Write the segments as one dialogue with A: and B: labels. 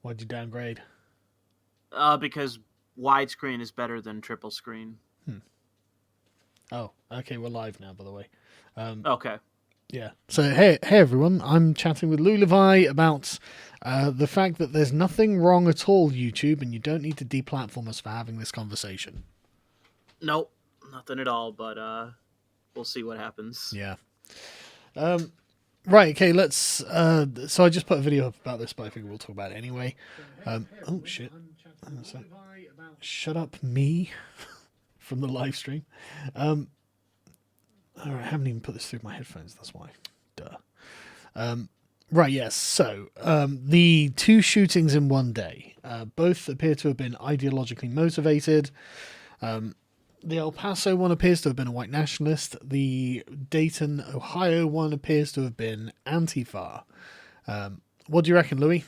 A: Why'd you downgrade?
B: Because widescreen is better than triple screen.
A: Oh, okay, we're live now, by the way.
B: Okay.
A: Yeah. So, hey everyone, I'm chatting with Louis le Vau about the fact that there's nothing wrong at all, YouTube, and you don't need to deplatform us for having this conversation.
B: Nope, nothing at all, but we'll see what happens.
A: Yeah. Right, okay, let's... so I just put a video up about this, but I figure we'll talk about it anyway. Oh, shit. Shut up, me, from the live stream. Alright, I haven't even put this through my headphones, that's why. Duh. Right, yes, so, the two shootings in one day, both appear to have been ideologically motivated. The El Paso one appears to have been a white nationalist. The Dayton, Ohio one appears to have been Antifa. What do you reckon, Louis?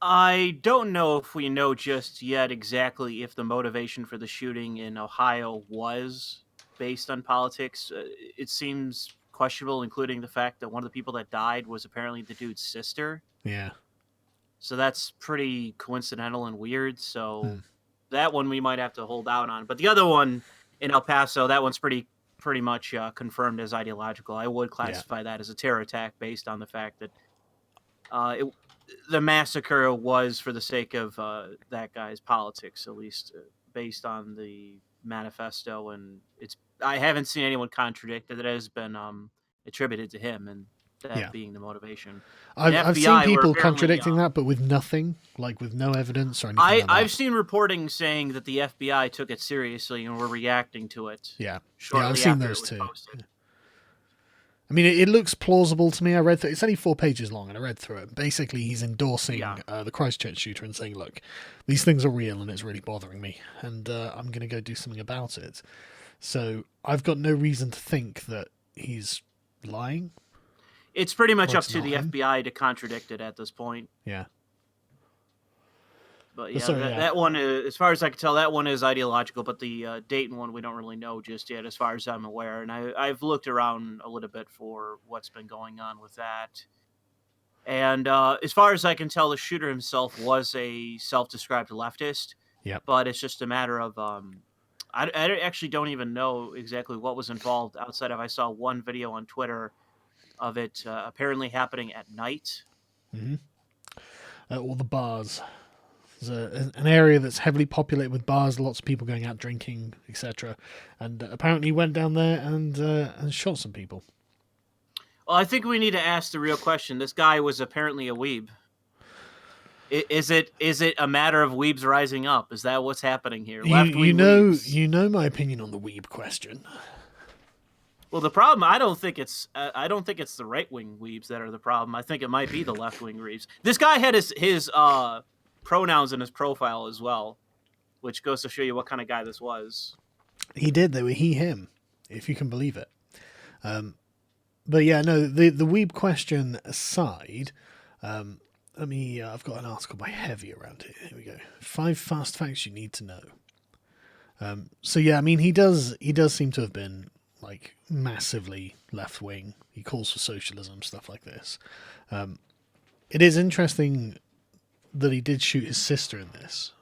B: I don't know if we know just yet exactly if the motivation for the shooting in Ohio was based on politics. It seems questionable, including the fact that one of the people that died was apparently the dude's sister.
A: Yeah.
B: So that's pretty coincidental and weird. So that one we might have to hold out on. But the other one in El Paso, that one's pretty much confirmed as ideological. I would classify that as a terror attack based on the fact that the massacre was for the sake of that guy's politics, at least based on the manifesto. And I haven't seen anyone contradict that it has been attributed to him, and that being the motivation.
A: I've seen people contradicting that, but with nothing, like with no evidence or anything like that.
B: I've seen reporting saying that the FBI took it seriously and were reacting to it.
A: Yeah, I've seen those too. Yeah. I mean, it looks plausible to me. I read through it's only 4 pages long, and I read through it. Basically, he's endorsing the Christchurch shooter and saying, look, these things are real and it's really bothering me, and I'm going to go do something about it. So I've got no reason to think that he's lying.
B: It's pretty much up to the FBI to contradict it at this point.
A: Yeah.
B: But yeah, that one, as far as I can tell, that one is ideological. But the Dayton one, we don't really know just yet, as far as I'm aware. And I've looked around a little bit for what's been going on with that. And as far as I can tell, the shooter himself was a self-described leftist.
A: Yeah.
B: But it's just a matter of I actually don't even know exactly what was involved outside of I saw one video on Twitter of it apparently happening at night.
A: All the bars. There's an area that's heavily populated with bars, lots of people going out drinking, etc. And apparently went down there and shot some people.
B: Well, I think we need to ask the real question. This guy was apparently a weeb. Is it a matter of weebs rising up? Is that what's happening here?
A: You know my opinion on the weeb question.
B: Well, the problem I don't think it's the right wing weebs that are the problem. I think it might be the left wing weebs. This guy had his pronouns in his profile as well, which goes to show you what kind of guy this was.
A: He did. They were he, him, if you can believe it. But yeah, no, the weeb question aside, I've got an article by Heavy around here. Here we go. 5 fast facts you need to know. So yeah, I mean, he does seem to have been like massively left wing. He calls for socialism, stuff like this. It is interesting that he did shoot his sister in this.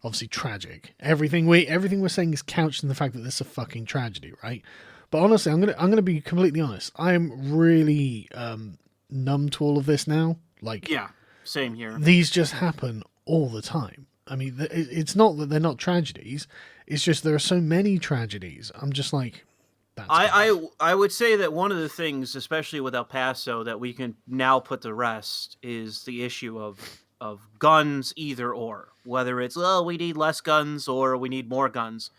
A: Obviously tragic. Everything we're saying is couched in the fact that this is a fucking tragedy, right? But honestly, I'm gonna be completely honest. I'm really numb to all of this now. Like,
B: yeah, same here.
A: These just happen all the time. I mean, it's not that they're not tragedies. It's just there are so many tragedies. I'm just like,
B: I would say that one of the things, especially with El Paso, that we can now put to rest is the issue of guns, either or. Whether it's, we need less guns or we need more guns.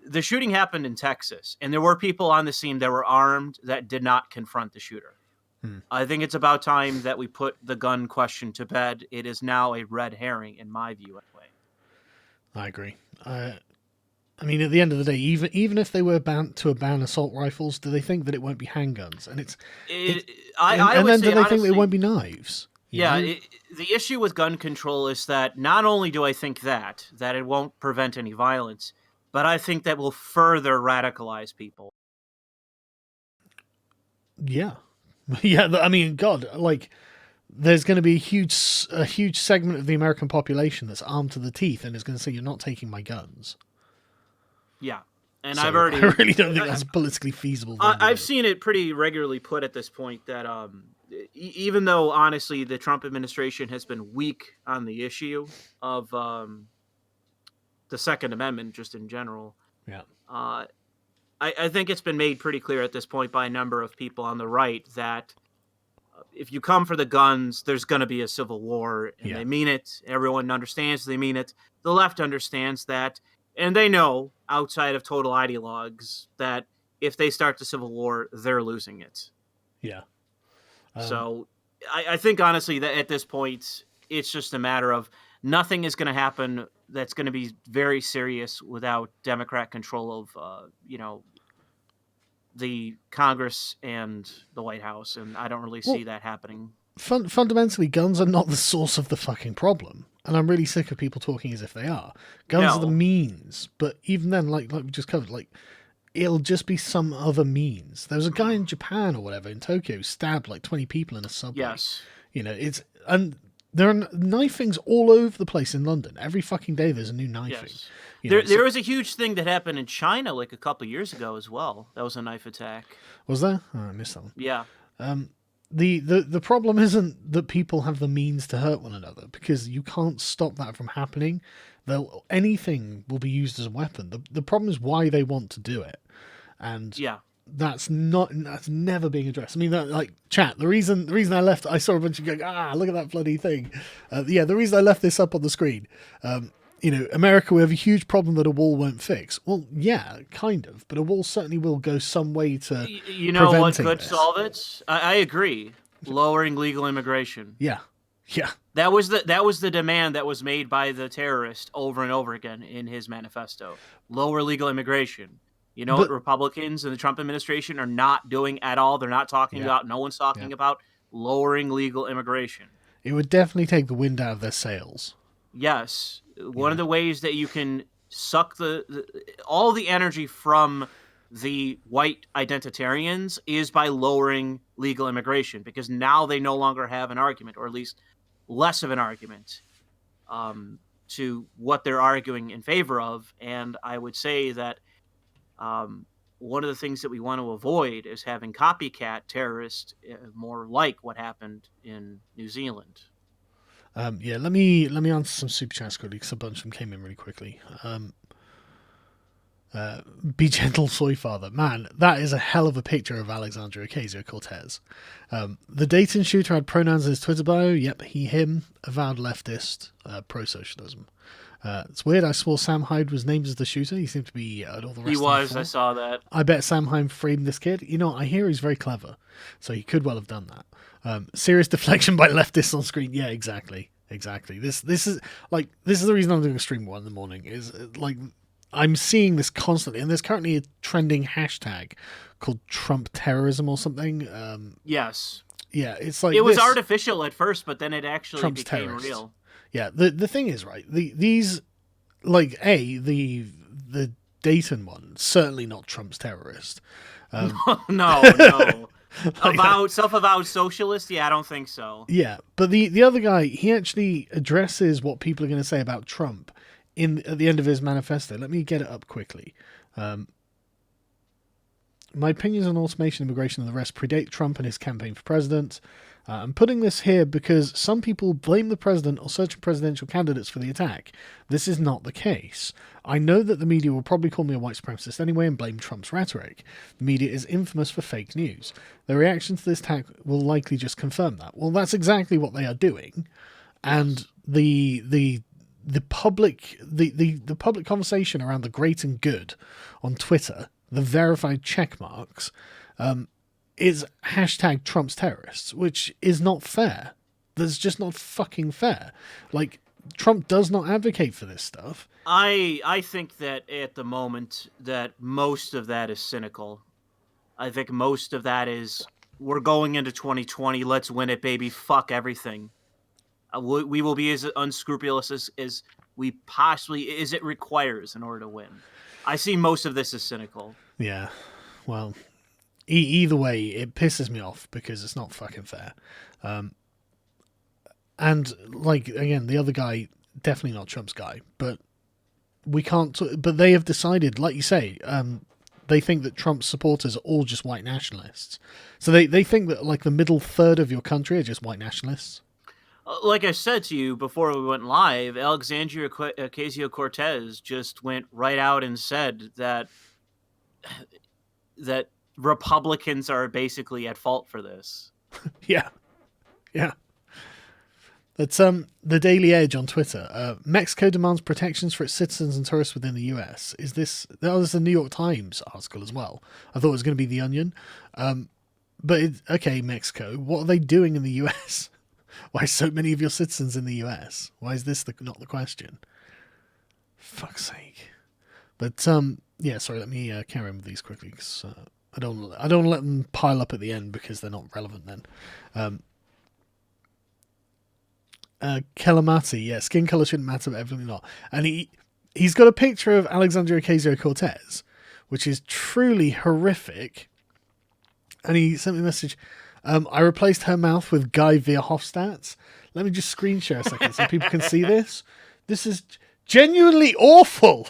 B: The shooting happened in Texas, and there were people on the scene that were armed that did not confront the shooter. I think it's about time that we put the gun question to bed. It is now a red herring, in my view, anyway.
A: I agree. I mean, at the end of the day, even if they were ban assault rifles, do they think that it won't be handguns? And then do they think it won't be knives?
B: The issue with gun control is that not only do I think that it won't prevent any violence, but I think that will further radicalize people.
A: Yeah. Yeah, I mean, God, like, there's going to be a huge segment of the American population that's armed to the teeth and is going to say, "You're not taking my guns."
B: Yeah, and
A: So
B: I've already.
A: I really don't think that's a politically feasible thing to
B: I've
A: do.
B: seen it pretty regularly put at this point that even though honestly the Trump administration has been weak on the issue of the Second Amendment, just in general,
A: Yeah.
B: I think it's been made pretty clear at this point by a number of people on the right that if you come for the guns, there's going to be a civil war, and they mean it. Everyone understands they mean it. The left understands that, and they know, outside of total ideologues, that if they start the civil war, they're losing it.
A: Yeah.
B: So I think, honestly, that at this point, it's just a matter of nothing is going to happen that's going to be very serious without Democrat control of, the Congress and the White House, and I don't really see that happening.
A: Fundamentally, guns are not the source of the fucking problem, and I'm really sick of people talking as if they are. Guns are the means, but even then, like we just covered, like it'll just be some other means. There was a guy in Japan or whatever in Tokyo who stabbed like 20 people in a subway.
B: Yes,
A: and there are knifings all over the place in London. Every fucking day there's a new knifing.
B: Yes. There was a huge thing that happened in China like a couple years ago as well. That was a knife attack.
A: Was there? Oh, I missed that one.
B: Yeah.
A: The problem isn't that people have the means to hurt one another, because you can't stop that from happening. Anything will be used as a weapon. The problem is why they want to do it, and that's never being addressed. I mean, chat. The reason I left, I saw a bunch of going, look at that bloody thing. The reason I left this up on the screen. America, we have a huge problem that a wall won't fix. Well, yeah, kind of, but a wall certainly will go some way to.
B: You know what could solve it? I agree. Lowering legal immigration.
A: Yeah.
B: That was the demand that was made by the terrorist over and over again in his manifesto. Lower legal immigration. You know what Republicans and the Trump administration are not doing at all? They're not talking about, no one's talking about lowering legal immigration.
A: It would definitely take the wind out of their sails.
B: Yes. One of the ways that you can suck all the energy from the white identitarians is by lowering legal immigration, because now they no longer have an argument, or at least less of an argument, to what they're arguing in favor of. And I would say that one of the things that we want to avoid is having copycat terrorists, more like what happened in New Zealand.
A: Let me answer some super chats quickly, because a bunch of them came in really quickly. Be gentle, soy father. Man, that is a hell of a picture of Alexandria Ocasio-Cortez. The Dayton shooter had pronouns in his Twitter bio. Yep, he, him, avowed leftist, pro-socialism. It's weird. I swore Sam Hyde was named as the shooter. He seemed to be at all the rest.
B: He was. I saw that. I
A: bet Sam Hyde framed this kid. I hear he's very clever, so he could well have done that. Serious deflection by leftists on screen. Yeah, exactly. This is the reason I'm doing a stream 1 in the morning. Is I'm seeing this constantly, and there's currently a trending hashtag called Trump terrorism or something.
B: Yes.
A: Yeah, it's like
B: it was artificial at first, but then it actually
A: Trump's
B: became
A: terrorist.
B: Real.
A: Yeah, the thing is, right, these the Dayton one, certainly not Trump's terrorist.
B: No. Self-avowed socialist? Yeah, I don't think so.
A: Yeah, but the other guy, he actually addresses what people are going to say about Trump at the end of his manifesto. Let me get it up quickly. My opinions on automation, immigration, and the rest predate Trump and his campaign for president. I'm putting this here because some people blame the president or certain presidential candidates for the attack. This is not the case. I know that the media will probably call me a white supremacist anyway and blame Trump's rhetoric. The media is infamous for fake news. The reaction to this attack will likely just confirm that. Well, that's exactly what they are doing. And the public conversation around the great and good on Twitter, the verified check marks, is hashtag Trump's terrorists, which is not fair. That's just not fucking fair. Trump does not advocate for this stuff.
B: I think that at the moment that most of that is cynical. I think most of that is, we're going into 2020, let's win it, baby, fuck everything. We will be as unscrupulous as we possibly, as it requires in order to win. I see most of this as cynical.
A: Yeah, well, either way, it pisses me off because it's not fucking fair. And like again, the other guy, definitely not Trump's guy, but we can't. But they have decided, like you say, they think that Trump's supporters are all just white nationalists. So they think that like the middle third of your country are just white nationalists.
B: Like I said to you before we went live, Alexandria Ocasio-Cortez just went right out and said that Republicans are basically at fault for this.
A: Yeah. That's the Daily Edge on Twitter. Mexico demands protections for its citizens and tourists within the US. Is this? That was the New York Times article as well. I thought it was going to be The Onion. Okay, Mexico. What are they doing in the US? Why so many of your citizens in the US? Why is this not the question? Fuck's sake. But yeah. Sorry. Let me carry on with these quickly because I don't let them pile up at the end because they're not relevant then. Calamati, yeah, skin color shouldn't matter, but evidently not. And he's got a picture of Alexandria Ocasio-Cortez, which is truly horrific. And he sent me a message. I replaced her mouth with Guy Verhofstadt's. Let me just screen share a second so people can see this. This is genuinely awful.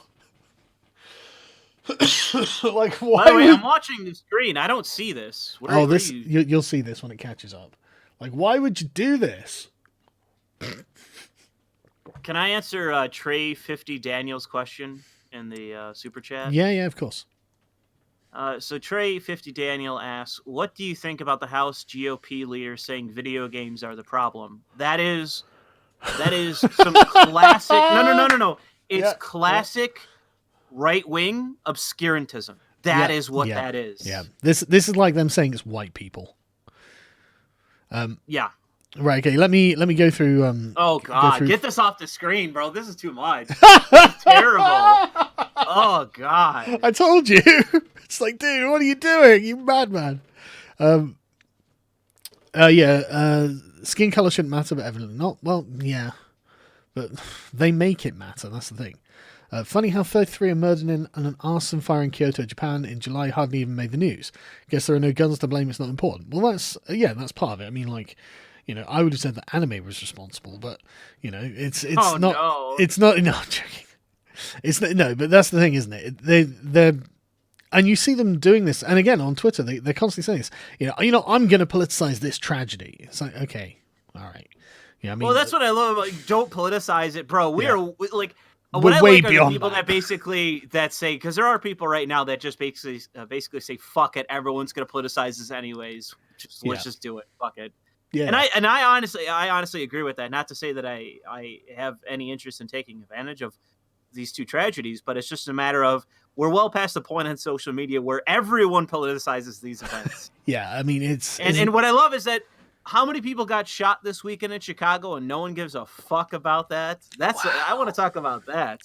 A: Like, why?
B: By the way, I'm watching the screen. I don't see this.
A: You'll see this when it catches up. Like, why would you do this?
B: Can I answer Trey 50 Daniels' question in the super chat?
A: Yeah, of course.
B: So Trey 50 Daniel asks, "What do you think about the House GOP leader saying video games are the problem?" That is some classic. No. It's classic right-wing obscurantism. That is what that is.
A: Yeah. This is like them saying it's white people.
B: Yeah.
A: Right, okay, let me go through
B: oh god, get this off the screen, bro. This is too much. This is terrible. Oh god.
A: I told you. It's like, dude, what are you doing? You madman. Skin color shouldn't matter, but evidently not. Well, yeah. But they make it matter, that's the thing. Funny how 33 are murdered in an arson fire in Kyoto, Japan in July hardly even made the news. Guess there are no guns to blame, it's not important. Well, that's part of it. I mean, like, I would have said that anime was responsible, but it's not. No. It's not. No, I'm joking. It's not, no, but that's the thing, isn't it? They're and you see them doing this, and again on Twitter, they're constantly saying this. I'm going to politicize this tragedy. It's like, okay, all right. Yeah, I mean,
B: well, that's what I love about don't politicize it, bro. We're like.
A: We're way beyond
B: people that basically say, because there are people right now that just basically say, "Fuck it, everyone's going to politicize this anyways. Let's just do it. Fuck it." Yeah. And I honestly agree with that. Not to say that I have any interest in taking advantage of these two tragedies, but it's just a matter of we're well past the point on social media where everyone politicizes these events.
A: Yeah, I mean
B: and what I love is that how many people got shot this weekend in Chicago and no one gives a fuck about that? I want to talk about that.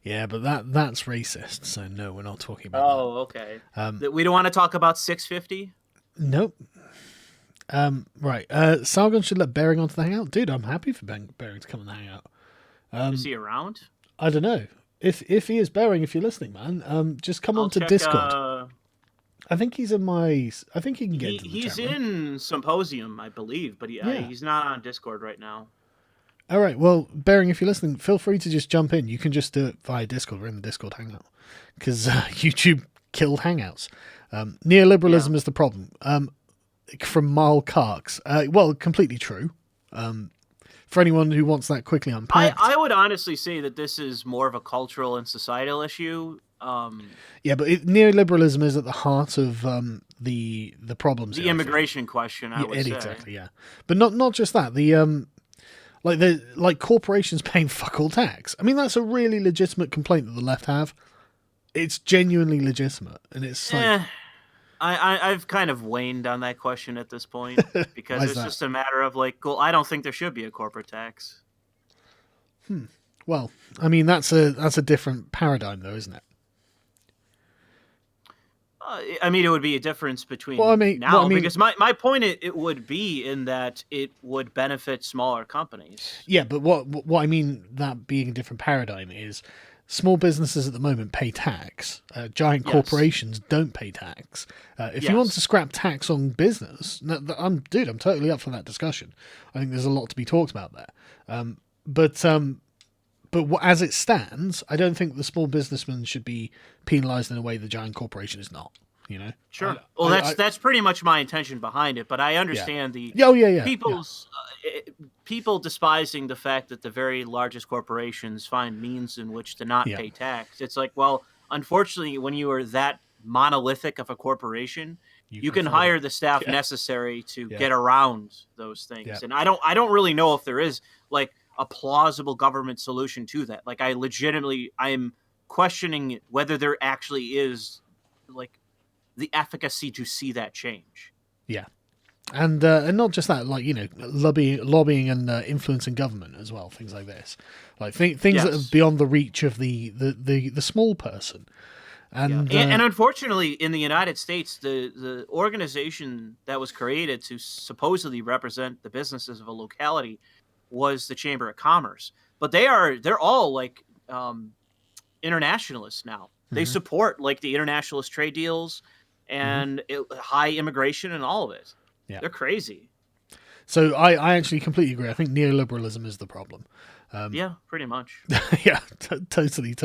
A: Yeah, but that's racist. So no, we're not talking about that.
B: Oh, okay. We don't want to talk about 650?
A: Nope. Right. Sargon should let Bering onto the hangout. Dude, I'm happy for Bering to come on the hangout.
B: Is he around?
A: I don't know. If he is, Bering, if you're listening, man, just come on to Discord. I think he's in my. I think he can get.
B: He's in Symposium, I believe, but he's not on Discord right now.
A: All right. Well, Bering, if you're listening, feel free to just jump in. You can just do it via Discord. We're in the Discord hangout because YouTube killed hangouts. Neoliberalism is the problem. From Marl Karks. Well, completely true. For anyone who wants that quickly unpacked.
B: I would honestly say that this is more of a cultural and societal issue.
A: Yeah, but neoliberalism is at the heart of the problems.
B: The immigration question, I would say.
A: Exactly, yeah. But not just that. Like corporations paying fuck all tax. I mean, that's a really legitimate complaint that the left have. It's genuinely legitimate, and it's like...
B: I've kind of waned on that question at this point because it's just a matter of like, well, I don't think there should be a corporate tax.
A: Well, I mean, that's a different paradigm, though, isn't it?
B: I mean, it would be a difference between because my point it would be in that it would benefit smaller companies.
A: Yeah, but what I mean that being a different paradigm is small businesses at the moment pay tax. Giant corporations don't pay tax. If you want to scrap tax on business, I'm totally up for that discussion. I think there's a lot to be talked about there. But as it stands, I don't think the small businessman should be penalised in a way the giant corporation is not. You know,
B: sure. That's pretty much my intention behind it. But I understand people despising the fact that the very largest corporations find means in which to not pay tax. It's like, well, unfortunately, when you are that monolithic of a corporation, you can hire the staff necessary to get around those things. And I don't really know if there is like a plausible government solution to that. Like I am questioning whether there actually is like the efficacy to see that change.
A: Yeah. And not just that, like, you know, lobbying and influencing government as well, things like this, like things that are beyond the reach of the small person. And
B: unfortunately, in the United States, the organization that was created to supposedly represent the businesses of a locality was the Chamber of Commerce. But they're all like internationalists now. They support like the internationalist trade deals and high immigration and all of it. Yeah. They're crazy.
A: So I actually completely agree. I think neoliberalism is the problem.
B: Yeah, pretty much.
A: Yeah, totally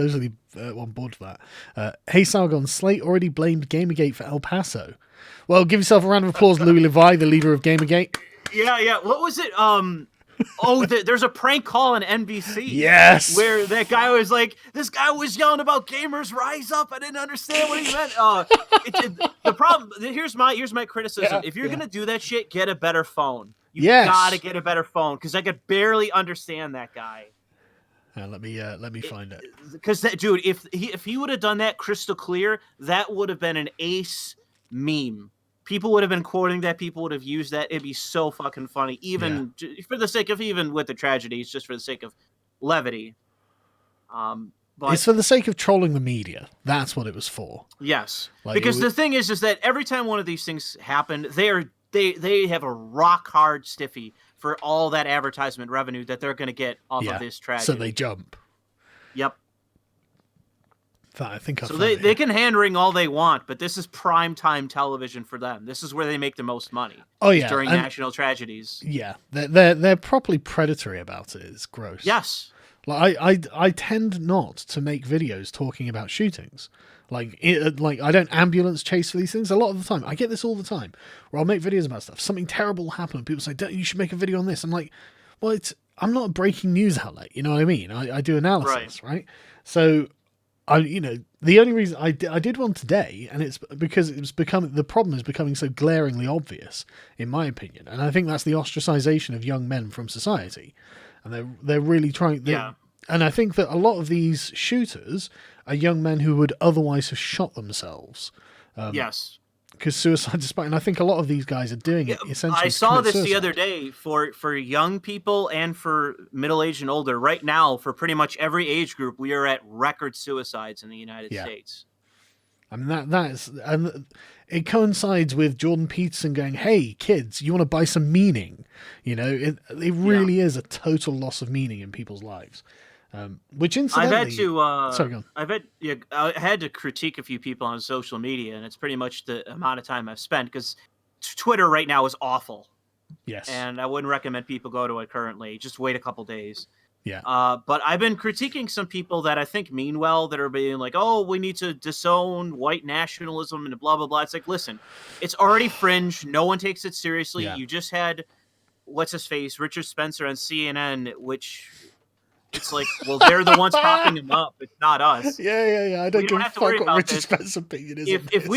A: on board for that. Hey, Sargon, Slate already blamed Gamergate for El Paso. Well, give yourself a round of applause, Louis le Vau, the leader of Gamergate.
B: Yeah. What was it? There's a prank call on NBC.
A: Yes.
B: Where that guy was like, this guy was yelling about gamers rise up. I didn't understand what he meant. The problem, here's my criticism. Yeah, if you're going to do that shit, get a better phone. You gotta get a better phone, because I could barely understand that guy.
A: Let me find it.
B: Because that dude, if he would have done that crystal clear, that would have been an ace meme. People would have been quoting that. People would have used that. It'd be so fucking funny, even for the sake of, even with the tragedies, just for the sake of levity. But
A: it's for the sake of trolling the media. That's what it was for.
B: Yes, because the thing is that every time one of these things happened, they have a rock hard stiffy for all that advertisement revenue that they're going to get off of this tragedy.
A: So they jump.
B: Yep.
A: I think
B: so they can hand wring all they want, but this is prime time television for them. This is where they make the most money.
A: Oh yeah,
B: during national tragedies.
A: Yeah, they're properly predatory about it. It's gross.
B: Yes.
A: Like I tend not to make videos talking about shootings. Like I don't ambulance chase for these things. A lot of the time, I get this all the time, where I'll make videos about stuff. Something terrible will happen, and people say, you should make a video on this. I'm like, well, I'm not a breaking news outlet. You know what I mean? I do analysis, right? So. The only reason I did one today, and it's because the problem is becoming so glaringly obvious, in my opinion, and I think that's the ostracization of young men from society, and they're really trying. And I think that a lot of these shooters are young men who would otherwise have shot themselves.
B: Yes.
A: Because suicide is and I think a lot of these guys are doing it essentially.
B: I saw this the other day for young people and for middle-aged and older. Right now, for pretty much every age group, we are at record suicides in the United States.
A: I mean and it coincides with Jordan Peterson going, "Hey kids, you want to buy some meaning?" You know, it really is a total loss of meaning in people's lives. Which incidentally,
B: I had to critique a few people on social media, and it's pretty much the amount of time I've spent, because Twitter right now is awful.
A: Yes.
B: And I wouldn't recommend people go to it currently. Just wait a couple days.
A: Yeah.
B: But I've been critiquing some people that I think mean well, that are being like, oh, we need to disown white nationalism and blah, blah, blah. It's like, listen, it's already fringe. No one takes it seriously. Yeah. You just had, what's his face, Richard Spencer on CNN, which... It's like, well, they're the ones propping him up. It's not us.
A: Yeah. I don't give a fuck what Richard Spencer's opinion is.
B: If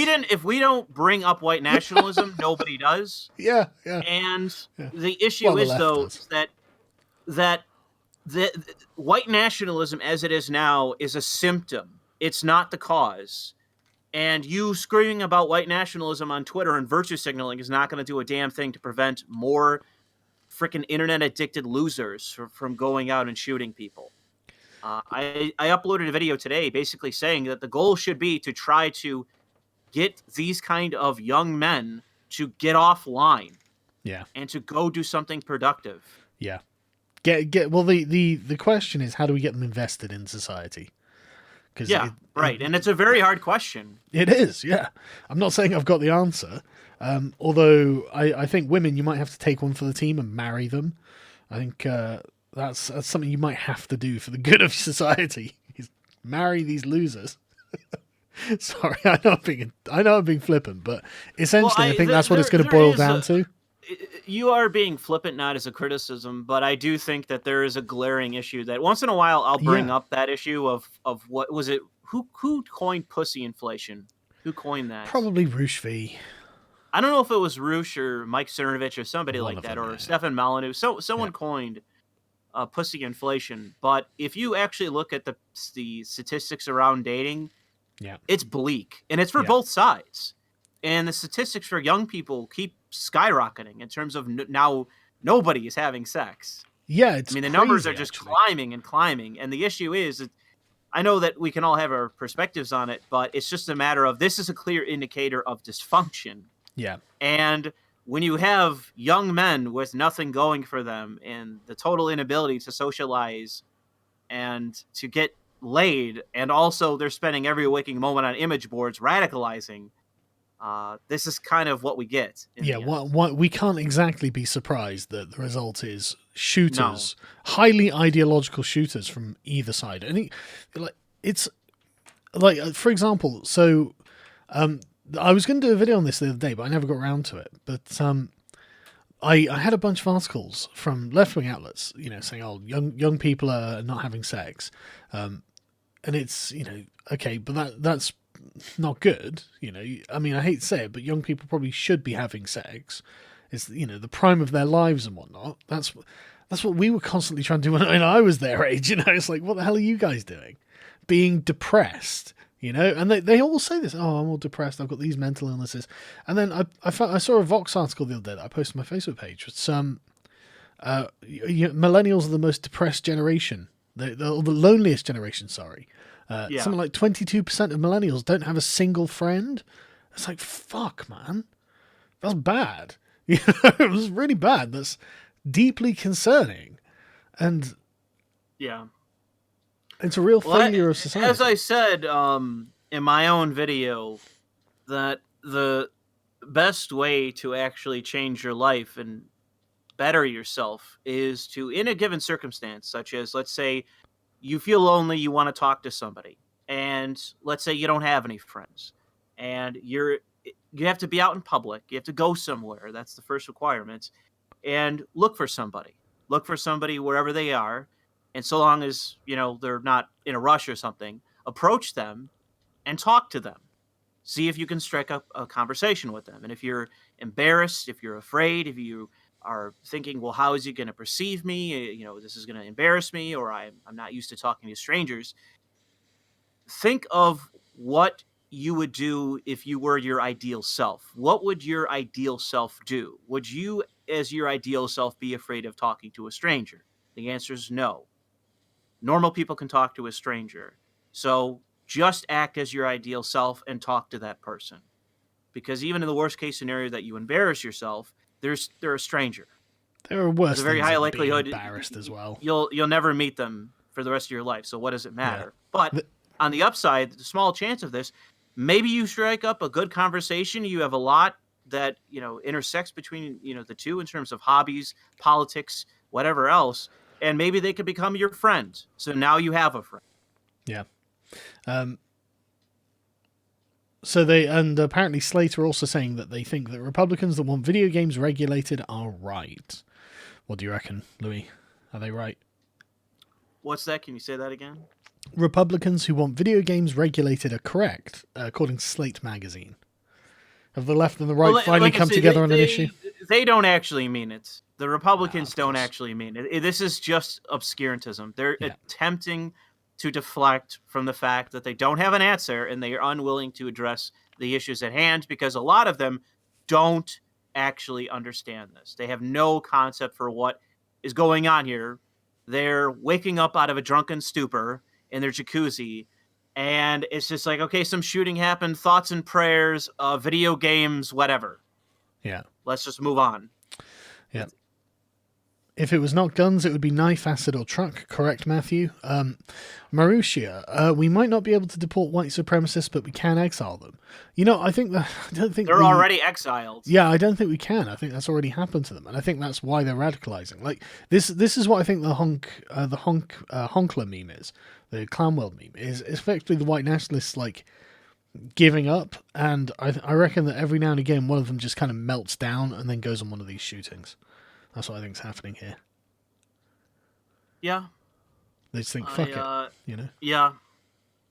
B: we don't bring up white nationalism, nobody does.
A: Yeah.
B: And the issue is that the white nationalism, as it is now, is a symptom. It's not the cause. And you screaming about white nationalism on Twitter and virtue signaling is not going to do a damn thing to prevent more freaking internet addicted losers from going out and shooting people. I uploaded a video today basically saying that the goal should be to try to get these kind of young men to get offline.
A: Yeah.
B: And to go do something productive.
A: Yeah. Well, the question is, how do we get them invested in society? Because
B: Yeah, right. And it's a very hard question.
A: it is, yeah. I'm not saying I've got the answer. Although I think women, you might have to take one for the team and marry them. I think that's something you might have to do for the good of society. Is marry these losers. Sorry, I know I'm being flippant, but essentially, I think that's what it's going to boil down to.
B: You are being flippant, not as a criticism, but I do think that there is a glaring issue that once in a while I'll bring up that issue of what was it? Who coined pussy inflation? Who coined that?
A: Probably Rushvi.
B: I don't know if it was Roosh or Mike Cernovich or somebody like that, or Stefan Molyneux. Someone coined pussy inflation. But if you actually look at the statistics around dating, it's bleak, and it's for both sides. And the statistics for young people keep skyrocketing in terms of now nobody is having sex.
A: Yeah, it's
B: the
A: crazy,
B: numbers are just climbing and climbing. And the issue is that I know that we can all have our perspectives on it, but it's just a matter of this is a clear indicator of dysfunction.
A: Yeah.
B: And when you have young men with nothing going for them and the total inability to socialize and to get laid, and also they're spending every waking moment on image boards radicalizing, this is kind of what we get.
A: We can't exactly be surprised that the result is shooters, highly ideological shooters from either side. And it's like, for example, so I was going to do a video on this the other day, but I never got around to it. But I had a bunch of articles from left-wing outlets, saying, "Oh, young people are not having sex," and it's okay, but that's not good. I mean, I hate to say it, but young people probably should be having sex. It's the prime of their lives and whatnot. That's what we were constantly trying to do when I was their age. It's like, what the hell are you guys doing? Being depressed. And they all say this. Oh, I'm all depressed. I've got these mental illnesses. And then I saw a Vox article the other day that I posted on my Facebook page. With some millennials are the most depressed generation. The loneliest generation. Sorry. Something like 22% of millennials don't have a single friend. It's like, fuck, man. That's bad. It was really bad. That's deeply concerning. And it's a real failure of society.
B: As I said in my own video, that the best way to actually change your life and better yourself is to, in a given circumstance, such as, let's say, you feel lonely, you want to talk to somebody, and let's say you don't have any friends, and you have to be out in public, you have to go somewhere, that's the first requirement, and look for somebody wherever they are. And so long as, they're not in a rush or something, approach them and talk to them. See if you can strike up a conversation with them. And if you're embarrassed, if you're afraid, if you are thinking, well, how is he going to perceive me? This is going to embarrass me, or I'm not used to talking to strangers. Think of what you would do if you were your ideal self. What would your ideal self do? Would you, as your ideal self, be afraid of talking to a stranger? The answer is no. Normal people can talk to a stranger. So just act as your ideal self and talk to that person. Because even in the worst case scenario that you embarrass yourself, they're a stranger.
A: There are worse.
B: There's a very high likelihood
A: embarrassed as well.
B: You'll never meet them for the rest of your life. So what does it matter? Yeah. But on the upside, the small chance of this, maybe you strike up a good conversation. You have a lot that intersects between the two in terms of hobbies, politics, whatever else. And maybe they could become your friend. So now you have a friend.
A: Yeah. So apparently Slate are also saying that they think that Republicans that want video games regulated are right. What do you reckon, Louis? Are they right?
B: What's that? Can you say that again?
A: Republicans who want video games regulated are correct, according to Slate magazine. Have the left and the right finally come together on an issue?
B: They don't actually mean it. The Republicans don't actually mean it. This is just obscurantism. They're attempting to deflect from the fact that they don't have an answer and they are unwilling to address the issues at hand because a lot of them don't actually understand this. They have no concept for what is going on here. They're waking up out of a drunken stupor in their jacuzzi, and it's just like, okay, some shooting happened, thoughts and prayers, video games, whatever.
A: Yeah.
B: Let's just move on.
A: Yeah. If it was not guns, it would be knife, acid, or truck. Correct, Matthew. Marussia, we might not be able to deport white supremacists, but we can exile them. You know, I don't think
B: They're already exiled.
A: Yeah, I don't think we can. I think that's already happened to them, and I think that's why they're radicalizing. Like this is what I think the honkler meme is. The clown world meme is effectively the white nationalists like giving up, and I reckon that every now and again one of them just kind of melts down and then goes on one of these shootings. That's what I think's happening here.
B: Yeah.
A: They just think, fuck it, you know?
B: Yeah.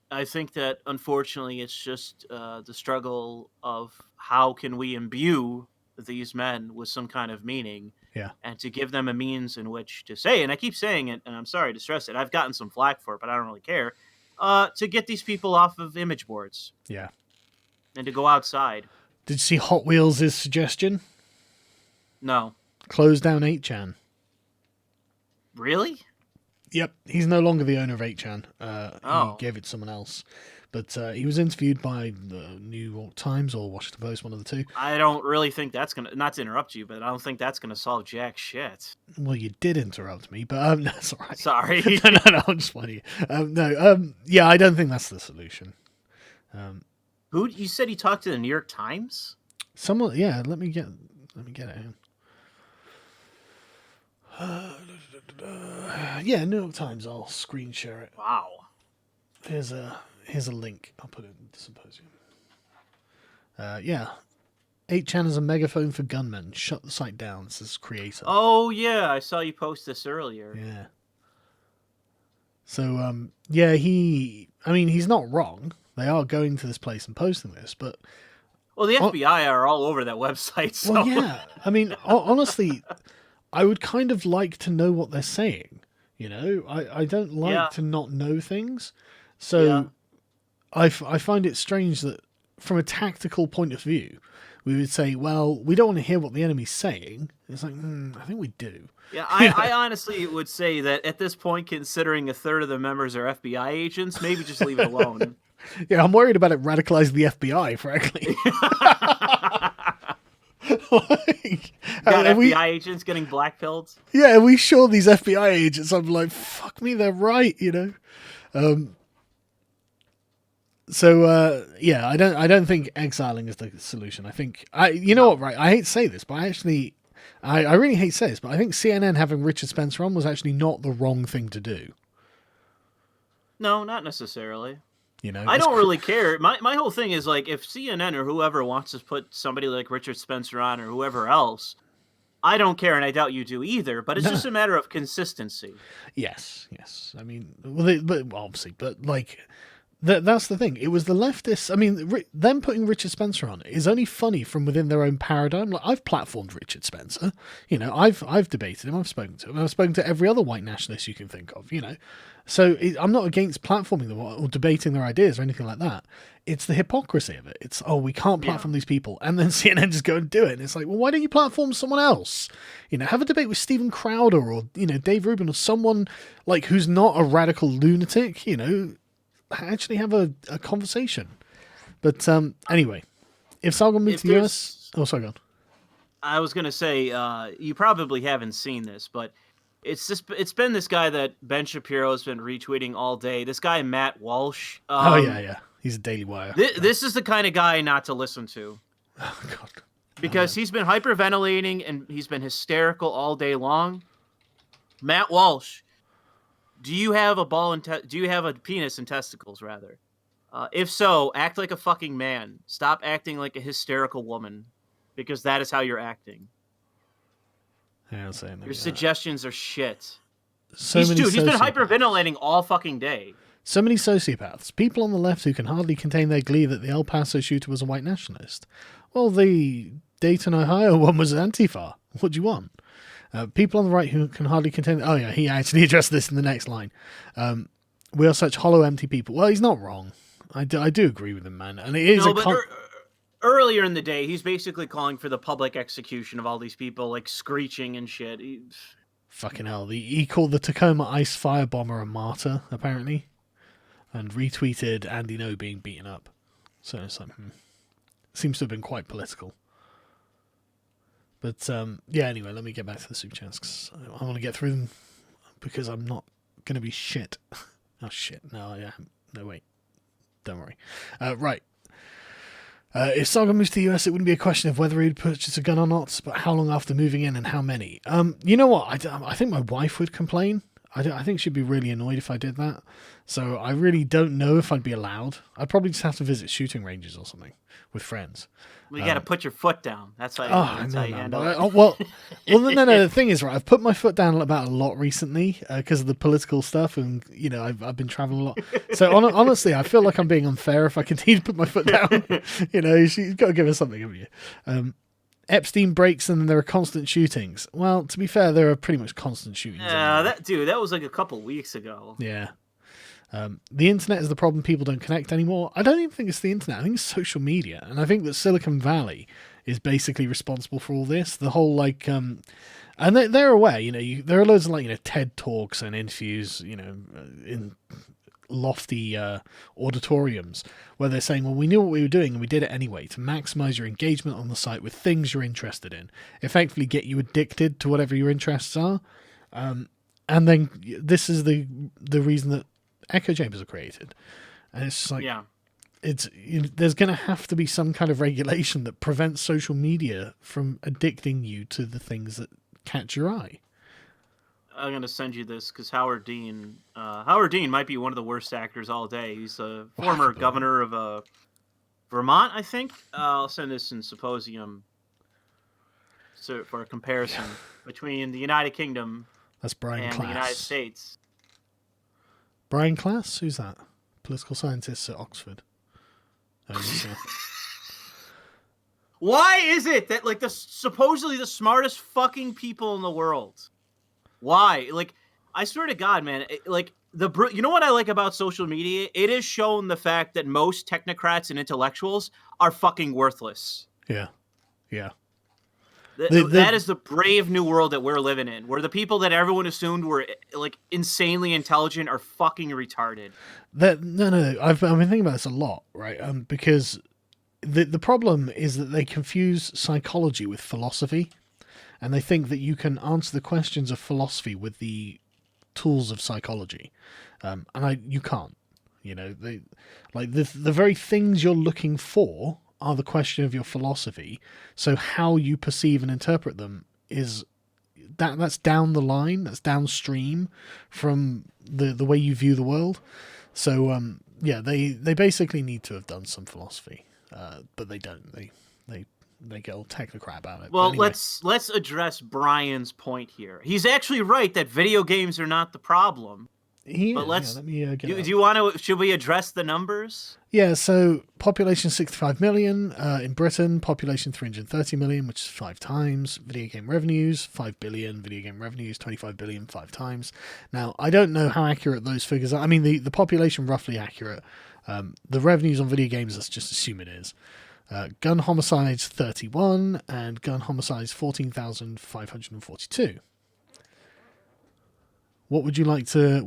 B: I think that, unfortunately, it's just the struggle of how can we imbue these men with some kind of meaning,
A: Yeah.
B: and to give them a means in which to say, and I keep saying it, and I'm sorry to stress it, I've gotten some flack for it, but I don't really care, to get these people off of image boards.
A: Yeah.
B: And to go outside.
A: Did you see Hot Wheels' suggestion?
B: No.
A: Close down 8chan.
B: Really?
A: Yep, he's no longer the owner of 8chan.
B: Oh.
A: He gave it to someone else. But he was interviewed by the New York Times or Washington Post, one of the two.
B: I don't really think that's going to, not to interrupt you, but I don't think that's going to solve jack shit.
A: Well, you did interrupt me, but that's all right.
B: Sorry.
A: no, I'm just funny. Yeah, I don't think that's the solution.
B: Who, you said he talked to the New York Times?
A: Someone, yeah, let me get it in. Yeah, New York Times. I'll screen share it.
B: Wow.
A: Here's a link. I'll put it in the symposium. Yeah. 8chan is a megaphone for gunmen. Shut the site down, says creator.
B: Oh, yeah. I saw you post this earlier.
A: Yeah. So, yeah, he's not wrong. They are going to this place and posting this, but...
B: Well, the FBI are all over that website, so...
A: Well, yeah. I mean, honestly, I would kind of like to know what they're saying, you know? I don't like to not know things. So I find it strange that from a tactical point of view, we would say, well, we don't want to hear what the enemy's saying. It's like, I think we do.
B: Yeah, I honestly would say that at this point, considering a third of the members are FBI agents, maybe just leave it alone.
A: Yeah, I'm worried about it radicalizing the FBI, frankly.
B: Got FBI agents getting blackpilled?
A: Yeah, are we sure these FBI agents? I'm like, fuck me, they're right, you know? Yeah, I don't think exiling is the solution. I think you know what, right? I hate to say this, but I really hate to say this, but I think CNN having Richard Spencer on was actually not the wrong thing to do.
B: No, not necessarily.
A: You know,
B: I don't really care. My whole thing is like, if CNN or whoever wants to put somebody like Richard Spencer on or whoever else, I don't care, and I doubt you do either. But it's just a matter of consistency. Yes.
A: I mean, obviously, but like. That's the thing. It was the leftists. I mean, them putting Richard Spencer on is only funny from within their own paradigm. Like, I've platformed Richard Spencer. You know, I've debated him. I've spoken to him. I've spoken to every other white nationalist you can think of. You know, so I'm not against platforming them or debating their ideas or anything like that. It's the hypocrisy of it. It's we can't platform these people, and then CNN just go and do it. And it's like, well, why don't you platform someone else? You know, have a debate with Steven Crowder or Dave Rubin or someone like who's not a radical lunatic. You know. Actually have a conversation. But anyway, if Sargon moved to the US... Oh, sorry, go on.
B: I was going to say, you probably haven't seen this, but it's been this guy that Ben Shapiro has been retweeting all day. This guy, Matt Walsh.
A: Yeah. He's a Daily Wire.
B: This is the kind of guy not to listen to.
A: Oh, God.
B: Because he's been hyperventilating and he's been hysterical all day long. Matt Walsh. Do you have a do you have a penis and testicles, rather? If so, act like a fucking man. Stop acting like a hysterical woman, because that is how you're acting.
A: Yeah, I'm saying that,
B: Your suggestions are shit.
A: He's been
B: hyperventilating all fucking day.
A: So many sociopaths. People on the left who can hardly contain their glee that the El Paso shooter was a white nationalist. Well, the Dayton, Ohio one was Antifa. What do you want? People on the right who can hardly contain... Oh, yeah, he actually addressed this in the next line. We are such hollow, empty people. Well, he's not wrong. I do agree with him, man. And it is
B: earlier in the day, he's basically calling for the public execution of all these people, like screeching and shit.
A: Fucking hell. He called the Tacoma Ice firebomber a martyr, apparently. And retweeted Andy No being beaten up. So it's like, seems to have been quite political. But yeah, anyway, let me get back to the super chats because I want to get through them because I'm not going to be shit. Oh, shit. No, I am. No, wait. Don't worry. Right. If Saga moves to the US, it wouldn't be a question of whether he'd purchase a gun or not, but how long after moving in and how many. You know what? I think my wife would complain. I think she'd be really annoyed if I did that. So I really don't know if I'd be allowed. I'd probably just have to visit shooting ranges or something with friends.
B: You got to put your foot down. That's how you, handle it.
A: Well, no. The thing is, right, I've put my foot down about a lot recently because of the political stuff, and you know, I've been traveling a lot. So honestly, I feel like I'm being unfair if I continue to put my foot down. You know, you've got to give us something, haven't you? Epstein breaks and then there are constant shootings. Well, to be fair, there are pretty much constant shootings.
B: Yeah, anyway. That was like a couple weeks ago.
A: Yeah. The internet is the problem. People don't connect anymore. I don't even think it's the internet. I think it's social media. And I think that Silicon Valley is basically responsible for all this. The whole like, and they're aware, you know, there are loads of like, you know, TED Talks and interviews, you know, in lofty auditoriums where they're saying, well, we knew what we were doing and we did it anyway to maximize your engagement on the site with things you're interested in, effectively get you addicted to whatever your interests are. And then this is the reason that echo chambers are created. And it's just like,
B: yeah,
A: there's going to have to be some kind of regulation that prevents social media from addicting you to the things that catch your eye.
B: I'm going to send you this because Howard Dean might be one of the worst actors all day. He's a former governor of Vermont, I think. I'll send this in Symposium for a comparison between the United Kingdom and the United States.
A: Brian Class? Who's that? Political scientist at Oxford.
B: Why is it that like supposedly the smartest fucking people in the world? Why? Like, I swear to God, man. You know what I like about social media? It has shown the fact that most technocrats and intellectuals are fucking worthless.
A: Yeah, yeah.
B: That is the brave new world that we're living in, where the people that everyone assumed were like insanely intelligent are fucking retarded.
A: No. I've been thinking about this a lot, right? Because the problem is that they confuse psychology with philosophy, and they think that you can answer the questions of philosophy with the tools of psychology, and you can't. You know, the very things you're looking for are the question of your philosophy. So how you perceive and interpret them is that's down the line, that's downstream from the way you view the world. So yeah, they basically need to have done some philosophy, but they don't. They get all technocrat about it.
B: Well, anyway. Let's address Brian's point here. He's actually right that video games are not the problem. But let me get do you want to? Should we address the numbers?
A: Yeah. So population 65 million in Britain. Population 330 million, which is 5 times. Video game revenues 5 billion. Video game revenues 25 billion, 5 times. Now I don't know how accurate those figures are. I mean the population roughly accurate. The revenues on video games, let's just assume it is. Gun homicides 31 and gun homicides 14,542. What would you like to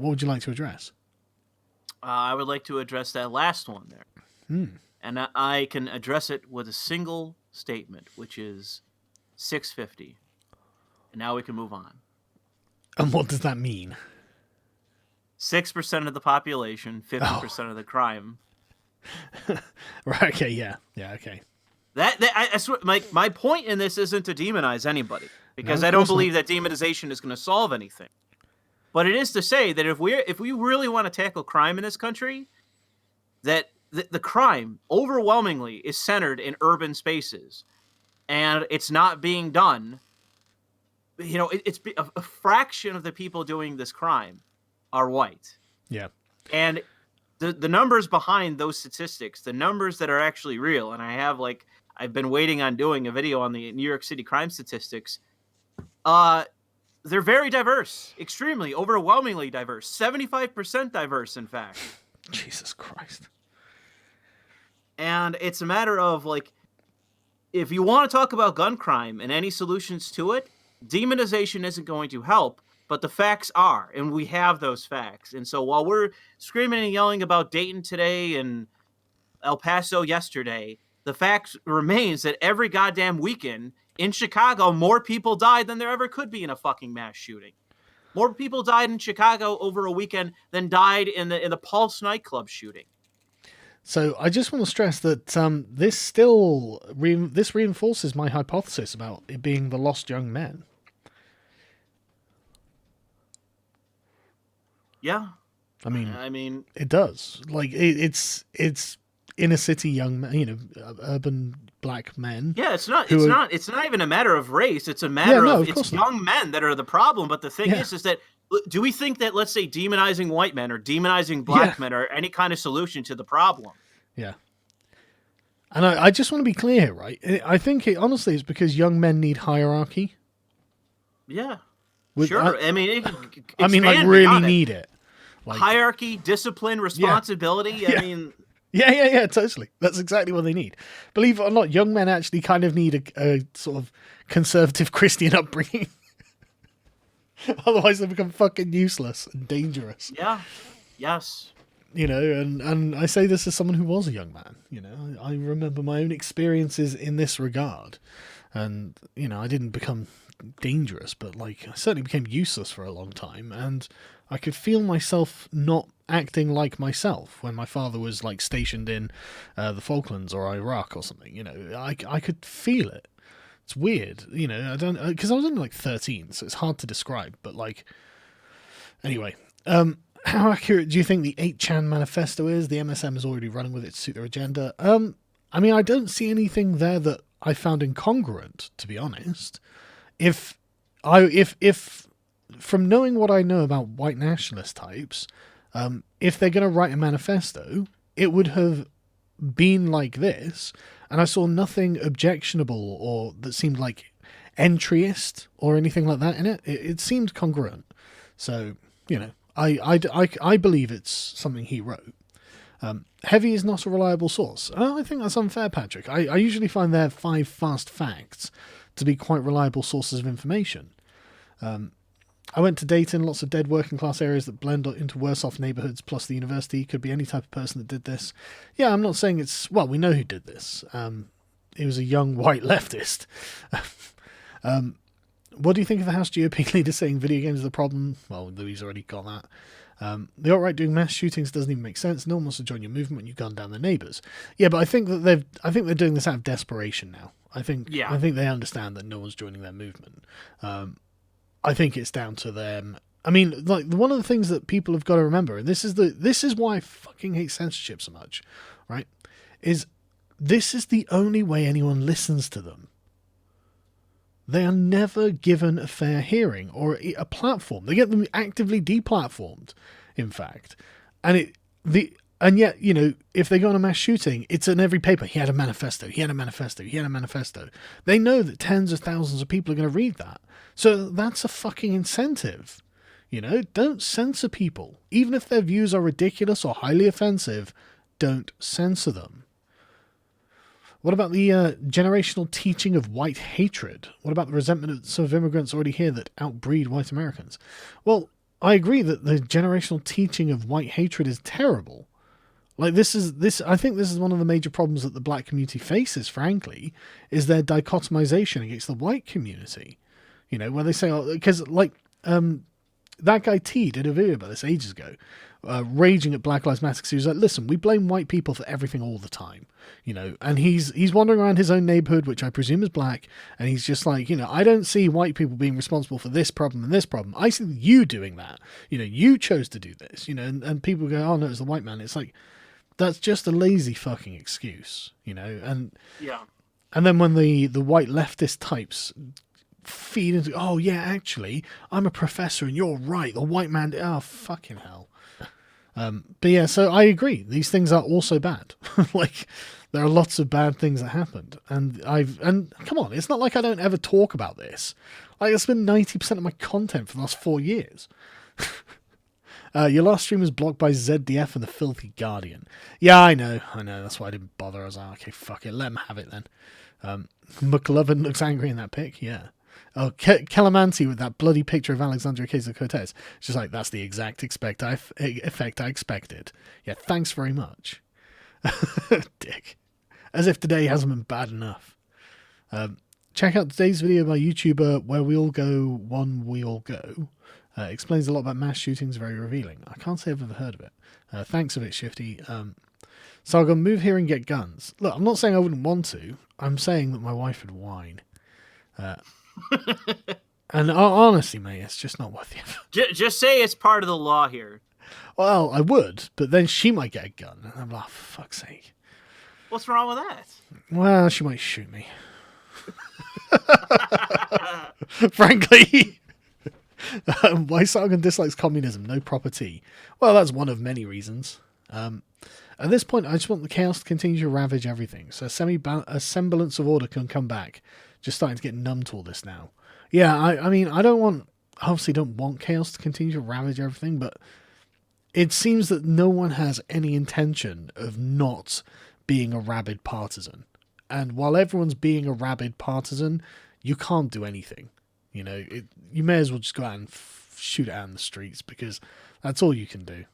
A: address?
B: I would like to address that last one there. And I can address it with a single statement, which is 650. And now we can move on.
A: And what does that mean?
B: 6% of the population, 50% of the crime.
A: Right, okay, yeah, okay.
B: I swear, my point in this isn't to demonize anybody, because I don't believe that demonization is going to solve anything. But it is to say that if we really want to tackle crime in this country, that the crime overwhelmingly is centered in urban spaces, and it's not being done. You know, it's a fraction of the people doing this crime are white.
A: Yeah,
B: and the numbers behind those statistics, the numbers that are actually real, and I've been waiting on doing a video on the New York City crime statistics. They're very diverse, extremely, overwhelmingly diverse, 75% diverse, in fact.
A: Jesus Christ.
B: And it's a matter of, like, if you want to talk about gun crime and any solutions to it, demonization isn't going to help, but the facts are, and we have those facts. And so while we're screaming and yelling about Dayton today and El Paso yesterday, the fact remains that every goddamn weekend In Chicago, more people died than there ever could be in a fucking mass shooting. More people died in Chicago over a weekend than died in the Pulse nightclub shooting.
A: So I just want to stress that this reinforces my hypothesis about it being the lost young men.
B: Yeah,
A: I mean, it does. Like it's inner city young men, urban black men.
B: Yeah, it's not even a matter of race. It's a matter of it's young men that are the problem. But the thing is that, do we think that, let's say, demonizing white men or demonizing black men are any kind of solution to the problem?
A: Yeah. And I just want to be clear here, right? I think it honestly is because young men need hierarchy.
B: Yeah. Sure. I mean,
A: really need it.
B: Like, hierarchy, discipline, responsibility.
A: Yeah.
B: I mean...
A: Yeah, totally. That's exactly what they need. Believe it or not, young men actually kind of need a sort of conservative Christian upbringing. Otherwise they become fucking useless and dangerous.
B: Yeah. Yes.
A: And I say this as someone who was a young man. I remember my own experiences in this regard. And, I didn't become dangerous, but I certainly became useless for a long time. And I could feel myself not acting like myself when my father was stationed in the Falklands or Iraq or something. I could feel it. It's weird, I don't, because I was only 13, so it's hard to describe. But anyway, how accurate do you think the 8chan manifesto is? The MSM is already running with it to suit their agenda. I don't see anything there that I found incongruent, to be honest. If from knowing what I know about white nationalist types, if they're going to write a manifesto, it would have been like this, and I saw nothing objectionable or that seemed like entryist or anything like that in it. It seemed congruent. So, I believe it's something he wrote. Heavy is not a reliable source. I think that's unfair, Patrick. I usually find their 5 fast facts to be quite reliable sources of information. I went to Dayton, lots of dead working class areas that blend into worse off neighbourhoods, plus the university. Could be any type of person that did this. Yeah, I'm not saying we know who did this. He was a young white leftist. What do you think of the House GOP leader saying video games are the problem? Well, Louis already got that. The alt-right doing mass shootings doesn't even make sense. No one wants to join your movement when you gun down their neighbours. Yeah, but I think that they're doing this out of desperation now. I think they understand that no one's joining their movement. I think it's down to them. I mean, one of the things that people have got to remember, and this is why I fucking hate censorship so much, right? This is the only way anyone listens to them. They are never given a fair hearing or a platform. They get them actively deplatformed, in fact. And yet, if they go on a mass shooting, it's in every paper. He had a manifesto. He had a manifesto. He had a manifesto. They know that tens of thousands of people are going to read that. So that's a fucking incentive. Don't censor people. Even if their views are ridiculous or highly offensive, don't censor them. What about the generational teaching of white hatred? What about the resentment of some of immigrants already here that outbreed white Americans? Well, I agree that the generational teaching of white hatred is terrible. I think this is one of the major problems that the black community faces, frankly, is their dichotomization against the white community. Where they say, because that guy T did a video about this ages ago, raging at Black Lives Matter, because he was like, listen, we blame white people for everything all the time, and he's wandering around his own neighborhood, which I presume is black, and he's just like, I don't see white people being responsible for this problem and this problem. I see you doing that. You chose to do this, and people go, oh no, it's the white man. It's like, that's just a lazy fucking excuse, and
B: yeah.
A: And then when the white leftist types feed into, oh yeah, actually, I'm a professor and you're right, the white man, oh fucking hell. But yeah, so I agree, these things are also bad. There are lots of bad things that happened, and come on, it's not like I don't ever talk about this. It's been 90% of my content for the last 4 years. Your last stream was blocked by ZDF and the Filthy Guardian. Yeah, I know, that's why I didn't bother. I was like, okay, fuck it, let him have it then. McLovin looks angry in that pic, yeah. Oh, Calamanti with that bloody picture of Alexandria Ocasio-Cortez. It's just like, that's the exact effect I expected. Yeah, thanks very much. Dick. As if today hasn't been bad enough. Check out today's video by YouTuber Where We All Go, One We All Go. Explains a lot about mass shootings, very revealing. I can't say I've ever heard of it. Thanks a bit, Shifty. Sargon, move here and get guns. Look, I'm not saying I wouldn't want to. I'm saying that my wife would whine. And honestly, mate, it's just not worth it.
B: Just say it's part of the law here.
A: Well, I would, but then she might get a gun. And I'm like, for fuck's sake.
B: What's wrong with that?
A: Well, she might shoot me. Frankly. Why Sargon dislikes communism? No proper tea. Well, that's one of many reasons. At this point, I just want the chaos to continue to ravage everything, so a semblance of order can come back. Just starting to get numb to all this now. Yeah, I mean, obviously don't want chaos to continue to ravage everything, but it seems that no one has any intention of not being a rabid partisan. And while everyone's being a rabid partisan, you can't do anything. You know, you may as well just go out and shoot it out in the streets, because that's all you can do.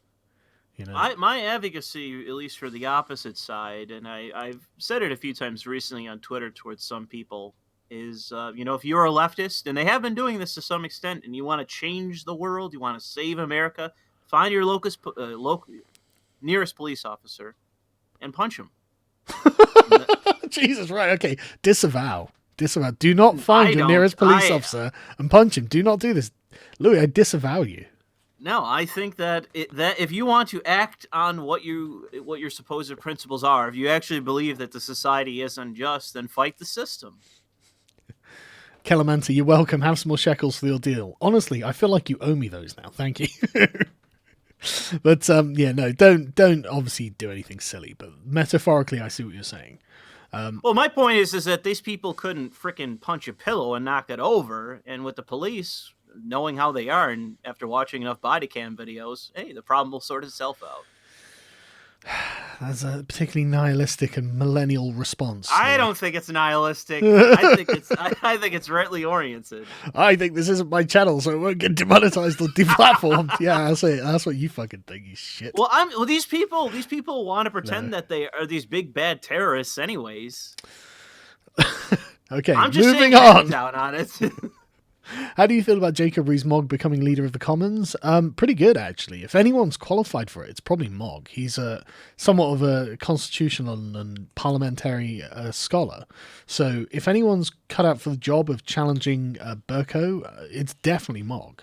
A: You know?
B: My advocacy, at least for the opposite side, and I've said it a few times recently on Twitter towards some people, is, if you're a leftist, and they have been doing this to some extent, and you want to change the world, you want to save America, find your nearest police officer and punch him.
A: Jesus, right, okay. Disavow. Do not find your nearest police officer and punch him. Do not do this. Louis, I disavow you.
B: No, I think that if you want to act on what your supposed principles are, if you actually believe that the society is unjust, then fight the system.
A: Commentator, you're welcome. Have some more shekels for your deal. Honestly, I feel like you owe me those now. Thank you. But yeah, no, don't obviously do anything silly. But metaphorically, I see what you're saying.
B: Well, my point is that these people couldn't frickin' punch a pillow and knock it over, and with the police knowing how they are, and after watching enough body cam videos, hey, the problem will sort itself out.
A: That's a particularly nihilistic and millennial response.
B: I don't think it's nihilistic. I think it's rightly oriented.
A: I think this isn't my channel, so it won't get demonetized or deplatformed. Yeah, that's what you fucking think, you shit.
B: Well, these people want to pretend that they are these big bad terrorists, anyways.
A: Okay,
B: I'm just
A: moving on.
B: Down on it.
A: How do you feel about Jacob Rees-Mogg becoming leader of the Commons? Pretty good, actually. If anyone's qualified for it, it's probably Mogg. He's somewhat of a constitutional and parliamentary scholar. So if anyone's cut out for the job of challenging Burko, it's definitely Mogg.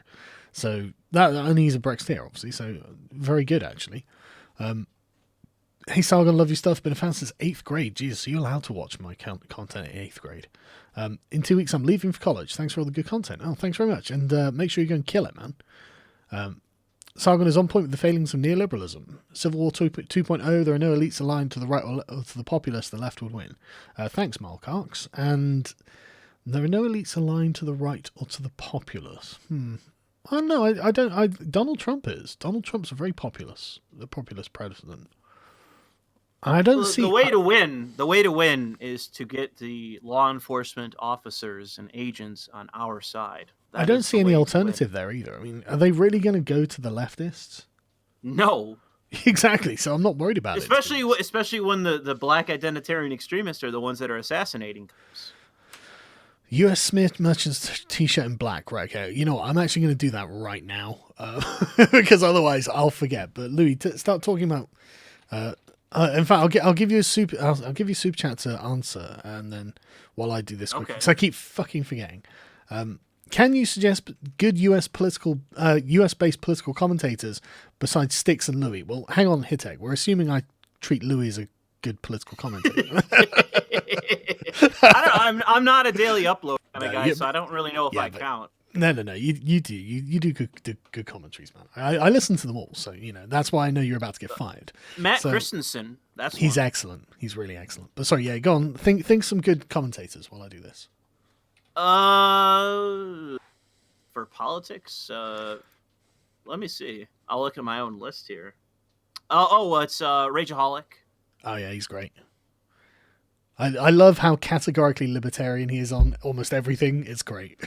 A: So and he's a Brexiteer, obviously. So very good, actually. Hey, Sargon, love your stuff. Been a fan since 8th grade. Jesus, so you're allowed to watch my content in 8th grade. In 2 weeks, I'm leaving for college. Thanks for all the good content. Oh, thanks very much. And make sure you go and kill it, man. Sargon is on point with the failings of neoliberalism. Civil War 2.0, there are no elites aligned to the right or to the populace, the left would win. Thanks, Malkarks. And there are no elites aligned to the right or to the populace. Oh, no, I don't. Donald Trump is. Donald Trump's a very populist president. I don't see
B: the way to win. The way to win is to get the law enforcement officers and agents on our side.
A: I don't see any alternative there either. I mean, are they really going to go to the leftists?
B: No.
A: Exactly. So I'm not worried about it.
B: Especially when the black identitarian extremists are the ones that are assassinating cops.
A: U.S. Smith Merchant's t-shirt in black. Right, okay. You know what? I'm actually going to do that right now because otherwise I'll forget. But Louis, start talking about... in fact, I'll give you a super chat to answer, and then while I do this quickly, because I keep fucking forgetting. Can you suggest good US based political commentators besides Styx and Louis? Well, hang on, Hitek. We're assuming I treat Louis as a good political commentator.
B: I'm not a daily upload kind of guy, so I don't really know if I count.
A: No. You do. You do good commentaries, man. I listen to them all, so that's why I know you're about to get fired.
B: Matt Christensen,
A: he's excellent. He's really excellent. But sorry, yeah, go on. Think some good commentators while I do this.
B: For politics, let me see. I'll look at my own list here. It's Rageaholic.
A: Oh yeah, he's great. I love how categorically libertarian he is on almost everything. It's great.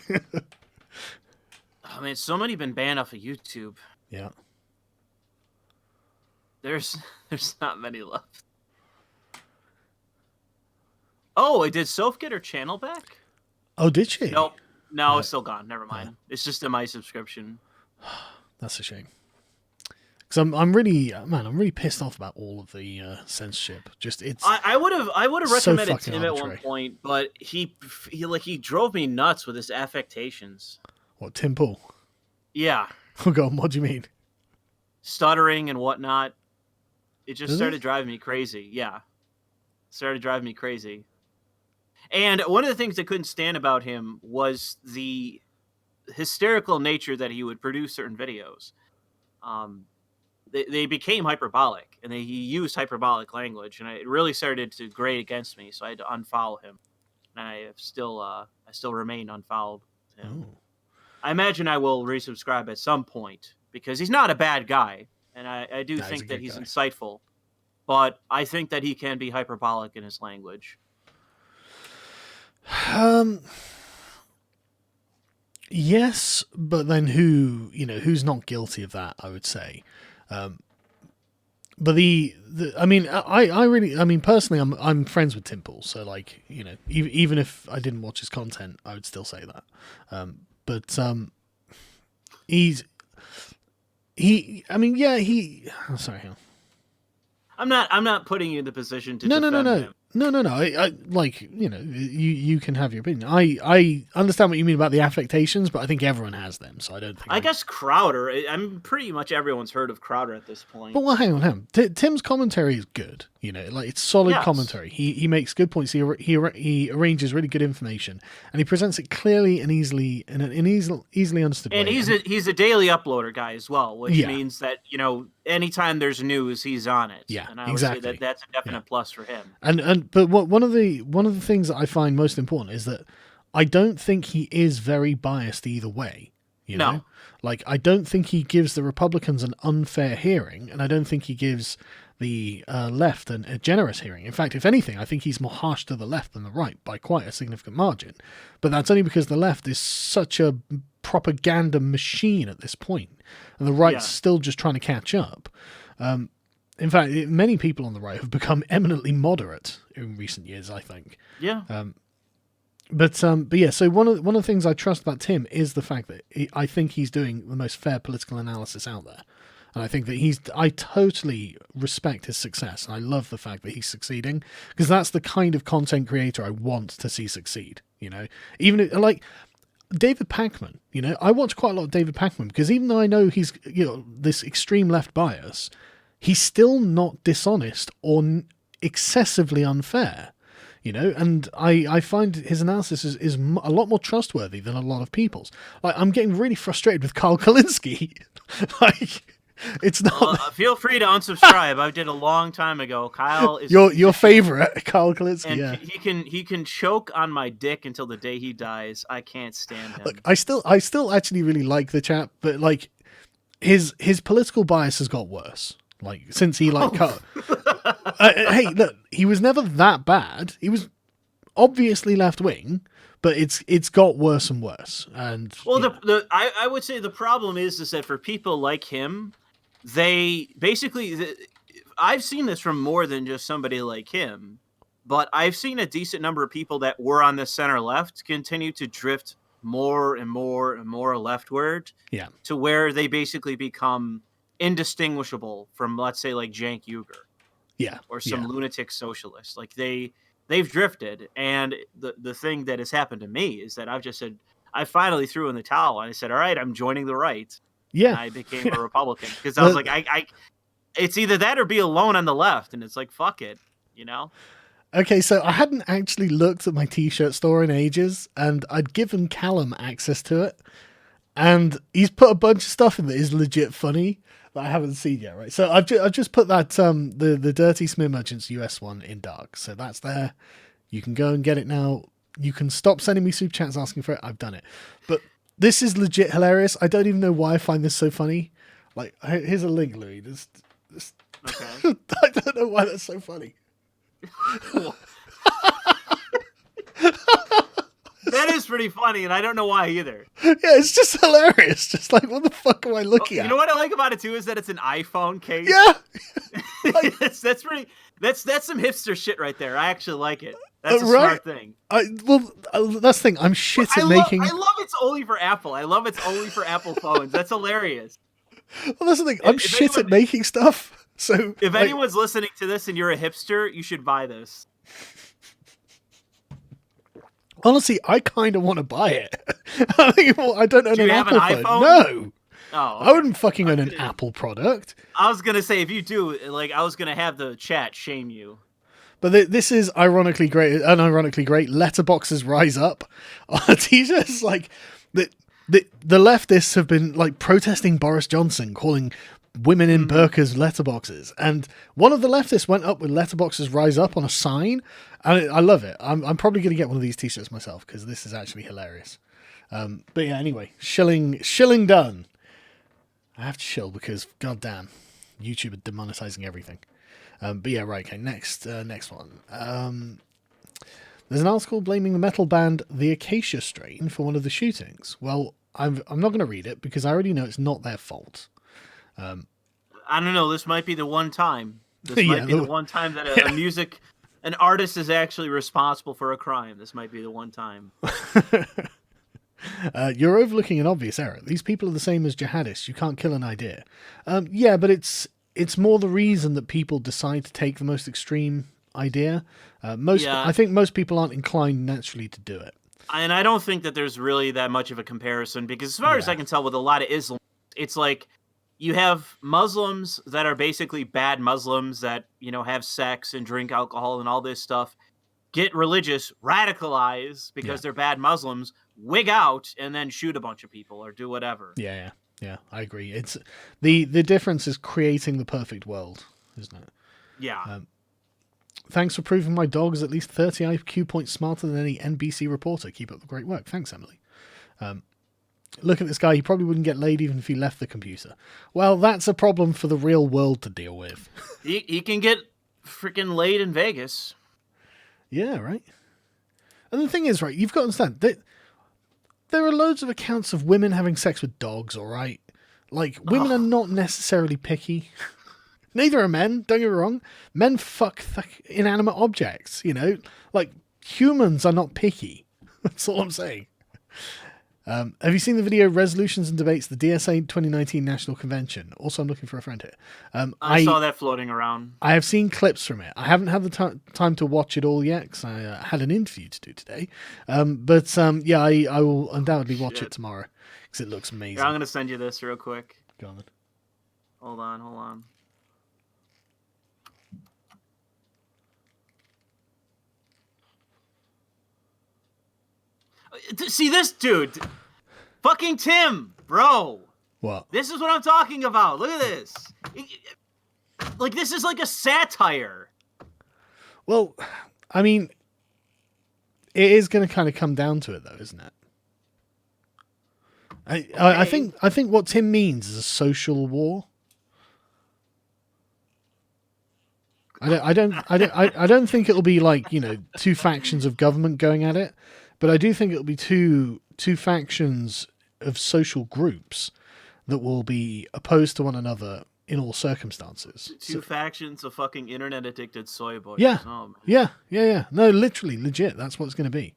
B: I mean, so many been banned off of YouTube.
A: Yeah.
B: There's not many left. Oh, did Soph get her channel back?
A: Oh, did she?
B: Nope. No,
A: Right.
B: it's still gone. Never mind. It's just in my subscription.
A: That's a shame. Because I'm really pissed off about all of the censorship. Just
B: I would have
A: so
B: recommended
A: fucking
B: Tim at one
A: arbitrary.
B: point, but he drove me nuts with his affectations.
A: What, Tim Pool?
B: Yeah,
A: Oh god, what do you mean?
B: stuttering and whatnot. It just
A: Does
B: started
A: it?
B: driving me crazy. Yeah, started driving me crazy. And one of the things I couldn't stand about him was the hysterical nature that he would produce certain videos. Um, they became hyperbolic, and he used hyperbolic language, and it really started to grate against me. So I had to unfollow him, and I still remain unfollowed him.
A: Oh,
B: I imagine I will resubscribe at some point because he's not a bad guy, and I do
A: no, he's a
B: think that
A: good
B: he's
A: guy.
B: insightful. But I think that he can be hyperbolic in his language.
A: Yes, but then who's not guilty of that? I would say. But I mean, personally, I'm friends with Tim Pool, so like, even if I didn't watch his content, I would still say that. But he's I mean, yeah, oh, sorry, hang on.
B: I'm not putting you in the position to
A: No,
B: defend him.
A: No. I like, you can have your opinion. I understand what you mean about the affectations, but I think everyone has them, so I don't think.
B: I guess Crowder. I'm pretty much everyone's heard of Crowder at this point.
A: But well, hang on. Tim's commentary is good. Like, it's solid commentary. He makes good points. He arranges really good information, and he presents it clearly and easily in an easily understood way.
B: And he's a daily uploader guy as well, which means that anytime there's news, he's on it.
A: Yeah,
B: and I would
A: exactly.
B: say that's a definite plus for him.
A: But one of the things that I find most important is that I don't think he is very biased either way.
B: No.
A: Like, I don't think he gives the Republicans an unfair hearing, and I don't think he gives the left a generous hearing. In fact, if anything, I think he's more harsh to the left than the right by quite a significant margin. But that's only because the left is such a propaganda machine at this point, and the right's still just trying to catch up. In fact, many people on the right have become eminently moderate in recent years, I think.
B: Yeah.
A: But yeah. So one of the things I trust about Tim is the fact that I think he's doing the most fair political analysis out there, and I think that I totally respect his success, and I love the fact that he's succeeding, because that's the kind of content creator I want to see succeed. Even like David Pakman. I watch quite a lot of David Pakman because even though I know he's this extreme left bias, he's still not dishonest or excessively unfair. And I find his analysis is a lot more trustworthy than a lot of people's. Like, I'm getting really frustrated with Carl Kalinske. Like, it's not.
B: Feel free to unsubscribe. I did a long time ago. Kyle is
A: your favorite, Carl Kalinske.
B: and
A: yeah,
B: he can choke on my dick until the day he dies. I can't stand him.
A: Look, I still actually really like the chap, but like his political bias has got worse. Like, since he cut. Hey, look, he was never that bad. He was obviously left wing, but it's got worse and worse. And
B: I would say the problem is that for people like him, they basically I've seen this from more than just somebody like him, but I've seen a decent number of people that were on the center left continue to drift more and more and more leftward.
A: Yeah.
B: To where they basically become indistinguishable from, let's say, like Cenk Uygur.
A: Yeah.
B: Or some lunatic socialist. Like, they've drifted, and the thing that has happened to me is that I've just said, I finally threw in the towel, and I said, all right, I'm joining the right.
A: Yeah.
B: And I became a Republican because I was like, I it's either that or be alone on the left, and it's like, fuck it,
A: Okay, so I hadn't actually looked at my t-shirt store in ages, and I'd given Callum access to it, and he's put a bunch of stuff in that is legit funny that I haven't seen yet, right? So I've just put that the Dirty Smear Merchants US one in dark, so that's there. You can go and get it now. You can stop sending me super chats asking for it. I've done it, but this is legit hilarious. I don't even know why I find this so funny. Like, here's a link, Louis. This
B: Okay.
A: I don't know why that's so funny.
B: That is pretty funny, and I don't know why either.
A: Yeah, it's just hilarious. Just like, what the fuck am I looking at?
B: You know what I like about it too is that it's an iPhone case.
A: Yeah.
B: That's some hipster shit right there. I actually like it. That's a
A: Right?
B: smart thing.
A: That's the thing. I'm shit at making.
B: I love it's only for Apple. I love it's only for Apple phones. That's hilarious.
A: Well, that's the thing. I'm shit at making stuff. So
B: if anyone's listening to this and you're a hipster, you should buy this.
A: Honestly, I kind of want to buy it. I don't own
B: Do you
A: an
B: have
A: Apple
B: an
A: phone.
B: iPhone?
A: No.
B: Oh, okay.
A: I wouldn't fucking own an Apple product.
B: I was gonna say if you do, like, I was gonna have the chat shame you.
A: But this is unironically great. Letterboxes rise up. T-shirts like the leftists have been like protesting Boris Johnson, calling women in burqas letterboxes, and one of the leftists went up with letterboxes rise up on a sign, and I love it. I'm probably going to get one of these T-shirts myself because this is actually hilarious. But yeah, anyway, shilling done. I have to shill because goddamn, YouTube are demonetizing everything. But yeah, right. Okay, next one. There's an article blaming the metal band The Acacia Strain for one of the shootings. Well, I'm not going to read it because I already know it's not their fault.
B: I don't know. This might be the one time. This might be the one time that an artist is actually responsible for a crime. This might be the one time.
A: You're overlooking an obvious error. These people are the same as jihadists. You can't kill an idea. Yeah, but it's more the reason that people decide to take the most extreme idea. I think most people aren't inclined naturally to do it.
B: And I don't think that there's really that much of a comparison because as far as I can tell with a lot of Islam, it's like you have Muslims that are basically bad Muslims that, have sex and drink alcohol and all this stuff, get religious, radicalize because they're bad Muslims, wig out, and then shoot a bunch of people or do whatever.
A: Yeah, I agree. It's the difference is creating the perfect world, isn't it?
B: Yeah.
A: Thanks for proving my dog is at least 30 IQ points smarter than any NBC reporter. Keep up the great work. Thanks, Emily. Look at this guy. He probably wouldn't get laid even if he left the computer. Well, that's a problem for the real world to deal with.
B: he can get freaking laid in Vegas.
A: Yeah, right. And the thing is, right, you've got to understand that there are loads of accounts of women having sex with dogs, all right? Like, women are not necessarily picky. Neither are men, don't get me wrong. Men fuck inanimate objects, Like, humans are not picky. That's all I'm saying. Have you seen the video Resolutions and Debates, the DSA 2019 National Convention? Also, I'm looking for a friend here.
B: I saw that floating around.
A: I have seen clips from it. I haven't had the time to watch it all yet because I had an interview to do today. I will undoubtedly watch it tomorrow because it looks amazing.
B: Here, I'm going to send you this real quick.
A: Go on then.
B: Hold on. See this dude, fucking Tim, bro.
A: What?
B: This is what I'm talking about. Look at this. Like, this is like a satire.
A: Well, I mean, it is going to kind of come down to it, though, isn't it? I think what Tim means is a social war. I don't think it'll be like two factions of government going at it. But I do think it'll be two factions of social groups that will be opposed to one another in all circumstances.
B: Two factions of fucking internet-addicted soy boys.
A: Yeah.
B: Oh,
A: Yeah. No, literally, legit. That's what it's going to be.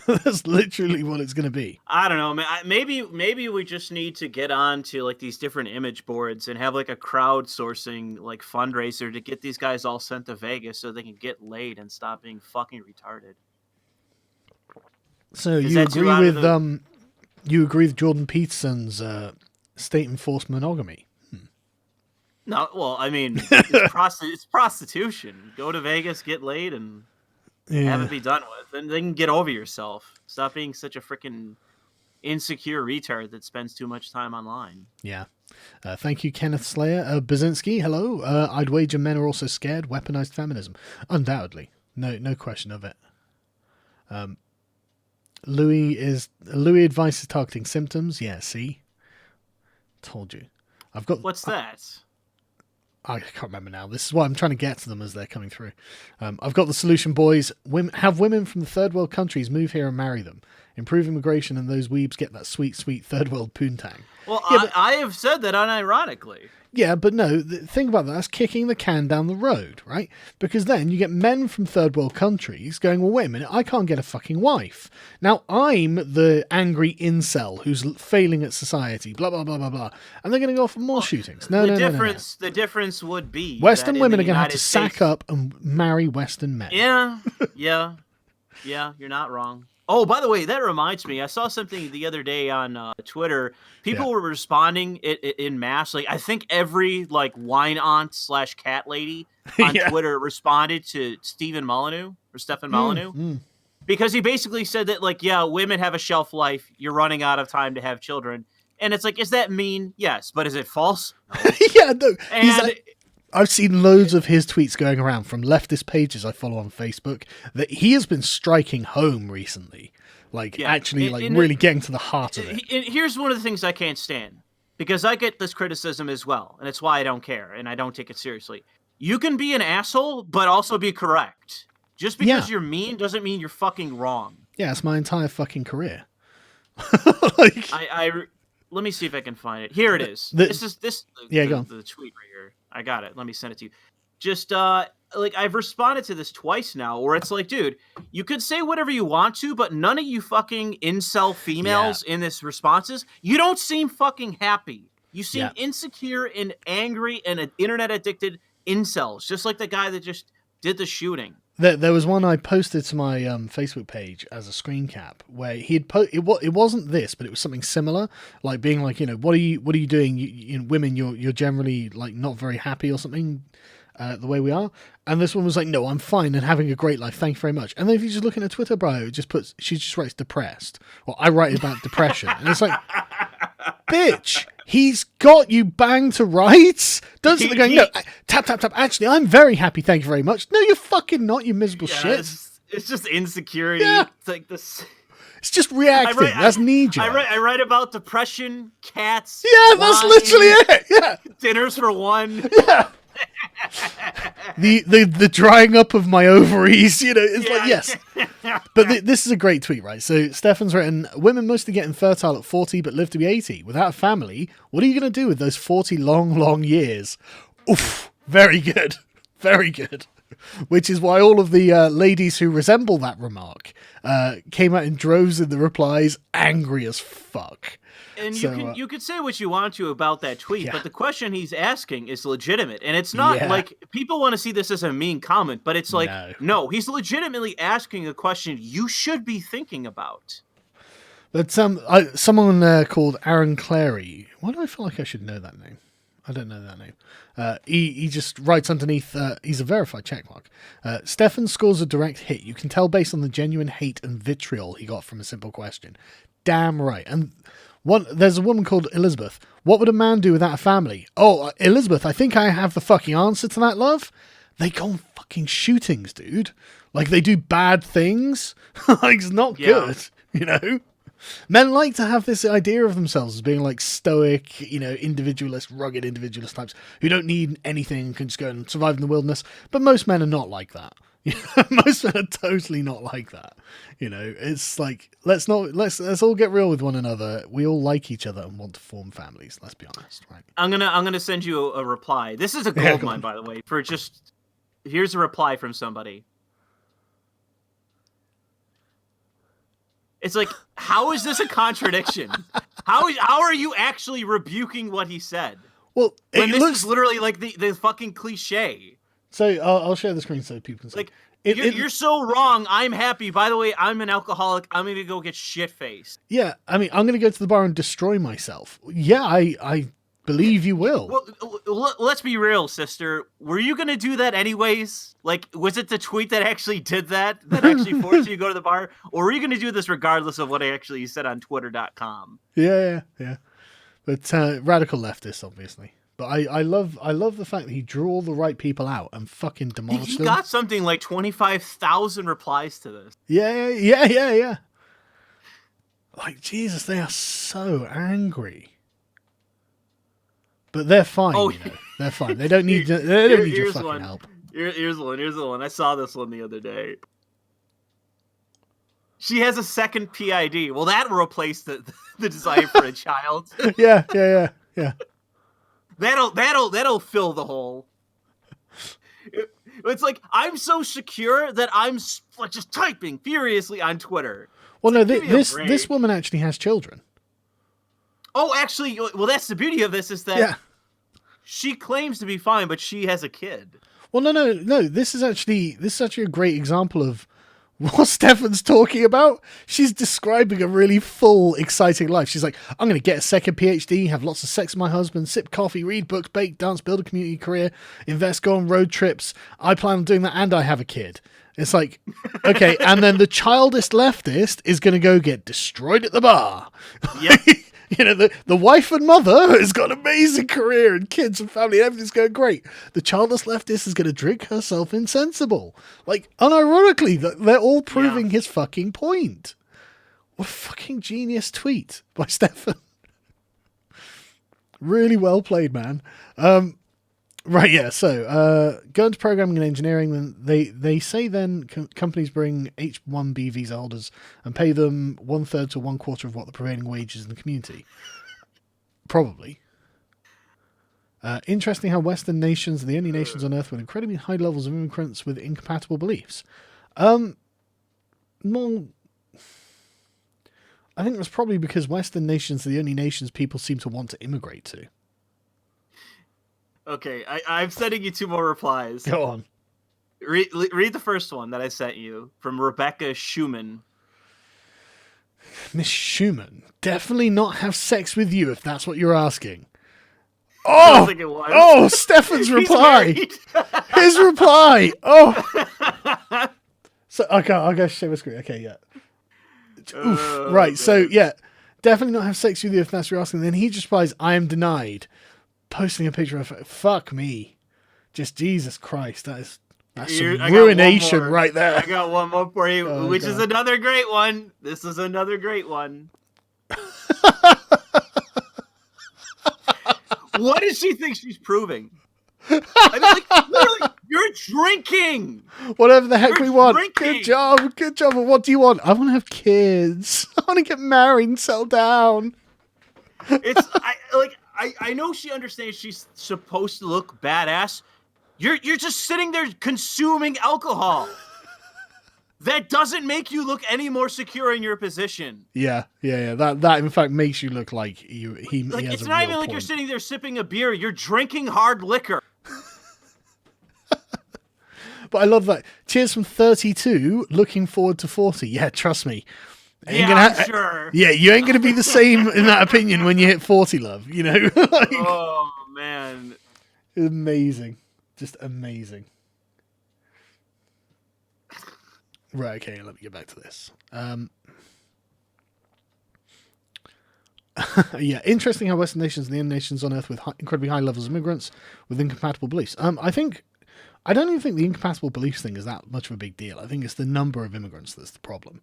A: That's literally what it's going to be.
B: I don't know, man. Maybe we just need to get on to like these different image boards and have like a crowdsourcing like fundraiser to get these guys all sent to Vegas so they can get laid and stop being fucking retarded.
A: So you agree with Jordan Peterson's state-enforced monogamy?
B: No, well, I mean, it's prostitution. Go to Vegas, get laid, and have it be done with. And then get over yourself. Stop being such a freaking insecure retard that spends too much time online.
A: Yeah. Thank you, Kenneth Slayer. Baczynski, hello. I'd wager men are also scared. Weaponized feminism. Undoubtedly. No question of it. Louis advice is targeting symptoms. Yeah, see? Told you.
B: What's that?
A: I can't remember now. This is why I'm trying to get to them as they're coming through. I've got the solution, boys. Have women from the third world countries move here and marry them. Improve immigration and those weebs get that sweet, sweet third world poontang.
B: Well,
A: Yeah,
B: I have said that unironically.
A: Yeah, but no, think about that. That's kicking the can down the road, right? Because then you get men from third world countries going, well, wait a minute, I can't get a fucking wife. Now I'm the angry incel who's failing at society, blah, blah, blah, blah, blah. And they're going to go off for more shootings. No.
B: The difference would be
A: Western women are going to have to
B: States,
A: sack up and marry Western men.
B: Yeah, you're not wrong. Oh, by the way, that reminds me. I saw something the other day on Twitter. People were responding in mass. Like, I think every like wine aunt / cat lady on Twitter responded to Stephen Molyneux because he basically said that like, yeah, women have a shelf life. You're running out of time to have children, and it's like, is that mean? Yes, but is it false? No.
A: Yeah, no.
B: And
A: I've seen loads of his tweets going around from leftist pages I follow on Facebook that he has been striking home recently. Like, really getting to the heart of it.
B: And here's one of the things I can't stand, because I get this criticism as well, and it's why I don't care, and I don't take it seriously. You can be an asshole, but also be correct. Just because you're mean doesn't mean you're fucking wrong.
A: Yeah, it's my entire fucking career.
B: Let me see if I can find it. Here it is.
A: Go on.
B: The tweet right here. I got it. Let me send it to you. Just like, I've responded to this twice now, where it's like, dude, you could say whatever you want to, but none of you fucking incel females in this responses, you don't seem fucking happy. You seem insecure and angry and internet addicted incels, just like the guy that just did the shooting.
A: There was one I posted to my Facebook page as a screen cap where he had it wasn't this, but it was something similar, like being like, what are you doing? Women, you're generally like not very happy or something, the way we are. And this one was like, no, I'm fine and having a great life. Thank you very much. And then if you just look in her Twitter bio, she just writes depressed. Well, I write about depression, and it's like, bitch, he's got you banged to rights. Don't sit there going, no, tap. Actually, I'm very happy. Thank you very much. No, you're fucking not, you miserable shit.
B: It's just insecurity.
A: Yeah.
B: It's like this.
A: It's just reacting. That's knee-jerk.
B: I write about depression, cats.
A: Yeah, that's literally it. Yeah.
B: Dinners for one.
A: Yeah. the drying up of my ovaries, it's like, yes. But this is a great tweet, right? So Stefan's written, women mostly get infertile at 40 but live to be 80. Without a family, what are you going to do with those 40 long years? Oof, very good. Very good. Which is why all of the ladies who resemble that remark came out in droves in the replies, angry as fuck.
B: And you could say what you want to about that tweet, but the question he's asking is legitimate. And it's not like people want to see this as a mean comment, but it's like, no, he's legitimately asking a question you should be thinking about.
A: But someone called Aaron Clary, why do I feel like I should know that name? I don't know that name. He just writes underneath, he's a verified checkmark. Stefan scores a direct hit. You can tell based on the genuine hate and vitriol he got from a simple question. Damn right. And there's a woman called Elizabeth. What would a man do without a family? Oh, Elizabeth, I think I have the fucking answer to that, love. They go on fucking shootings, dude. Like, they do bad things. Like, it's not good, Men like to have this idea of themselves as being like stoic, individualist, rugged individualist types who don't need anything and can just go and survive in the wilderness. But most men are not like that. Most men are totally not like that. It's like, let's all get real with one another. We all like each other and want to form families. Let's be honest, right?
B: I'm gonna send you a reply. This is a gold mine, by the way. Here's a reply from somebody. It's like, how is this a contradiction? How are you actually rebuking what he said?
A: Well,
B: when this is literally like the fucking cliche.
A: So I'll share the screen so people can see.
B: Like, you're so wrong. I'm happy. By the way, I'm an alcoholic. I'm going to go get shit-faced.
A: Yeah, I mean, I'm going to go to the bar and destroy myself. Yeah, I believe you will.
B: Well, let's be real, sister. Were you going to do that anyways? Like, was it the tweet that actually did that actually forced you to go to the bar? Or were you going to do this regardless of what I actually said on Twitter.com?
A: Yeah. But radical leftist, obviously. But I love the fact that he drew all the right people out and fucking demolished them.
B: He got something like 25,000 replies to this.
A: Yeah. Like, Jesus, they are so angry. But they're fine, They're fine. They don't need your fucking help.
B: Here's the one. I saw this one the other day. She has a second PID. Well, that will replace the desire for a child.
A: Yeah.
B: That'll fill the hole. It's like, I'm so secure that I'm just typing furiously on Twitter.
A: Well, no,
B: like,
A: this woman actually has children.
B: Oh, actually, well, that's the beauty of this, is that she claims to be fine, but she has a kid.
A: Well, no. This is actually a great example of what Stefan's talking about. She's describing a really full, exciting life. She's like, I'm going to get a second PhD, have lots of sex with my husband, sip coffee, read books, bake, dance, build a community career, invest, go on road trips. I plan on doing that, and I have a kid. It's like, okay, and then the childist leftist is going to go get destroyed at the bar.
B: Yep.
A: You know, the wife and mother has got an amazing career and kids and family, and everything's going great. The childless leftist is going to drink herself insensible. Like, unironically, they're all proving his fucking point. What a fucking genius tweet by Stefan. Really well played, man. Right, yeah, so go into programming and engineering, then they say then companies bring H-1B visa holders and pay them 1/3 to 1/4 of what the prevailing wage is in the community. Probably. Interesting how Western nations are the only nations on Earth with incredibly high levels of immigrants with incompatible beliefs. Well, I think that's probably because Western nations are the only nations people seem to want to immigrate to.
B: Okay, I'm sending you 2 more replies.
A: Go on.
B: Read the first one that I sent you from Rebecca Schumann.
A: Miss Schumann, definitely not have sex with you if that's what you're asking. Oh, I don't think it was. Oh, Stefan's reply. His reply. Oh. So I'll go share my screen. Okay, yeah. Oof. Right, man. So yeah, definitely not have sex with you if that's what you're asking. Then he just replies, I am denied. Posting a picture of fuck me. Just Jesus Christ. That's some ruination right there.
B: I got one more for you, which is another great one. This is another great one. What does she think she's proving? I mean, like, literally, you're drinking.
A: Whatever the heck we want. Drinking. Good job. But what do you want? I want to have kids. I want to get married and settle down.
B: I know she understands she's supposed to look badass. You're just sitting there consuming alcohol. That doesn't make you look any more secure in your position.
A: Yeah. That in fact makes you look like he has
B: it's
A: a
B: not
A: real
B: even like
A: point.
B: You're sitting there sipping a beer. You're drinking hard liquor.
A: But I love that. Cheers from 32. Looking forward to 40. Yeah, trust me.
B: Sure.
A: Yeah, you ain't gonna be the same in that opinion when you hit 40, love. You know.
B: Oh man,
A: amazing, just amazing. Right. Okay. Let me get back to this. Yeah, interesting how Western nations and the only nations on Earth with incredibly high levels of immigrants with incompatible beliefs. I don't even think the incompatible beliefs thing is that much of a big deal. I think it's the number of immigrants that's the problem.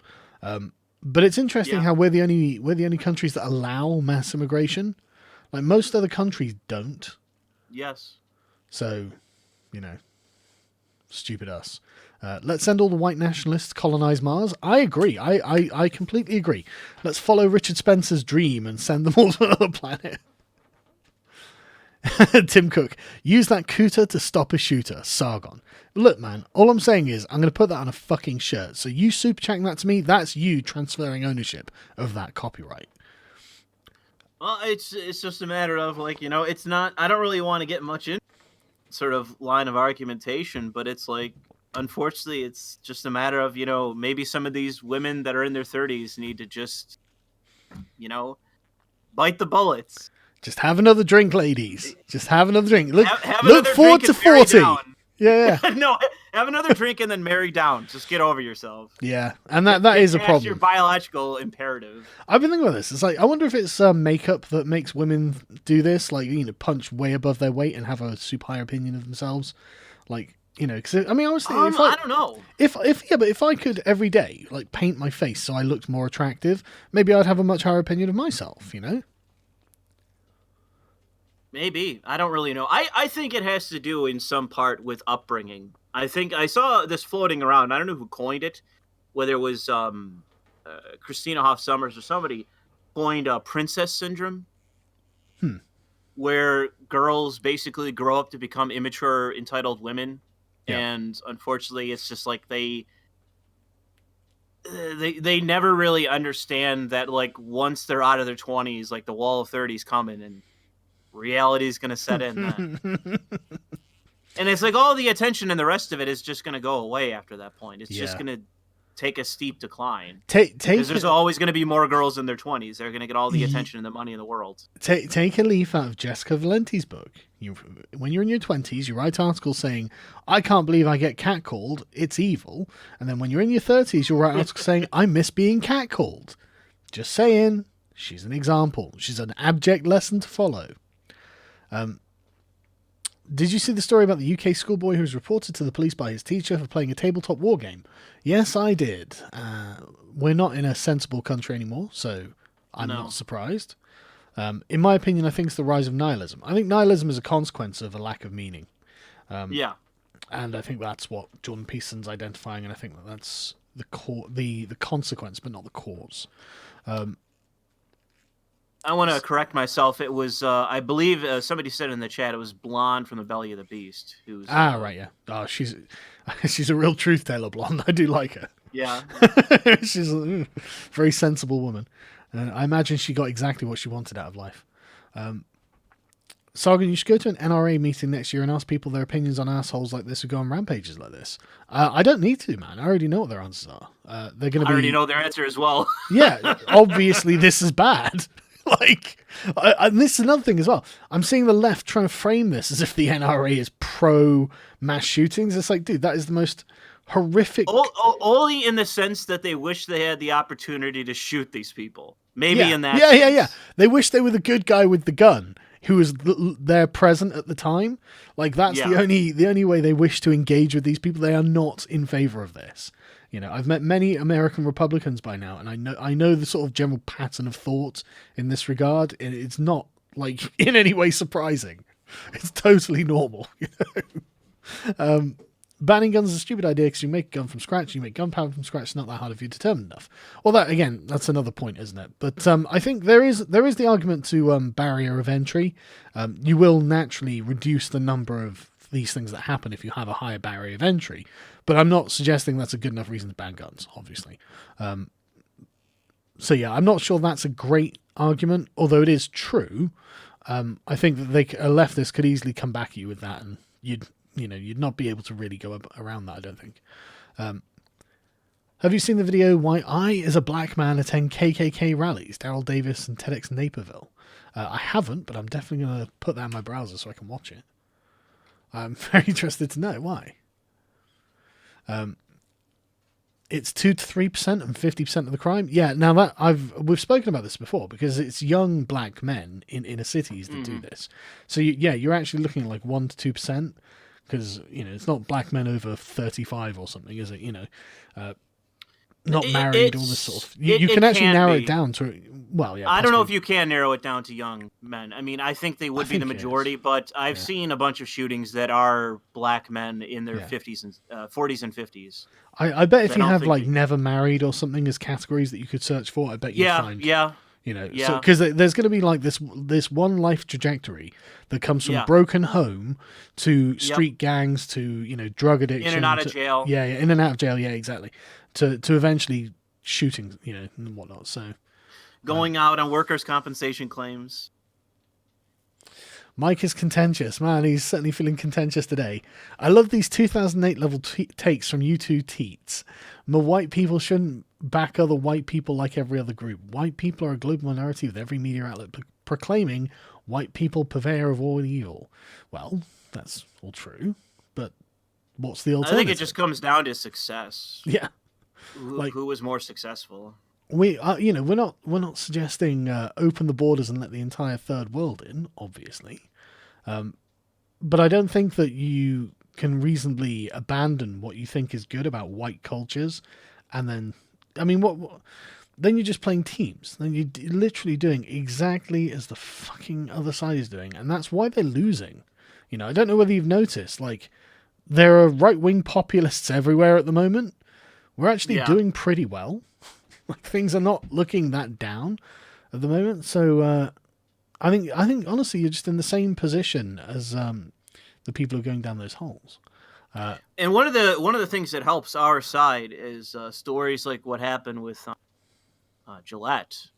A: But it's interesting how we're the only countries that allow mass immigration. Like most other countries don't.
B: Yes.
A: So, stupid us. Let's send all the white nationalists to colonize Mars. I agree. I completely agree. Let's follow Richard Spencer's dream and send them all to another planet. Tim Cook, use that cooter to stop a shooter. Sargon. Look, man, all I'm saying is I'm going to put that on a fucking shirt. So you super chatting that to me, that's you transferring ownership of that copyright.
B: Well, it's just a matter of it's not. I don't really want to get much in sort of line of argumentation, but it's like, unfortunately, it's just a matter of maybe some of these women that are in their 30s need to just bite the bullets.
A: Just have another drink, ladies. Just have another drink. Look
B: another
A: forward to 40. Yeah.
B: No, have another drink and then marry down. Just get over yourself.
A: Yeah, and that is a problem.
B: Your biological imperative.
A: I've been thinking about this. It's like, I wonder if it's makeup that makes women do this, like, punch way above their weight and have a super high opinion of themselves. Like, because I was thinking,
B: I don't know.
A: But if I could every day, like, paint my face so I looked more attractive, maybe I'd have a much higher opinion of myself,
B: Maybe. I don't really know. I think it has to do in some part with upbringing. I think I saw this floating around. I don't know who coined it, whether it was Christina Hoff Sommers or somebody coined princess syndrome, where girls basically grow up to become immature, entitled women, and unfortunately, it's just like they never really understand that, like, once they're out of their 20s, like the wall of 30s coming and reality is going to set in then. And it's like all the attention and the rest of it is just going to go away after that point. It's just going to take a steep decline. Because there's always going to be more girls in their 20s. They're going to get all the attention and the money in the world.
A: Take a leaf out of Jessica Valenti's book. When you're in your 20s, you write articles saying, I can't believe I get catcalled, it's evil. And then when you're in your 30s, you'll write articles saying, I miss being catcalled. Just saying, she's an example. She's an abject lesson to follow. Did you see the story about the UK schoolboy who was reported to the police by his teacher for playing a tabletop war game? Yes, I did. We're not in a sensible country anymore, so I'm not surprised. In my opinion, I think it's the rise of nihilism. I think nihilism is a consequence of a lack of meaning. And I think that's what Jordan Peterson's identifying, and I think that's the consequence, but not the cause.
B: I want to correct myself. It was, I believe, somebody said in the chat, it was Blonde from the Belly of the Beast. Who's
A: right, yeah. Oh, she's a real truth teller, Blonde. I do like her.
B: Yeah.
A: She's a very sensible woman. I imagine she got exactly what she wanted out of life. Sargon, you should go to an NRA meeting next year and ask people their opinions on assholes like this who go on rampages like this. I don't need to, man. I already know what their answers are. They're going to be... I
B: already know their answer as well.
A: Yeah, obviously this is bad. And this is another thing as well. I'm seeing the left trying to frame this as if the NRA is pro mass shootings. It's like, dude, that is the most horrific.
B: Only in the sense that they wish they had the opportunity to shoot these people. Maybe in that.
A: Yeah. They wish they were the good guy with the gun who was there present at the time. Like that's the only way they wish to engage with these people. They are not in favor of this. You know, I've met many American Republicans by now, and I know the sort of general pattern of thought in this regard. It's not like in any way surprising. It's totally normal. You know? Banning guns is a stupid idea because you make a gun from scratch. You make gunpowder from scratch. It's not that hard if you're determined enough. Well, that's another point, isn't it? But I think there is the argument to barrier of entry. You will naturally reduce the number of these things that happen if you have a higher barrier of entry. But I'm not suggesting that's a good enough reason to ban guns, obviously. So yeah, I'm not sure that's a great argument, although it is true. I think that a leftist could easily come back at you with that, and you'd not be able to really go around that, I don't think. Have you seen the video, Why I, as a black man, attend KKK rallies, Daryl Davis and TEDx Naperville? I haven't, but I'm definitely going to put that in my browser so I can watch it. I'm very interested to know why. It's 2 to 3% and 50% of the crime. Yeah, now that we've spoken about this before because it's young black men in inner cities that do this. So you're actually looking at like 1 to 2%. Because, it's not black men over 35 or something, is it? Not married, all this sort of... You can actually narrow it down to... Well, yeah.
B: I don't know if you can narrow it down to young men. I mean, I think they would be the majority, but I've seen a bunch of shootings that are black men in their 50s and 40s and 50s.
A: I bet if you have, never married or something as categories that you could search for, I bet you'd find... Yeah. Because there's going to be like this one life trajectory that comes from broken home to street gangs to drug addiction,
B: in and out of jail.
A: Yeah, in and out of jail. Yeah, exactly. To eventually shooting, and whatnot. So
B: going out on workers' compensation claims.
A: Mike is contentious, man. He's certainly feeling contentious today. I love these 2008 level takes from you two teats. More white people shouldn't back other white people like every other group. White people are a global minority with every media outlet proclaiming white people purveyor of all evil. Well, that's all true, but what's the alternative?
B: I think it just comes down to success.
A: Yeah,
B: who was more successful?
A: We're not suggesting open the borders and let the entire third world in, obviously, but I don't think that you can reasonably abandon what you think is good about white cultures, and then, I mean, what then you're just playing teams. Then you're literally doing exactly as the fucking other side is doing, and that's why they're losing. I don't know whether you've noticed, there are right-wing populists everywhere at the moment. We're actually doing pretty well. Like, things are not looking that down at the moment. So I think honestly, you're just in the same position as the people who are going down those holes.
B: And one of the things that helps our side is stories like what happened with Gillette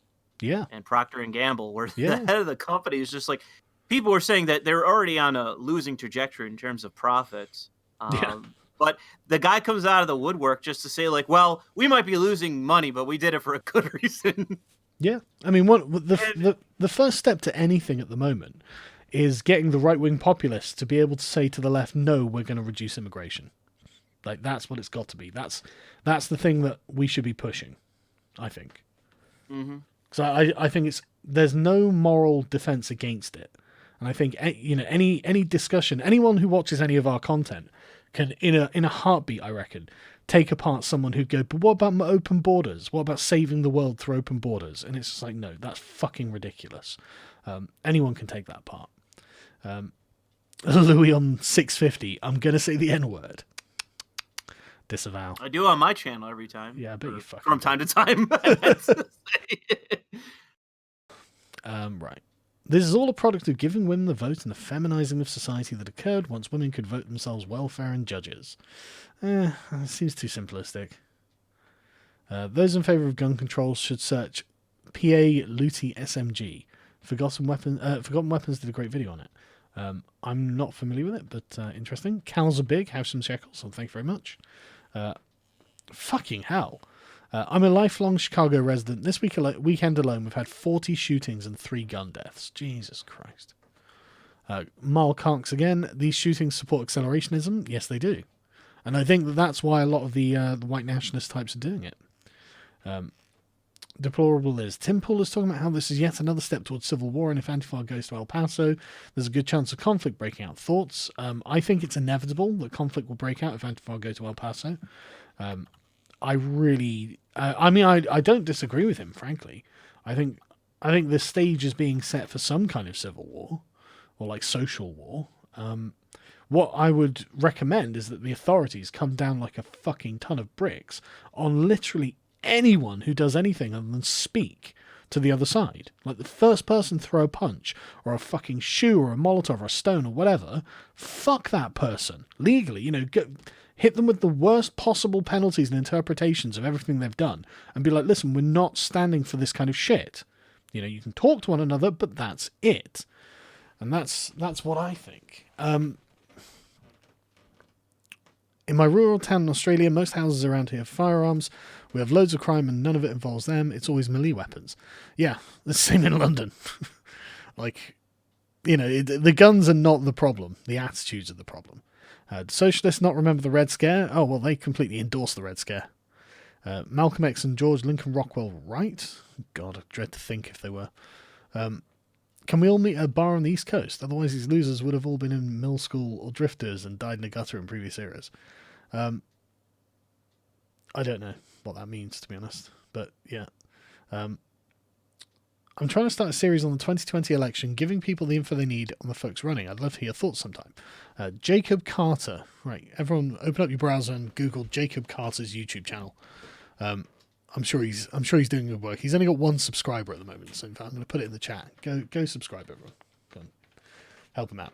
A: Yeah,
B: and Procter and Gamble, where the
A: yeah,
B: head of the company is just like, people were saying that they're already on a losing trajectory in terms of profits.
A: yeah.
B: But the guy comes out of the woodwork just to say, like, well, we might be losing money, but we did it for a good reason.
A: Yeah, I mean, the first step to anything at the moment is getting the right-wing populists to be able to say to the left, no, we're going to reduce immigration. Like, that's what it's got to be. That's the thing that we should be pushing, I think.
B: Mm-hmm.
A: Because I think there's no moral defense against it. And I think, any discussion, anyone who watches any of our content can, in a heartbeat, I reckon, take apart someone who go, but what about open borders? What about saving the world through open borders? And it's just like, no, that's fucking ridiculous. Anyone can take that apart. Louis on 650, I'm going to say the N-word. Disavow.
B: I do on my channel every time.
A: Yeah, I bet you fucking
B: from time to time.
A: Right. This is all a product of giving women the vote and the feminizing of society that occurred once women could vote themselves welfare and judges. It seems too simplistic. Those in favour of gun control should search PA Looty SMG. Forgotten Weapons did a great video on it. I'm not familiar with it, but interesting. Cows are big. Have some shekels. So thank you very much. Fucking hell. I'm a lifelong Chicago resident. This weekend alone, we've had 40 shootings and 3 gun deaths. Jesus Christ. Marl Conks again. These shootings support accelerationism. Yes, they do. And I think that's why a lot of the white nationalist types are doing it. Deplorable is. Tim Pool is talking about how this is yet another step towards civil war, and if Antifa goes to El Paso, there's a good chance of conflict breaking out. Thoughts? I think it's inevitable that conflict will break out if Antifa go to El Paso. I don't disagree with him, frankly. I think the stage is being set for some kind of civil war, or like social war. What I would recommend is that the authorities come down like a fucking ton of bricks on literally anyone who does anything other than speak to the other side. Like, the first person to throw a punch, or a fucking shoe, or a Molotov, or a stone, or whatever, fuck that person. Legally, hit them with the worst possible penalties and interpretations of everything they've done, and be like, listen, we're not standing for this kind of shit. You can talk to one another, but that's it. And that's what I think. In my rural town in Australia, most houses around here have firearms. We have loads of crime and none of it involves them. It's always melee weapons. Yeah, the same in London. The guns are not the problem. The attitudes are the problem. Do socialists not remember the Red Scare? Oh, well, they completely endorsed the Red Scare. Malcolm X and George Lincoln Rockwell right? God, I dread to think if they were. Can we all meet at a bar on the East Coast? Otherwise these losers would have all been in mill school or drifters and died in a gutter in previous eras. I don't know what that means, to be honest. But, yeah. I'm trying to start a series on the 2020 election, giving people the info they need on the folks running. I'd love to hear your thoughts sometime. Jacob Carter. Right, everyone open up your browser and Google Jacob Carter's YouTube channel. I'm sure he's doing good work. He's only got 1 subscriber at the moment, so in fact, I'm going to put it in the chat. Go subscribe, everyone. Go on. Help him out.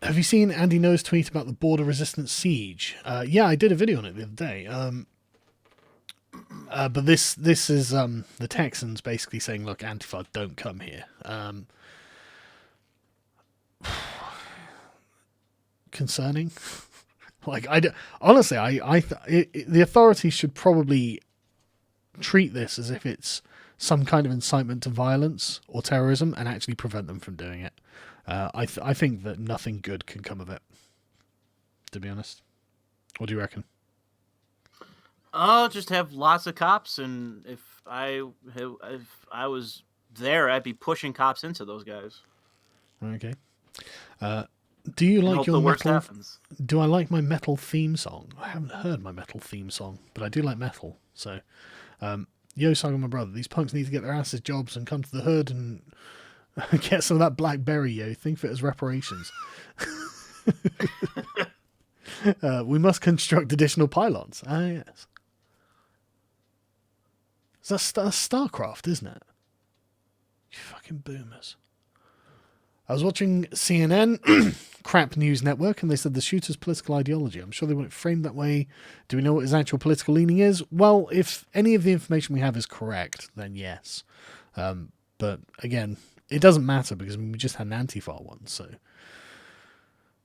A: Have you seen Andy No's tweet about the border resistance siege? Yeah, I did a video on it the other day. But this is the Texans basically saying, look, Antifa, don't come here. Concerning. Honestly, the authorities should probably treat this as if it's some kind of incitement to violence or terrorism and actually prevent them from doing it. I think that nothing good can come of it, to be honest. What do you reckon?
B: I'll just have lots of cops, and if I was there, I'd be pushing cops into those guys.
A: Okay. Do you like your metal?
B: Happens.
A: Do I like my metal theme song? I haven't heard my metal theme song, but I do like metal. So, yo, Saga, my brother, these punks need to get their asses jobs and come to the hood and get some of that blackberry, yo. Think of it as reparations. We must construct additional pylons. Ah, yes. That's StarCraft, isn't it? You fucking boomers. I was watching CNN, crap news network, and they said the shooter's political ideology. I'm sure they want it framed that way. Do we know what his actual political leaning is? Well, if any of the information we have is correct, then yes. But again, it doesn't matter because we just had an Antifa one, so...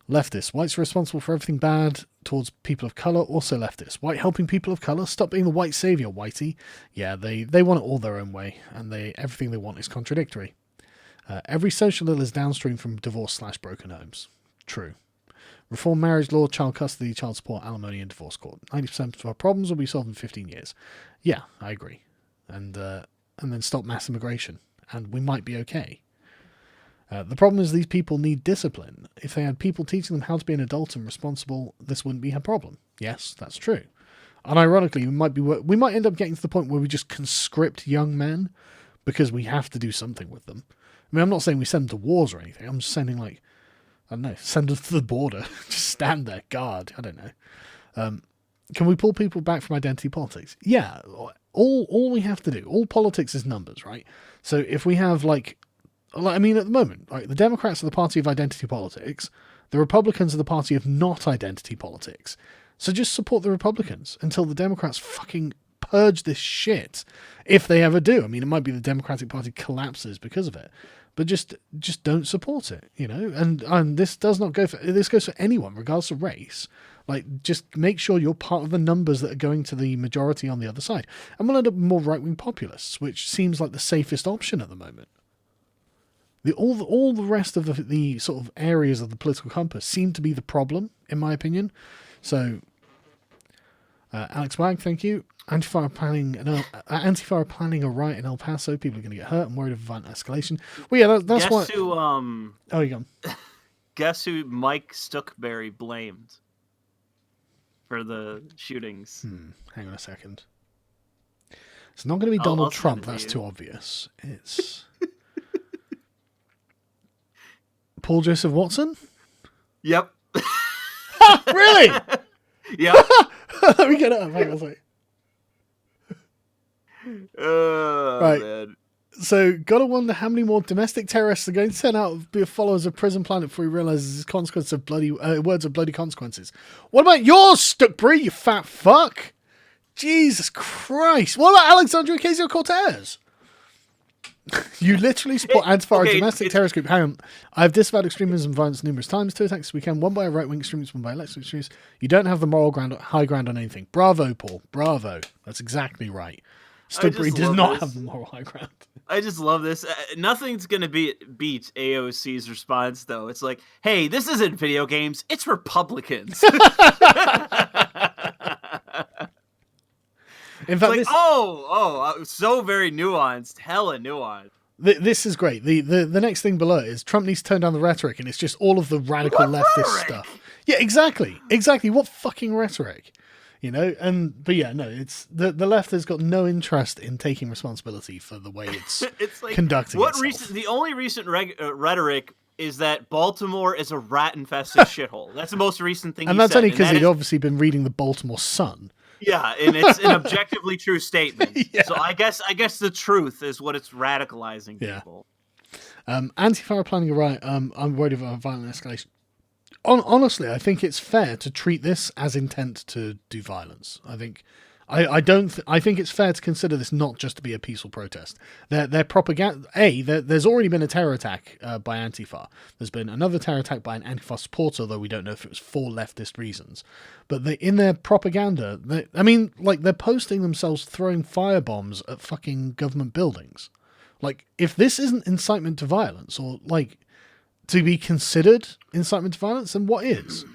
A: Leftists. Whites are responsible for everything bad towards people of colour. Also leftist. White helping people of colour. Stop being the white saviour, whitey. Yeah, they want it all their own way, and everything they want is contradictory. Every social ill is downstream from divorce/broken homes. True. Reform marriage law, child custody, child support, alimony, and divorce court. 90% of our problems will be solved in 15 years. Yeah, I agree. And then stop mass immigration, and we might be okay. The problem is these people need discipline. If they had people teaching them how to be an adult and responsible, this wouldn't be a problem. Yes, that's true. And ironically, we might end up getting to the point where we just conscript young men because we have to do something with them. I mean, I'm not saying we send them to wars or anything. I'm just sending, I don't know, send them to the border. Just stand there, guard. I don't know. Can we pull people back from identity politics? Yeah. All we have to do, all politics is numbers, right? So if we have, at the moment, the Democrats are the party of identity politics. The Republicans are the party of not identity politics. So just support the Republicans until the Democrats fucking purge this shit. If they ever do. I mean, it might be the Democratic Party collapses because of it. But just don't support it, And this does not go for... This goes for anyone, regardless of race. Just make sure you're part of the numbers that are going to the majority on the other side. And we'll end up with more right-wing populists, which seems like the safest option at the moment. All the rest of the sort of areas of the political compass seem to be the problem, in my opinion. So, Alex Wag, thank you. Antifa are planning a riot in El Paso. People are going to get hurt. I'm worried of violent escalation. Well, yeah, that's
B: guess
A: why.
B: Who,
A: oh, you go.
B: Guess who Mike Stuckberry blamed for the shootings?
A: Hang on a second. It's not going to be Donald Trump. That's too obvious. It's Paul Joseph Watson?
B: Yep.
A: Really?
B: Yeah.
A: Let me get it up. Hang on a second. Right.
B: Man.
A: So, gotta wonder how many more domestic terrorists are going to turn out to be followers of Prison Planet before he realizes his consequences of words of bloody consequences. What about yours, Stuckbury, you fat fuck? Jesus Christ. What about Alexandria Ocasio-Cortez? You literally support Antifa, a domestic terrorist group. Hang on. I've disavowed extremism and violence numerous times. 2 attacks this weekend, one by a right-wing extremist, one by a left-wing extremist. You don't have the moral high ground on anything. Bravo, Paul. Bravo. That's exactly right. Stuckbury does not have the moral high ground.
B: I just love this. Nothing's going to beat AOC's response, though. It's like, hey, this isn't video games. It's Republicans. In fact, so very nuanced. Hella nuanced.
A: This is great. The next thing below is Trump needs to tone down the rhetoric, and it's just all of the radical leftist stuff. Yeah, exactly. What fucking rhetoric? But yeah, no, it's the left has got no interest in taking responsibility for the way it's conducting itself.
B: The only recent rhetoric is that Baltimore is a rat-infested shithole. That's the most recent thing.
A: And that's only because he'd obviously been reading the Baltimore Sun.
B: Yeah, and it's an objectively true statement.
A: Yeah.
B: So I guess the truth is what it's radicalizing people.
A: Antifa are planning a riot. I'm worried about violent escalation. Honestly, I think it's fair to treat this as intent to do violence. I think it's fair to consider this not just to be a peaceful protest. Their propaganda. There's already been a terror attack by Antifa. There's been another terror attack by an Antifa supporter, though we don't know if it was for leftist reasons. But in their propaganda, they're posting themselves throwing firebombs at fucking government buildings. If this isn't incitement to violence, or to be considered incitement to violence, then what is?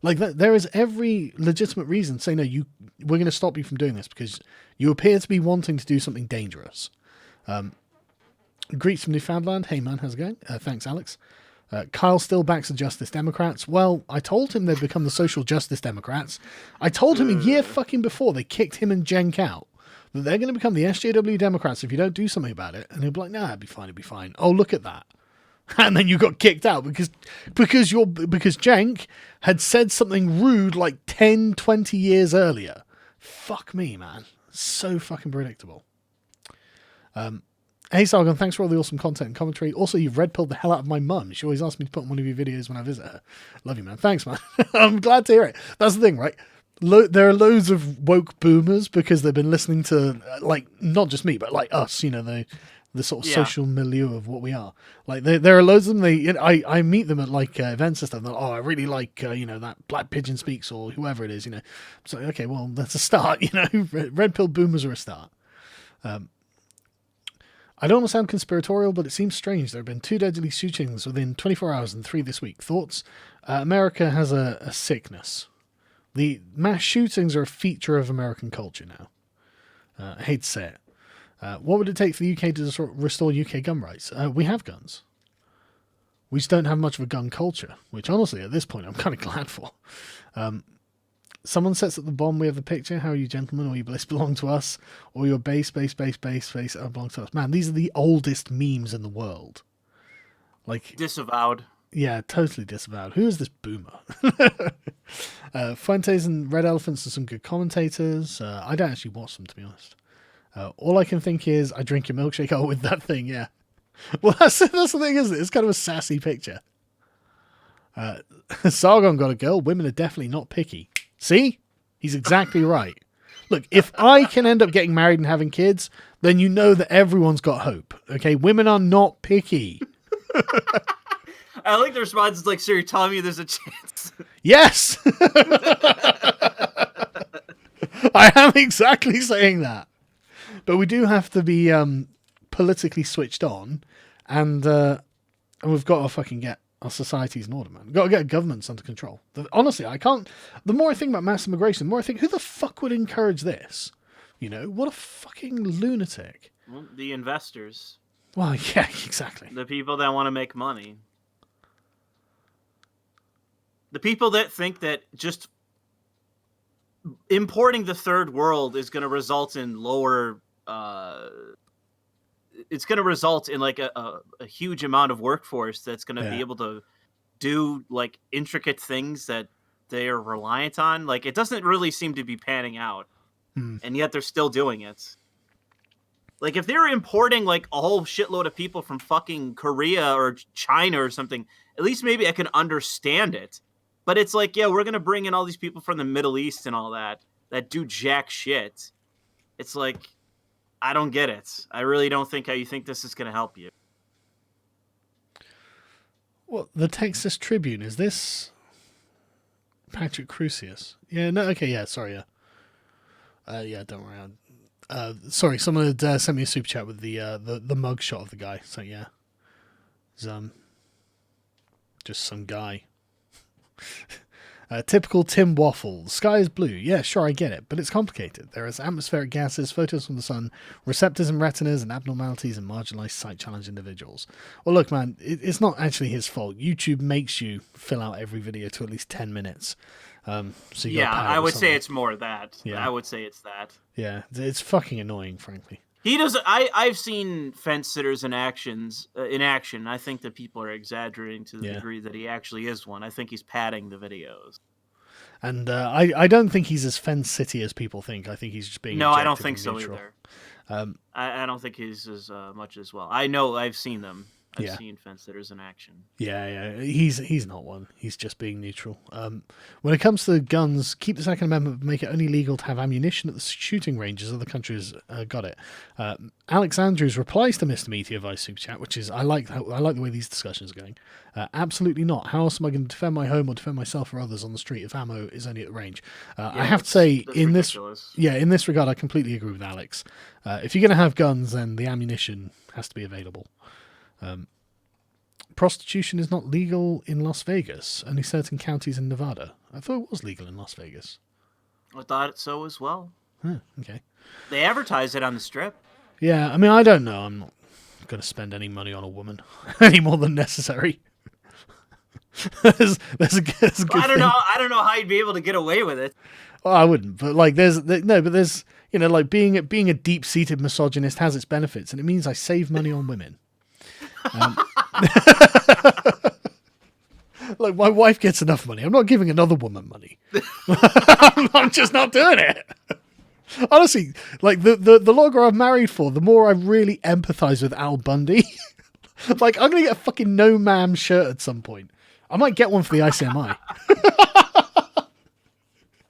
A: There is every legitimate reason to say, no, we're going to stop you from doing this because you appear to be wanting to do something dangerous. Greets from Newfoundland. Hey man, how's it going? Thanks, Alex. Kyle still backs the Justice Democrats. Well, I told him they'd become the Social Justice Democrats. I told him a year fucking before they kicked him and Cenk out that they're going to become the SJW Democrats if you don't do something about it. And he'll be like, nah, it'll be fine. Oh, look at that. And then you got kicked out because Cenk had said something rude 10, 20 years earlier. Fuck me, man. So fucking predictable. Hey Sargon, thanks for all the awesome content and commentary. Also, you've red pilled the hell out of my mum. She always asks me to put on one of your videos when I visit her. Love you, man. Thanks, man. I'm glad to hear it. That's the thing, right? There are loads of woke boomers because they've been listening to, like, not just me, but like us, you know, the sort of social milieu of what we are. Like, there are loads of them. I meet them at, like, events and stuff. And they're like, oh, I really like, that Black Pigeon Speaks or whoever it is, you know. So, okay, well, that's a start, you know. Red pill boomers are a start. I don't want to sound conspiratorial, but it seems strange. There have been 2 deadly shootings within 24 hours and 3 this week. Thoughts? America has a sickness. The mass shootings are a feature of American culture now. I hate to say it. What would it take for the UK to restore UK gun rights? We have guns. We just don't have much of a gun culture, which honestly, at this point, I'm kind of glad for. Someone sets up the bomb, we have the picture. How are you, gentlemen? Or you belong to us? Or your base belong to us? Man, these are the oldest memes in the world. Like,
B: disavowed.
A: Yeah, totally disavowed. Who is this boomer? Fuentes and Red Elephants are some good commentators. I don't actually watch them, to be honest. All I can think is, I drink your milkshake. Oh, with that thing, yeah. Well, that's the thing, isn't it? It's kind of a sassy picture. Sargon got a girl. Women are definitely not picky. See? He's exactly right. Look, if I can end up getting married and having kids, then you know that everyone's got hope. Okay? Women are not picky.
B: I like the response. It's like, sir, you're telling me there's a chance.
A: Yes! I am exactly saying that. But we do have to be politically switched on, and we've got to fucking get our societies in order, man. We've got to get governments under control. Honestly, I can't... The more I think about mass immigration, the more I think, who the fuck would encourage this? You know, what a fucking lunatic.
B: Well, the investors.
A: Well, yeah, exactly.
B: The people that want to make money. The people that think that just importing the third world is going to result in lower... it's going to result in like a huge amount of workforce that's going to be able to do like intricate things that they are reliant on. Like, it doesn't really seem to be panning out, and yet they're still doing it. Like, if they're importing like a whole shitload of people from fucking Korea or China or something, at least maybe I can understand it. But it's like, yeah, we're going to bring in all these people from the Middle East and all that do jack shit. It's like, I don't get it. I really don't think how you think this is going to help you.
A: Well, the Texas Tribune, is this Patrick Crusius? Yeah, no, okay, yeah, sorry, yeah. Yeah, don't worry. Sorry, someone had sent me a super chat with the mug shot of the guy, so yeah. It's, just some guy. Typical Tim Waffle. The sky is blue. Yeah, sure, I get it, but it's complicated. There is atmospheric gases, photons from the sun, receptors and retinas, and abnormalities in marginalized sight-challenged individuals. Well, look, man, it's not actually his fault. YouTube makes you fill out every video to at least 10 minutes. So you
B: I would say it's more that.
A: Yeah.
B: I would say it's that.
A: Yeah, it's fucking annoying, frankly.
B: He doesn't. I've seen fence sitters in action. I think that people are exaggerating to the degree that he actually is one. I think he's padding the videos.
A: And I don't think he's as fence city as people think. I think he's just being.
B: No, I don't think
A: so
B: either. I don't think he's as much as well. I know. I've seen them. I've seen fence sitters in action.
A: Yeah. He's not one. He's just being neutral. When it comes to guns, keep the Second Amendment, but make it only legal to have ammunition at the shooting ranges. Other countries got it. Alex Andrews replies to Mr. Meteor via Super Chat, which is I like the way these discussions are going. Absolutely not. How else am I going to defend my home or defend myself or others on the street if ammo is only at the range? I have to say, in ridiculous. In this regard, I completely agree with Alex. If you're going to have guns, then the ammunition has to be available. Prostitution is not legal in Las Vegas, only certain counties in Nevada. I thought it was legal in Las Vegas.
B: I thought so as well.
A: Huh, okay.
B: They advertise it on the Strip.
A: Yeah, I mean, I don't know. I'm not going to spend any money on a woman any more than necessary. there's a good
B: I don't know how you'd be able to get away with it.
A: Well, I wouldn't, but like there's like being a deep-seated misogynist has its benefits, and it means I save money on women. Like, my wife gets enough money. I'm not giving another woman money. I'm just not doing it. Honestly, like the longer I'm married for, the more I really empathize with Al Bundy. Like, I'm gonna get a fucking No Ma'am shirt at some point. I might get one for the ICMI.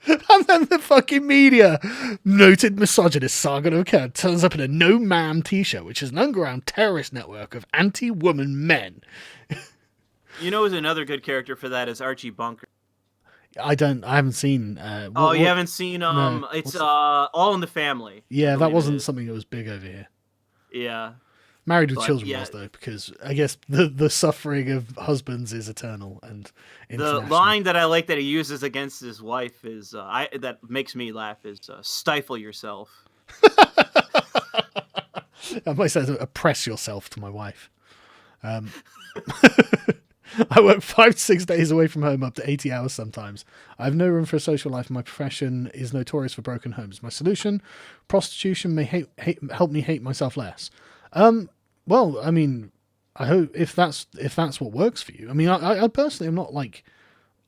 A: And then the fucking media, noted misogynist saga of occur, turns up in a No Ma'am t-shirt, which is an underground terrorist network of anti-woman men.
B: You know who's another good character for that is Archie Bunker.
A: I haven't seen...
B: you haven't seen...
A: No.
B: It's All in the Family.
A: Yeah, that wasn't something that was big over here.
B: Yeah.
A: Married with Children was, though, because I guess the suffering of husbands is eternal and international.
B: The line that I like that he uses against his wife is, that makes me laugh, is stifle yourself.
A: I might say oppress yourself to my wife. I work 5 to 6 days away from home, up to 80 hours sometimes. I have no room for a social life, and my profession is notorious for broken homes. My solution: prostitution may help me hate myself less. Well, I mean, I hope if that's what works for you. I mean, I personally am not like,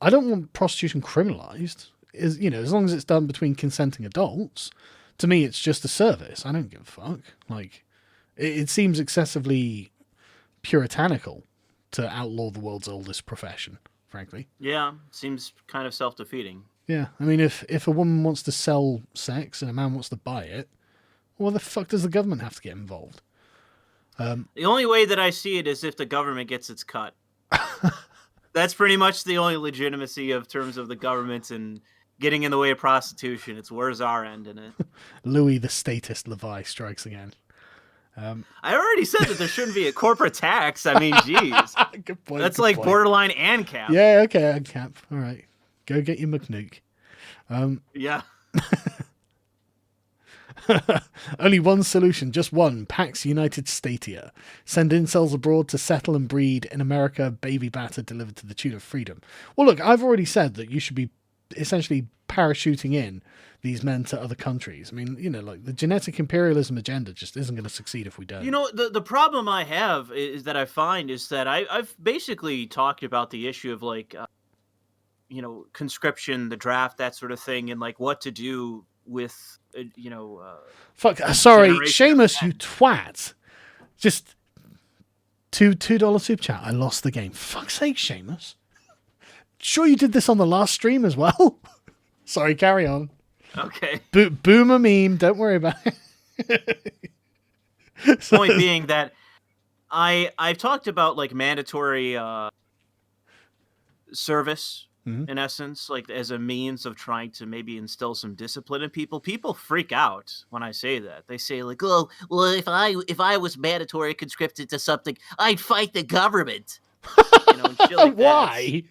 A: I don't want prostitution criminalized. As long as it's done between consenting adults, to me it's just a service. I don't give a fuck. Like, it seems excessively puritanical to outlaw the world's oldest profession, frankly.
B: Yeah, seems kind of self-defeating.
A: Yeah, I mean, if a woman wants to sell sex and a man wants to buy it, well, the fuck does the government have to get involved?
B: The only way that I see it is if the government gets its cut. That's pretty much the only legitimacy of terms of the government and getting in the way of prostitution. It's where's our end in it.
A: Louis the statist Levi strikes again.
B: I already said that there shouldn't be a corporate tax. I mean, geez.
A: Good point.
B: That's
A: good
B: like
A: point.
B: borderline ANCAP.
A: Yeah, okay, ANCAP. All right. Go get your McNuke.
B: Yeah.
A: Only one solution, just one. Pax United Statia. Send incels abroad to settle and breed. In America, baby batter delivered to the tune of freedom. Well, look, I've already said that you should be essentially parachuting in these men to other countries. I mean, like the genetic imperialism agenda just isn't going to succeed if we don't.
B: The problem I have is that I find is that I've basically talked about the issue of like, conscription, the draft, that sort of thing, and like what to do with,
A: Fuck, sorry, Seamus, you twat. Just $2 super chat. I lost the game. Fuck's sake, Seamus. Sure you did this on the last stream as well? Sorry, carry on.
B: Okay.
A: Boomer meme, don't worry about it.
B: Point being that I've talked about like mandatory service, in essence, like as a means of trying to maybe instill some discipline in people. People freak out when I say that. They say like, "Oh, well, if I was mandatory conscripted to something, I'd fight the government." And shit like
A: Why?
B: That.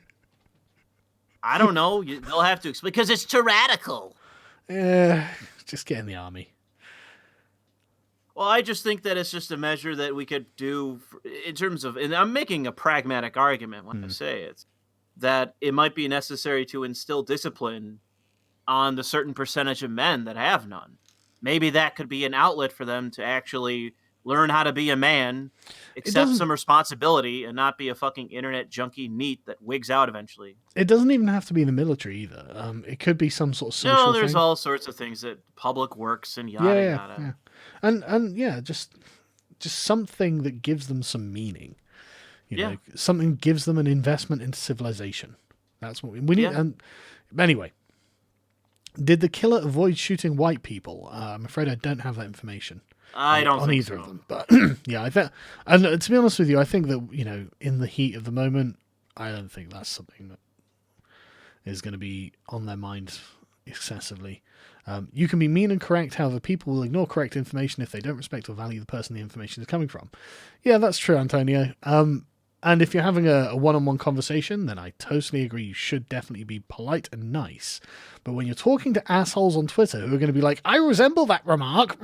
B: I don't know. They'll have to explain because it's tyrannical.
A: Just get in the army.
B: Well, I just think that it's just a measure that we could do in terms of, and I'm making a pragmatic argument when I say it, that it might be necessary to instill discipline on the certain percentage of men that have none. Maybe that could be an outlet for them to actually learn how to be a man, accept some responsibility, and not be a fucking internet junkie neat that wigs out eventually.
A: It doesn't even have to be in the military either. It could be some sort of social
B: there's
A: thing.
B: all sorts of things that public works and yada yada.
A: Yeah. And yeah, just something that gives them some meaning. You know, something gives them an investment into civilization. That's what we need.
B: Yeah.
A: And anyway, did the killer avoid shooting white people? I'm afraid I don't have that information.
B: I don't
A: on
B: think
A: either
B: so.
A: of them, but yeah, I think, and to be honest with you, I think that in the heat of the moment, I don't think that's something that is going to be on their minds excessively. You can be mean and correct, however, people will ignore correct information if they don't respect or value the person the information is coming from. Yeah, that's true, Antonio. And if you're having a one-on-one conversation, then I totally agree. You should definitely be polite and nice. But when you're talking to assholes on Twitter who are going to be like, "I resemble that remark,"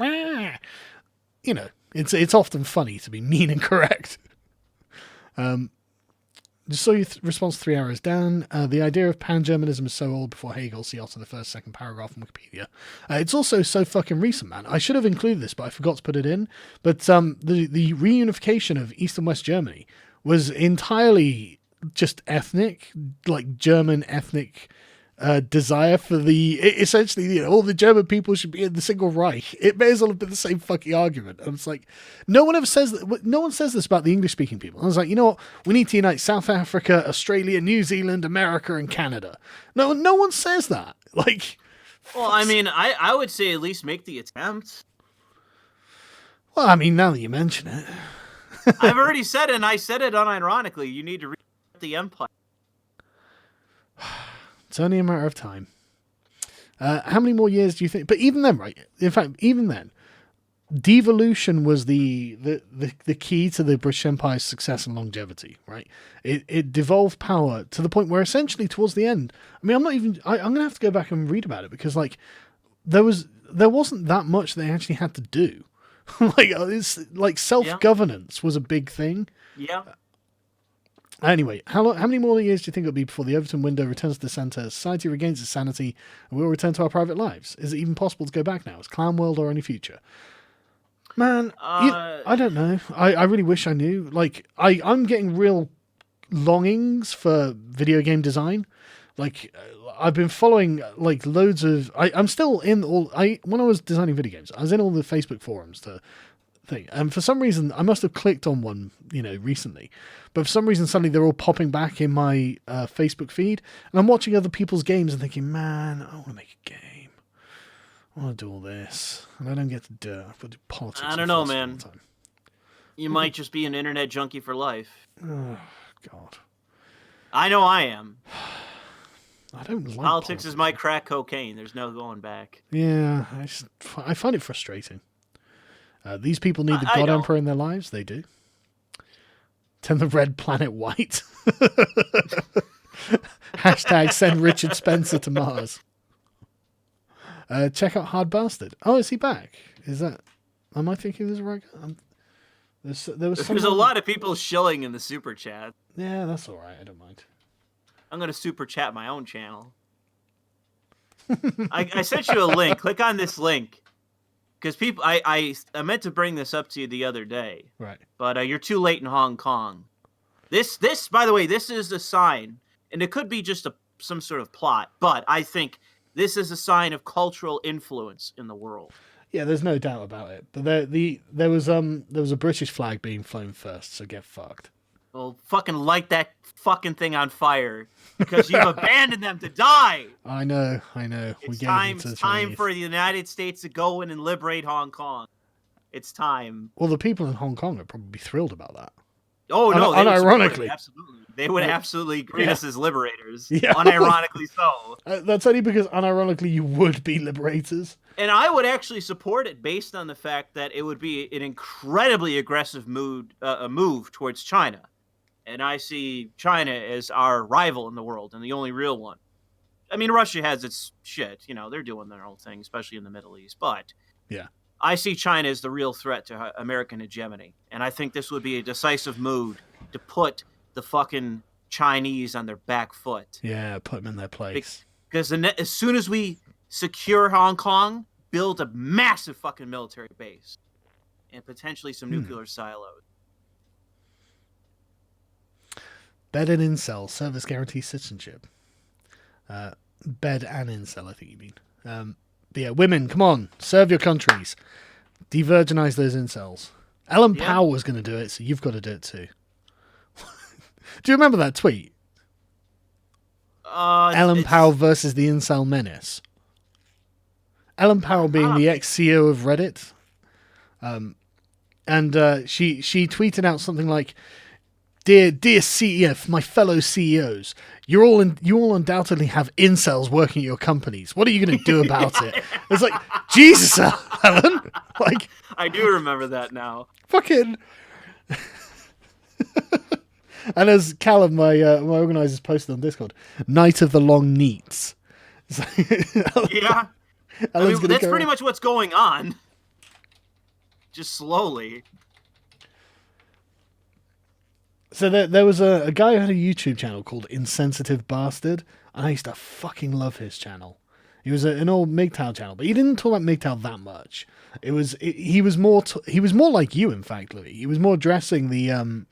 A: it's often funny to be mean and correct. Just saw your response 3 hours down. The idea of pan-Germanism is so old before Hegel. See also the first, second paragraph on Wikipedia. It's also so fucking recent, man. I should have included this, but I forgot to put it in. But the reunification of East and West Germany was entirely just ethnic, like German ethnic desire for essentially, all the German people should be in the single Reich. It may as well have been the same fucking argument. And it's like, no one ever says that. No one says this about the English speaking people. I was like, you know what? We need to unite South Africa, Australia, New Zealand, America, and Canada. No one says that. Like,
B: well, I mean, I would say at least make the attempt.
A: Well, I mean, now that you mention it.
B: I've already said it, and I said it unironically. You need to reset the empire.
A: It's only a matter of time. How many more years do you think? But even then, right? In fact, even then, devolution was the key to the British Empire's success and longevity, right? It devolved power to the point where essentially towards the end, I mean, I'm going to have to go back and read about it because like there wasn't that much they actually had to do. like self-governance was a big thing.
B: Yeah.
A: Anyway, how many more years do you think it'll be before the Overton window returns to the centre, society regains its sanity, and we'll return to our private lives? Is it even possible to go back now? Is clown world or any future? Man, I don't know. I really wish I knew. Like, I'm getting real longings for video game design. Like, I've been following like loads of. I'm still in all. When I was designing video games, I was in all the Facebook forums to thing, and for some reason, I must have clicked on one, recently. But for some reason, suddenly they're all popping back in my Facebook feed, and I'm watching other people's games and thinking, man, I want to make a game. I want to do all this, and I don't get to do it. I've got to do politics.
B: I don't know, man. You might just be an internet junkie for life.
A: Oh God.
B: I know I am.
A: I don't like
B: politics. Is my crack cocaine. There's no going back.
A: Yeah, I find it frustrating. These people need the God Emperor in their lives. They do. Turn the red planet white. Hashtag send Richard Spencer to Mars. Check out Hard Bastard. Oh, is he back? Is that... Am I thinking this right? There's
B: a lot of people shilling in the super chat.
A: Yeah, that's all right. I don't mind.
B: I'm going to super chat my own channel. I sent you a link. Click on this link. Because people, I meant to bring this up to you the other day.
A: Right.
B: But you're too late in Hong Kong. This, by the way, this is a sign. And it could be just some sort of plot. But I think this is a sign of cultural influence in the world.
A: Yeah, there's no doubt about it. But there was a British flag being flown first, so get fucked.
B: Well, fucking light that fucking thing on fire because you've abandoned them to die.
A: I know.
B: It's time for the United States to go in and liberate Hong Kong. It's time.
A: Well, the people in Hong Kong would probably be thrilled about that.
B: Oh, no.
A: Unironically.
B: Absolutely. They would absolutely greet us as liberators.
A: Yeah.
B: Unironically so.
A: That's only because unironically you would be liberators.
B: And I would actually support it based on the fact that it would be an incredibly aggressive move towards China. And I see China as our rival in the world and the only real one. I mean, Russia has its shit. They're doing their own thing, especially in the Middle East. But
A: yeah,
B: I see China as the real threat to American hegemony. And I think this would be a decisive move to put the fucking Chinese on their back foot.
A: Yeah, put them in their place.
B: Because as soon as we secure Hong Kong, build a massive fucking military base and potentially some nuclear silos.
A: Bed and incel, service guarantee citizenship. Bed and incel, I think you mean. But yeah, women, come on, serve your countries. De-virginize those incels. Ellen Powell was going to do it, so you've got to do it too. Do you remember that tweet? Ellen Powell versus the incel menace. Ellen Powell being the ex-CEO of Reddit. And she tweeted out something like, Dear CEF, my fellow CEOs, you all undoubtedly have incels working at your companies. What are you going to do about it? It's like, Jesus, Ellen. Like,
B: I do remember that now.
A: Fucking. And as Callum, my organisers, posted on Discord, Night of the Long Neats.
B: Yeah. That's pretty much what's going on. Just slowly.
A: So there was a guy who had a YouTube channel called Insensitive Bastard, and I used to fucking love his channel. He was an old MGTOW channel, but he didn't talk about MGTOW that much. He was more like you, in fact, Louis. He was more addressing the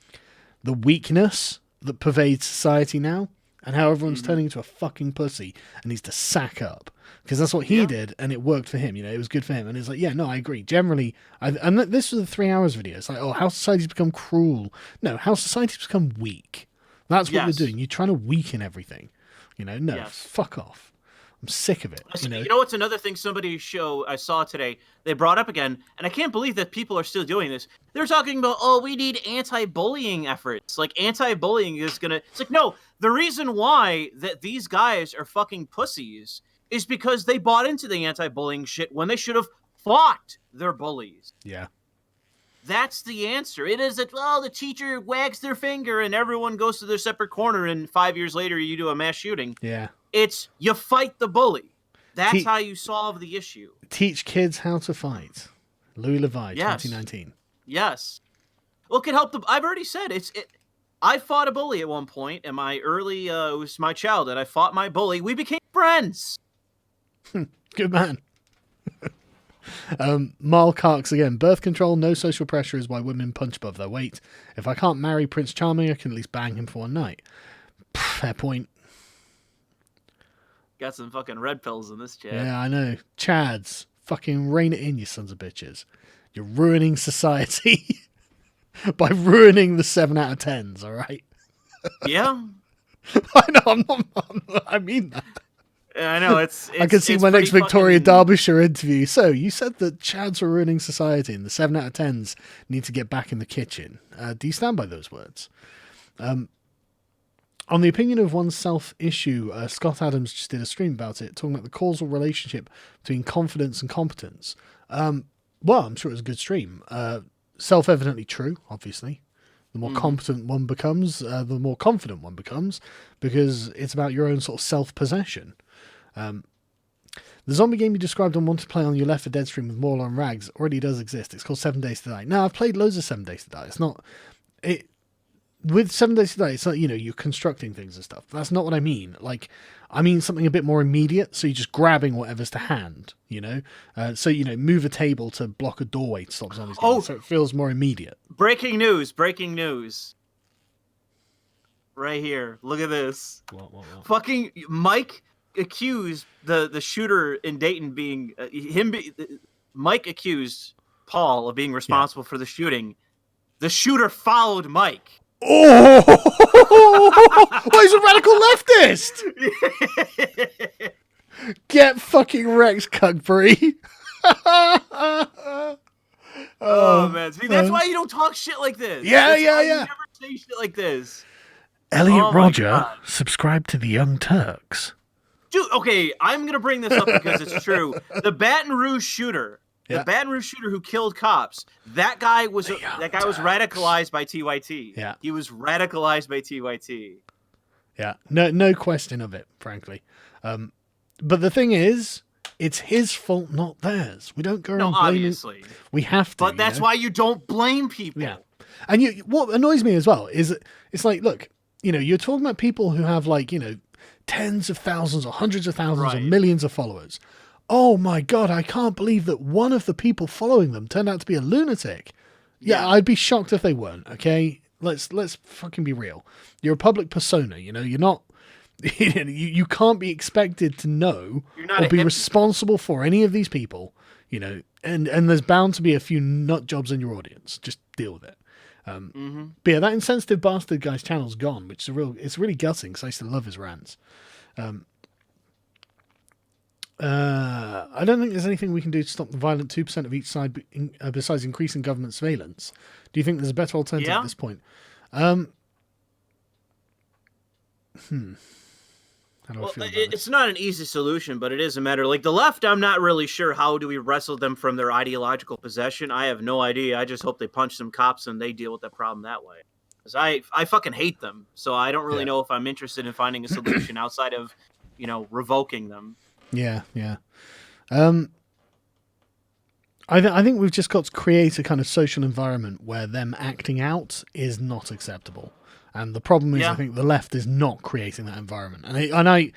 A: weakness that pervades society now. and how everyone's turning into a fucking pussy and needs to sack up. Because that's what he did, and it worked for him. You know, it was good for him. And it's like, yeah, no, I agree. Generally, and this was a 3 hours video. It's like, oh, how society's become cruel. No, how society's become weak. That's what you're doing. You're trying to weaken everything. You know, no, fuck off. I'm sick of it.
B: You know what's another thing somebody show I saw today, they brought up again, and I can't believe that people are still doing this. They're talking about, oh, we need anti-bullying efforts. Like, anti-bullying is going to... It's like, no, the reason why that these guys are fucking pussies is because they bought into the anti-bullying shit when they should have fought their bullies.
A: Yeah.
B: That's the answer. It is that, well, the teacher wags their finger and everyone goes to their separate corner, and 5 years later you do a mass shooting.
A: Yeah.
B: It's you fight the bully. That's how you solve the issue.
A: Teach kids how to fight. Louis le Vau, 2019.
B: Yes. Well, it can help I've already said I fought a bully at one point in my early, it was my childhood. I fought my bully. We became friends.
A: Good man. Marl Carks again. Birth control, no social pressure is why women punch above their weight. If I can't marry Prince Charming, I can at least bang him for one night. Fair point.
B: Got some fucking red pills in this chat.
A: Yeah, I know. Chads, fucking rein it in, you sons of bitches. You're ruining society by ruining the 7 out of 10s, all right?
B: Yeah.
A: I know, I mean that.
B: Yeah, I know, I
A: can see my next Victoria Derbyshire interview. So, you said that Chads were ruining society and the 7 out of 10s need to get back in the kitchen. Do you stand by those words? On the opinion of oneself issue, Scott Adams just did a stream about it, talking about the causal relationship between confidence and competence. Well, I'm sure it was a good stream. Self-evidently true, obviously. The more competent one becomes, the more confident one becomes, because it's about your own sort of self-possession. The zombie game you described and want to play on your Left 4 Dead stream with Morla and Rags already does exist. It's called 7 Days to Die. Now, I've played loads of 7 Days to Die. It's not... With 7 Days to Die, it's not, you know, you're constructing things and stuff. That's not what I mean. Like, I mean something a bit more immediate, so you're just grabbing whatever's to hand, you know? So, you know, move a table to block a doorway to stop zombies getting in, so it feels more immediate.
B: Breaking news. Right here. Look at this.
A: What?
B: Fucking Mike accused the shooter in Dayton being... Mike accused Paul of being responsible for the shooting. The shooter followed Mike.
A: Oh! Well, he's a radical leftist! Get fucking wrecked, Cuckbury.
B: Oh, man. See, that's why you don't talk shit like this.
A: Yeah.
B: You never say shit like this.
A: Elliot Roger, subscribe to the Young Turks.
B: Dude, okay, I'm going to bring this up because it's true. The Baton Rouge shooter... The Baton Rouge shooter who killed cops, that guy was radicalized by TYT.
A: Yeah.
B: He was radicalized by TYT.
A: Yeah. No question of it, frankly. But the thing is, it's his fault, not theirs. We don't go around blaming... obviously. We have to.
B: But that's why you don't blame people.
A: Yeah. And what annoys me as well is it's like, look, you know, you're talking about people who have, like, you know, tens of thousands or hundreds of thousands or millions of followers. Oh my God, I can't believe that one of the people following them turned out to be a lunatic. Yeah, I'd be shocked if they weren't, okay? Let's fucking be real. You're a public persona, you know? You're not... you can't be expected to know or be responsible for any of these people, you know? And there's bound to be a few nut jobs in your audience. Just deal with it. But yeah, that insensitive bastard guy's channel's gone, which is it's really gutting because I used to love his rants. I don't think there's anything we can do to stop the violent 2% of each side besides increasing government surveillance. Do you think there's a better alternative at this point?
B: It's not an easy solution, but it is a matter. Like the left, I'm not really sure how do we wrestle them from their ideological possession. I have no idea. I just hope they punch some cops and they deal with that problem that way. Because I fucking hate them. So I don't really know if I'm interested in finding a solution outside of, you know, revoking them.
A: Yeah. I think we've just got to create a kind of social environment where them acting out is not acceptable. And the problem is, I think the left is not creating that environment. And I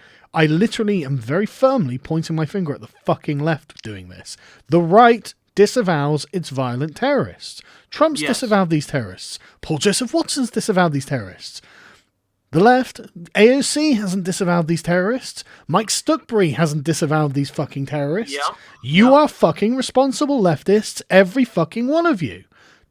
A: literally am very firmly pointing my finger at the fucking left doing this. The right disavows its violent terrorists. Trump's disavowed these terrorists. Paul Joseph Watson's disavowed these terrorists. The left, AOC hasn't disavowed these terrorists. Mike Stuckbury hasn't disavowed these fucking terrorists.
B: Yep.
A: You are fucking responsible leftists, every fucking one of you.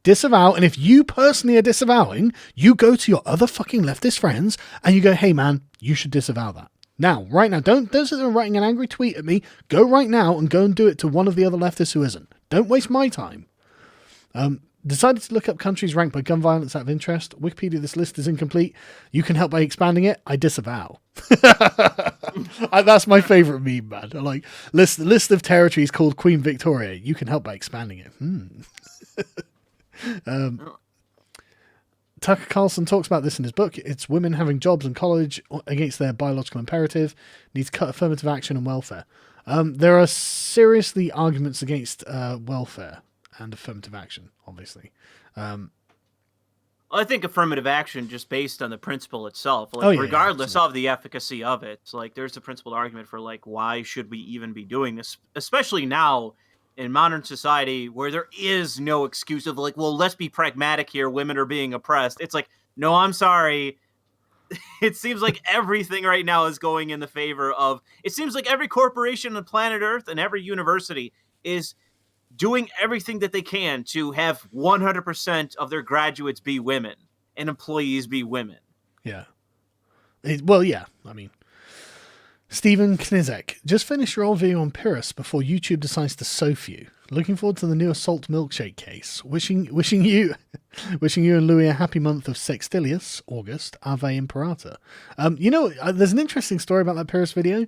A: Disavow, and if you personally are disavowing, you go to your other fucking leftist friends and you go, hey man, you should disavow that. Now, right now, don't sit there writing an angry tweet at me. Go right now and go and do it to one of the other leftists who isn't. Don't waste my time. Decided to look up countries ranked by gun violence out of interest. Wikipedia, this list is incomplete. You can help by expanding it. I disavow. That's my favourite meme, man. I like list of territories called Queen Victoria. You can help by expanding it. Tucker Carlson talks about this in his book. It's women having jobs in college against their biological imperative. Needs to cut affirmative action and welfare. There are seriously arguments against welfare and affirmative action, obviously.
B: I think affirmative action, just based on the principle itself, like regardless of the efficacy of it, like there's a principled argument for like why should we even be doing this, especially now in modern society where there is no excuse of like, well, let's be pragmatic here. Women are being oppressed. It's like, no, I'm sorry. It seems like everything right now is going in the favor of. It seems like every corporation on planet Earth and every university is doing everything that they can to have 100% of their graduates be women and employees be women.
A: Yeah. Well, yeah. I mean, Stephen Knizek, just finished your old video on Pyrrhus before YouTube decides to soap you. Looking forward to the new Assault Milkshake case. Wishing you and Louis a happy month of Sextilius, August, Ave Imperator. There's an interesting story about that Pyrrhus video.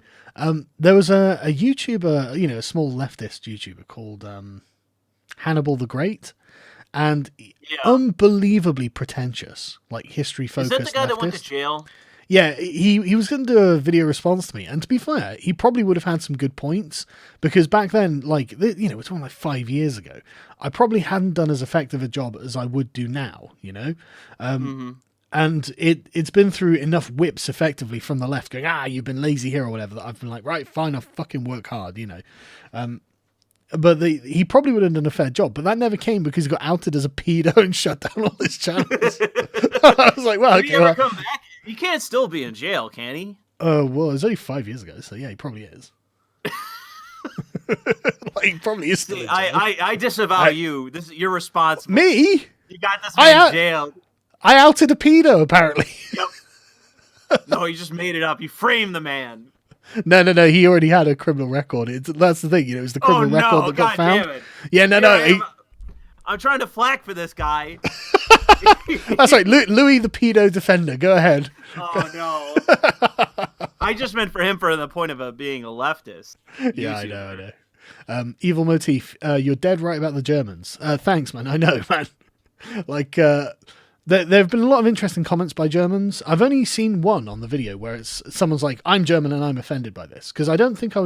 A: There was a YouTuber, a small leftist YouTuber called Hannibal the Great, and unbelievably pretentious, like history-focused leftist.
B: Is that the guy that went to jail?
A: Yeah, he was going to do a video response to me, and to be fair, he probably would have had some good points, because back then, like, we're talking like 5 years ago, I probably hadn't done as effective a job as I would do now, And it's been through enough whips effectively from the left going, you've been lazy here or whatever, that I've been like, right, fine, I'll fucking work hard, But he probably would have done a fair job, but that never came because he got outed as a pedo and shut down all his channels. I was like, well,
B: Did he ever come back? He can't still be in jail, can he?
A: Well, it was only 5 years ago, so yeah, he probably is. Like, he probably is still in jail.
B: I disavow you. This is your response.
A: Me?
B: You got this man in jail.
A: I outed a pedo, apparently.
B: Yep. No, you just made it up. You framed the man.
A: No. He already had a criminal record. That's the thing. It was the criminal record that got found.
B: Damn it.
A: Yeah, no.
B: I'm trying to flack for this guy.
A: That's right. Louis the pedo defender. Go ahead.
B: Oh no. I just meant for him for the point of being a leftist.
A: Yeah, YouTuber. I know. Evil Motif. You're dead right about the Germans. Thanks, man. I know, man. Like, there have been a lot of interesting comments by Germans. I've only seen one on the video where someone's like, I'm German and I'm offended by this. Because I don't think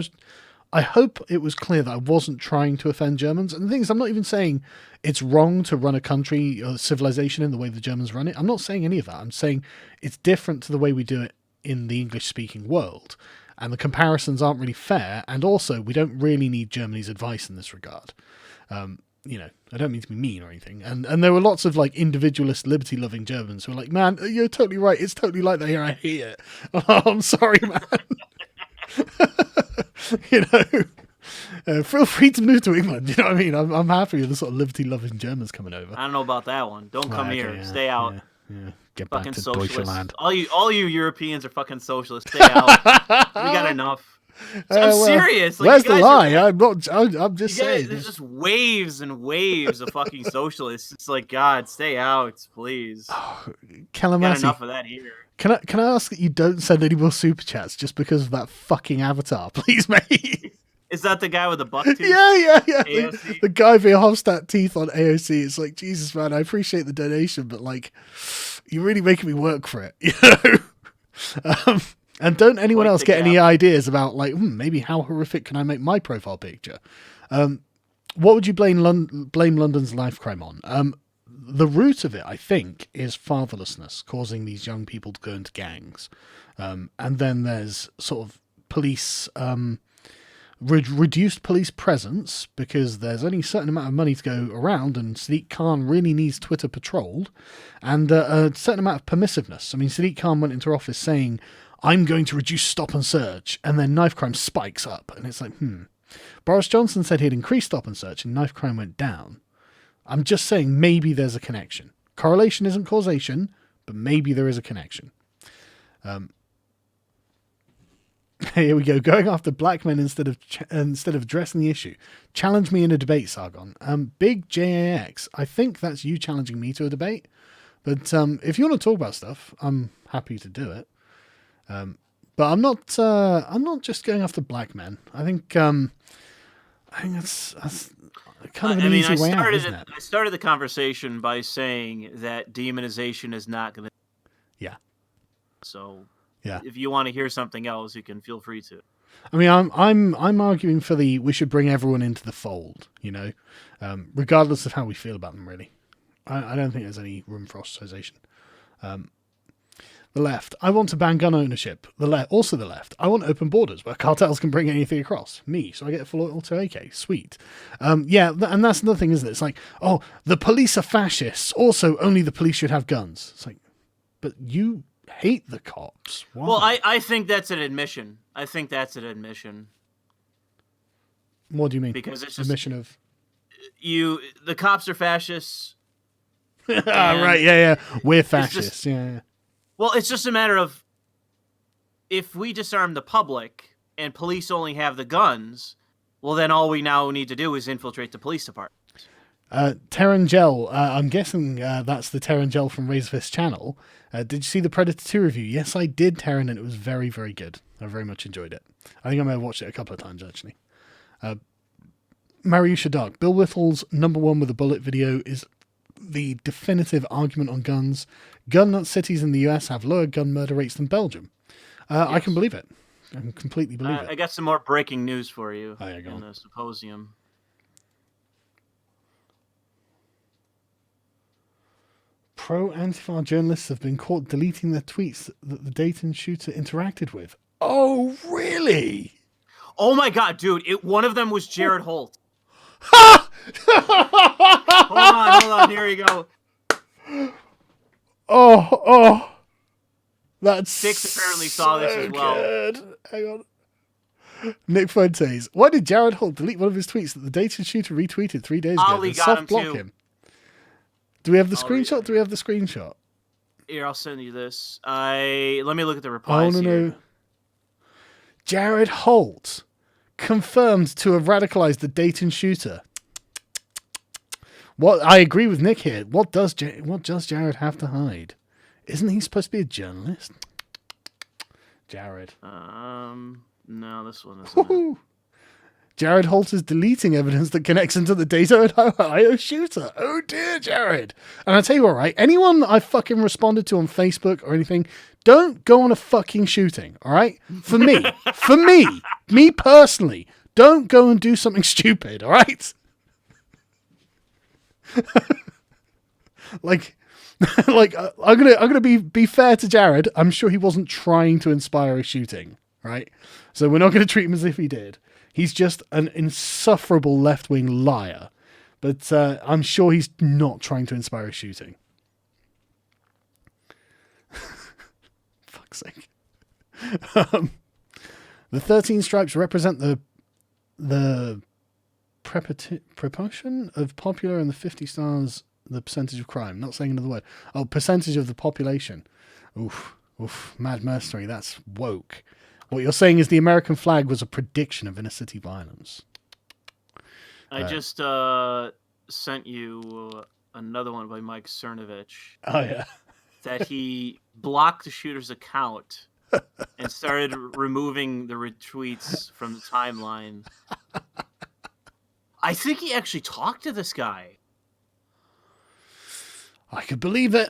A: I hope it was clear that I wasn't trying to offend Germans. And the thing is, I'm not even saying it's wrong to run a country or civilization in the way the Germans run it. I'm not saying any of that. I'm saying it's different to the way we do it in the English-speaking world. And the comparisons aren't really fair. And also, we don't really need Germany's advice in this regard. I don't mean to be mean or anything. And there were lots of like individualist, liberty-loving Germans who were like, man, you're totally right. It's totally like that here. I hate it. Oh, I'm sorry, man. Feel free to move to England. You know what I mean? I'm happy with the sort of liberty-loving Germans coming over.
B: I don't know about that one. Don't come here. Yeah, stay out.
A: Yeah. Get
B: fucking
A: back to
B: socialists.
A: Deutschland.
B: All you Europeans are fucking socialists. Stay out. We got enough. I'm serious. Like,
A: where's the lie? I'm just saying.
B: There's just waves and waves of fucking socialists. It's like, God, stay out, please.
A: Calamasi,
B: got enough of that here.
A: Can I ask that you don't send any more super chats just because of that fucking avatar, please, mate?
B: Is that the guy with the buck tooth?
A: Yeah. The Guy Verhofstadt teeth on AOC. It's like, Jesus, man, I appreciate the donation, but like, you're really making me work for it, you know? And don't anyone else get any ideas about, like, maybe how horrific can I make my profile picture? What would you blame London's life crime on? The root of it, I think, is fatherlessness, causing these young people to go into gangs. And then there's sort of police reduced police presence because there's only a certain amount of money to go around, and Sadiq Khan really needs Twitter patrolled, and a certain amount of permissiveness. I mean, Sadiq Khan went into office saying, I'm going to reduce stop and search, and then knife crime spikes up, and it's like, Boris Johnson said he'd increase stop and search, and knife crime went down. I'm just saying maybe there's a connection. Correlation isn't causation, but maybe there is a connection. Here we go. Going after black men instead of addressing the issue. Challenge me in a debate, Sargon. Big JAX. I think that's you challenging me to a debate. But if you want to talk about stuff, I'm happy to do it. But I'm not. I'm not just going after black men. I think that's kind of an easy way out, isn't it?
B: I started the conversation by saying that demonization is not going to.
A: Yeah.
B: So.
A: Yeah.
B: If you want to hear something else, you can feel free to.
A: I mean, I'm arguing for we should bring everyone into the fold, regardless of how we feel about them, really. I don't think there's any room for ostracization. The left, I want to ban gun ownership. The left, I want open borders where cartels can bring anything across. Me, so I get a full auto AK. Sweet. Yeah, and that's another thing, isn't it? It's like, oh, the police are fascists. Also, only the police should have guns. It's like, but you hate the cops. Why?
B: Well, I think that's an admission. What do
A: you mean?
B: Because it's just
A: admission of
B: the cops are fascists.
A: Right, yeah. We're fascists. Yeah.
B: Well, it's just a matter of if we disarm the public and police only have the guns, well then all we now need to do is infiltrate the police department.
A: Terrangel, I'm guessing that's the Terrangel from Razorfist channel. Did you see the Predator 2 review? Yes, I did, Terran, and it was very, very good. I very much enjoyed it. I think I may have watched it a couple of times, actually. Mariusha Dark. Bill Whittle's number one with a bullet video is the definitive argument on guns. Gun nut cities in the US have lower gun murder rates than Belgium. Yes. I can believe it. I can completely believe it.
B: I got some more breaking news for you
A: in
B: the symposium.
A: Pro-Antifa journalists have been caught deleting their tweets that the Dayton shooter interacted with. Oh, really?
B: Oh my god, dude. One of them was Jared Holt. Hold on. Here you go.
A: Oh. That's
B: Six apparently saw this as well.
A: Good. Hang on. Nick Fuentes. Why did Jared Holt delete one of his tweets that the Dayton shooter retweeted 3 days ago?
B: Ollie got him too.
A: Do we have the screenshot?
B: Here, I'll send you this. Let me look at the replies.
A: Oh, no. Jared Holt confirmed to have radicalized the Dayton shooter. What I agree with Nick here. What does Jared have to hide? Isn't he supposed to be a journalist? Jared.
B: No, this one isn't.
A: Jared Holt is deleting evidence that connects him to the Dayton, Ohio shooter. Oh dear, Jared. And I tell you what, right? Anyone I fucking responded to on Facebook or anything, don't go on a fucking shooting, all right? For me personally, don't go and do something stupid, all right? I'm gonna be fair to Jared. I'm sure he wasn't trying to inspire a shooting, right? So we're not going to treat him as if he did. He's just an insufferable left-wing liar. But I'm sure he's not trying to inspire a shooting. Fuck's sake. The 13 stripes represent the proportion of popular and the 50 stars, the percentage of crime. Not saying another word. Oh, percentage of the population. Oof, mad mercenary. That's woke. What you're saying is the American flag was a prediction of inner city violence.
B: I just sent you another one by Mike Cernovich.
A: Oh, yeah.
B: That he blocked the shooter's account and started removing the retweets from the timeline. I think he actually talked to this guy.
A: I could believe it.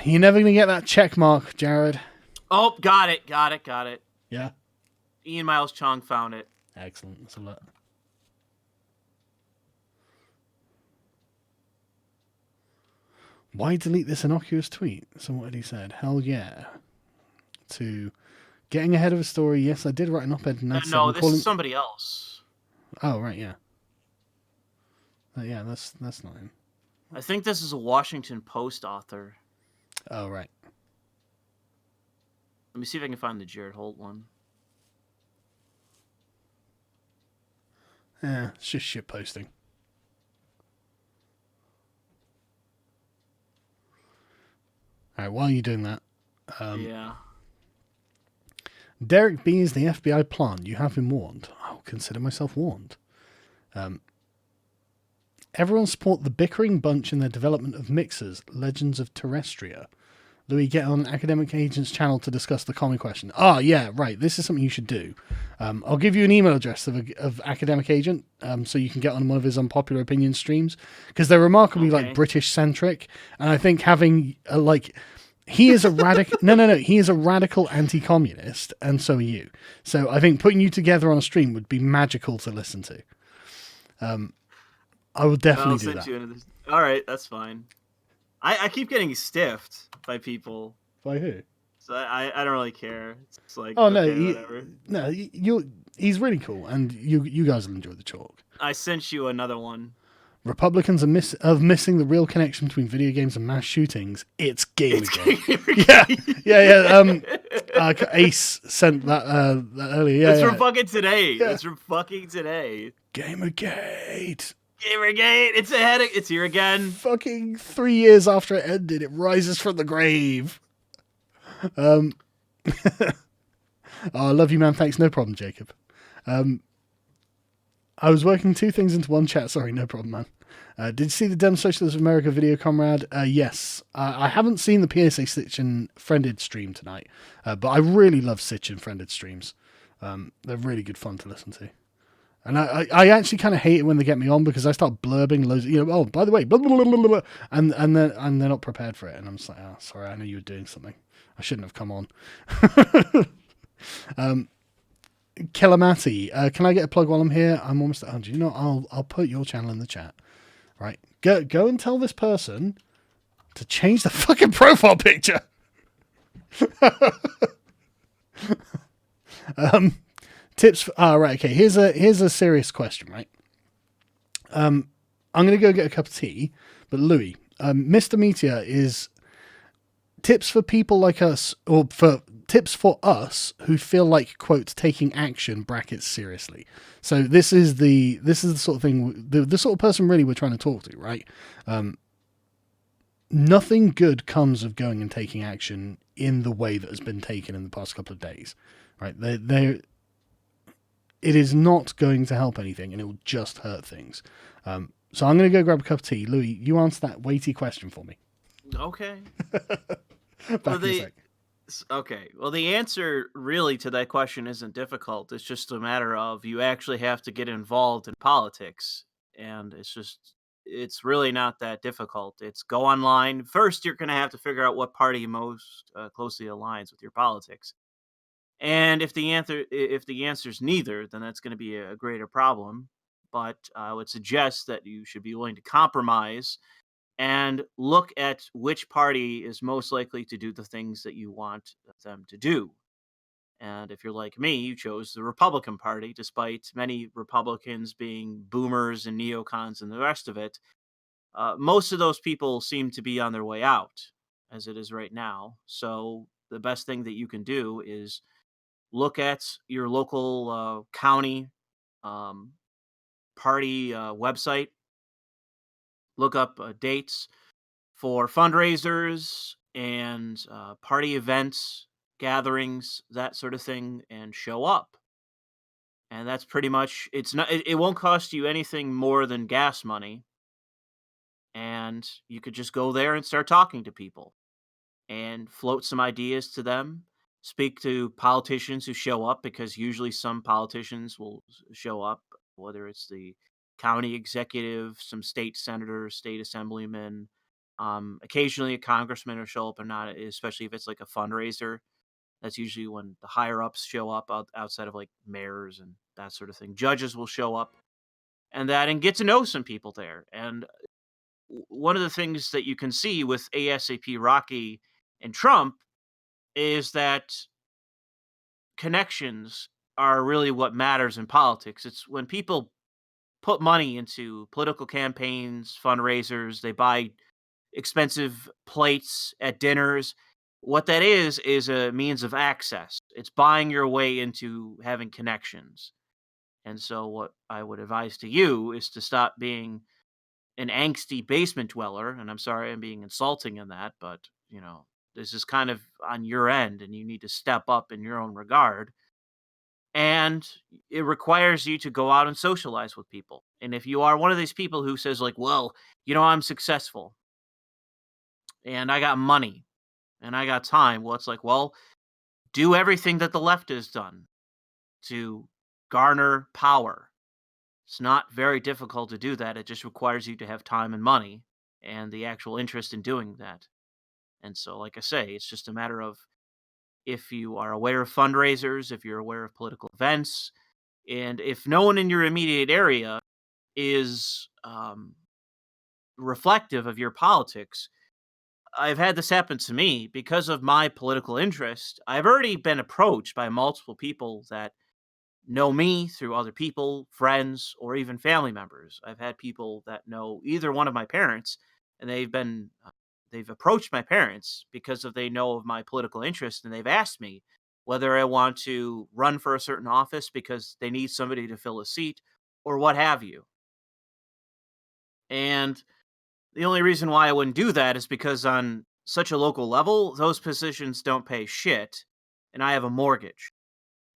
A: You're never going to get that check mark, Jared.
B: Oh, got it.
A: Yeah?
B: Ian Miles Chong found it.
A: Excellent. That's a lot. Why delete this innocuous tweet? So what had he said? Hell yeah. To getting ahead of a story. Yes, I did write an op-ed.
B: No, this is somebody else.
A: Oh, right, yeah. Yeah, that's not him.
B: I think this is a Washington Post author.
A: Oh, right.
B: Let me see if I can find the Jared Holt one.
A: Yeah, it's just shit posting. All right, while you're doing that,
B: Yeah.
A: Derek B is the FBI plant. You have been warned. I'll consider myself warned. Everyone support the bickering bunch in their development of mixers, Legends of Terrestria. Louis, get on Academic Agent's channel to discuss the common question. Oh, yeah, right. This is something you should do. I'll give you an email address of Academic Agent so you can get on one of his unpopular opinion streams because they're remarkably like British centric. And I think having he is a radical. No. He is a radical anti-communist, and so are you. So I think putting you together on a stream would be magical to listen to. I will definitely do that.
B: All right, that's fine. I keep getting stiffed by people.
A: By who?
B: So I don't really care. It's like,
A: oh
B: okay,
A: no, he's really cool, and you guys will enjoy the talk.
B: I sent you another one.
A: Republicans are missing the real connection between video games and mass shootings. It's Gamergate. Yeah. Ace sent that earlier. Yeah,
B: it's from fucking today. Yeah. It's from fucking today.
A: Gamergate.
B: It's here again.
A: Fucking 3 years after it ended, it rises from the grave. Oh, I love you, man. Thanks. No problem, Jacob. I was working two things into one chat. Sorry, no problem, man. Did you see the Dem Socialist of America video, comrade? Yes. I haven't seen the PSA Sitchin Friended stream tonight, but I really love Sitchin Friended streams. They're really good fun to listen to. And I actually kind of hate it when they get me on because I start blurbing loads of, oh, by the way, blah, blah, blah, blah, blah, and they're not prepared for it. And I'm just like, oh, sorry, I know you were doing something. I shouldn't have come on. Killamati, can I get a plug while I'm here? I'm almost at 100. You know, I'll put your channel in the chat. Right. Go and tell this person to change the fucking profile picture. Tips. Right. Okay. Here's a serious question. Right. I'm gonna go get a cup of tea. But Louis, Mr. Meteor is tips for people like us, or for tips for us who feel like, quote, taking action brackets seriously. So this is the sort of thing, the sort of person really we're trying to talk to, right? Nothing good comes of going and taking action in the way that has been taken in the past couple of days, right? It is not going to help anything, and it will just hurt things. So I'm going to go grab a cup of tea. Louis, you answer that weighty question for me.
B: Okay. Okay. Well, the answer really to that question isn't difficult. It's just a matter of you actually have to get involved in politics. And it's really not that difficult. It's go online. First, you're going to have to figure out what party most closely aligns with your politics. And if the answer is neither, then that's going to be a greater problem. But I would suggest that you should be willing to compromise and look at which party is most likely to do the things that you want them to do. And if you're like me, you chose the Republican Party, despite many Republicans being boomers and neocons and the rest of it. Most of those people seem to be on their way out, as it is right now. So the best thing that you can do is look at your local county party website, look up dates for fundraisers and party events, gatherings, that sort of thing, and show up. And that's pretty much it won't cost you anything more than gas money. And you could just go there and start talking to people and float some ideas to them. Speak to politicians who show up because usually some politicians will show up, whether it's the county executive, some state senators, state assemblymen. Occasionally, a congressman will show up, or not, especially if it's like a fundraiser. That's usually when the higher ups show up outside of like mayors and that sort of thing. Judges will show up and get to know some people there. And one of the things that you can see with ASAP Rocky and Trump is that connections are really what matters in politics. It's when people put money into political campaigns, fundraisers. They buy expensive plates at dinners. What that is a means of access. It's buying your way into having connections. And so, what I would advise to you is to stop being an angsty basement dweller. And I'm sorry I'm being insulting in that, but this is kind of on your end, and you need to step up in your own regard. And it requires you to go out and socialize with people. And if you are one of these people who says, like, well, I'm successful and I got money and I got time, well, it's like, well, do everything that the left has done to garner power. It's not very difficult to do that. It just requires you to have time and money and the actual interest in doing that. And so, like I say, it's just a matter of if you are aware of fundraisers, if you're aware of political events, and if no one in your immediate area is reflective of your politics. I've had this happen to me because of my political interest. I've already been approached by multiple people that know me through other people, friends, or even family members. I've had people that know either one of my parents, and they've approached my parents because of they know of my political interest, and they've asked me whether I want to run for a certain office because they need somebody to fill a seat or what have you. And the only reason why I wouldn't do that is because on such a local level, those positions don't pay shit, and I have a mortgage.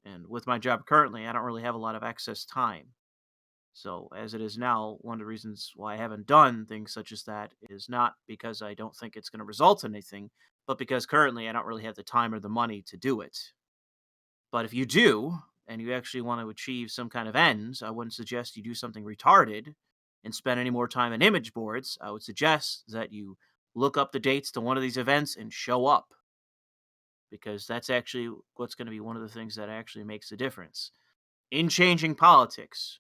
B: And with my job currently, I don't really have a lot of excess time. So, as it is now, one of the reasons why I haven't done things such as that is not because I don't think it's going to result in anything, but because currently I don't really have the time or the money to do it. But if you do, and you actually want to achieve some kind of ends, I wouldn't suggest you do something retarded and spend any more time on image boards. I would suggest that you look up the dates to one of these events and show up, because that's actually what's going to be one of the things that actually makes a difference in changing politics.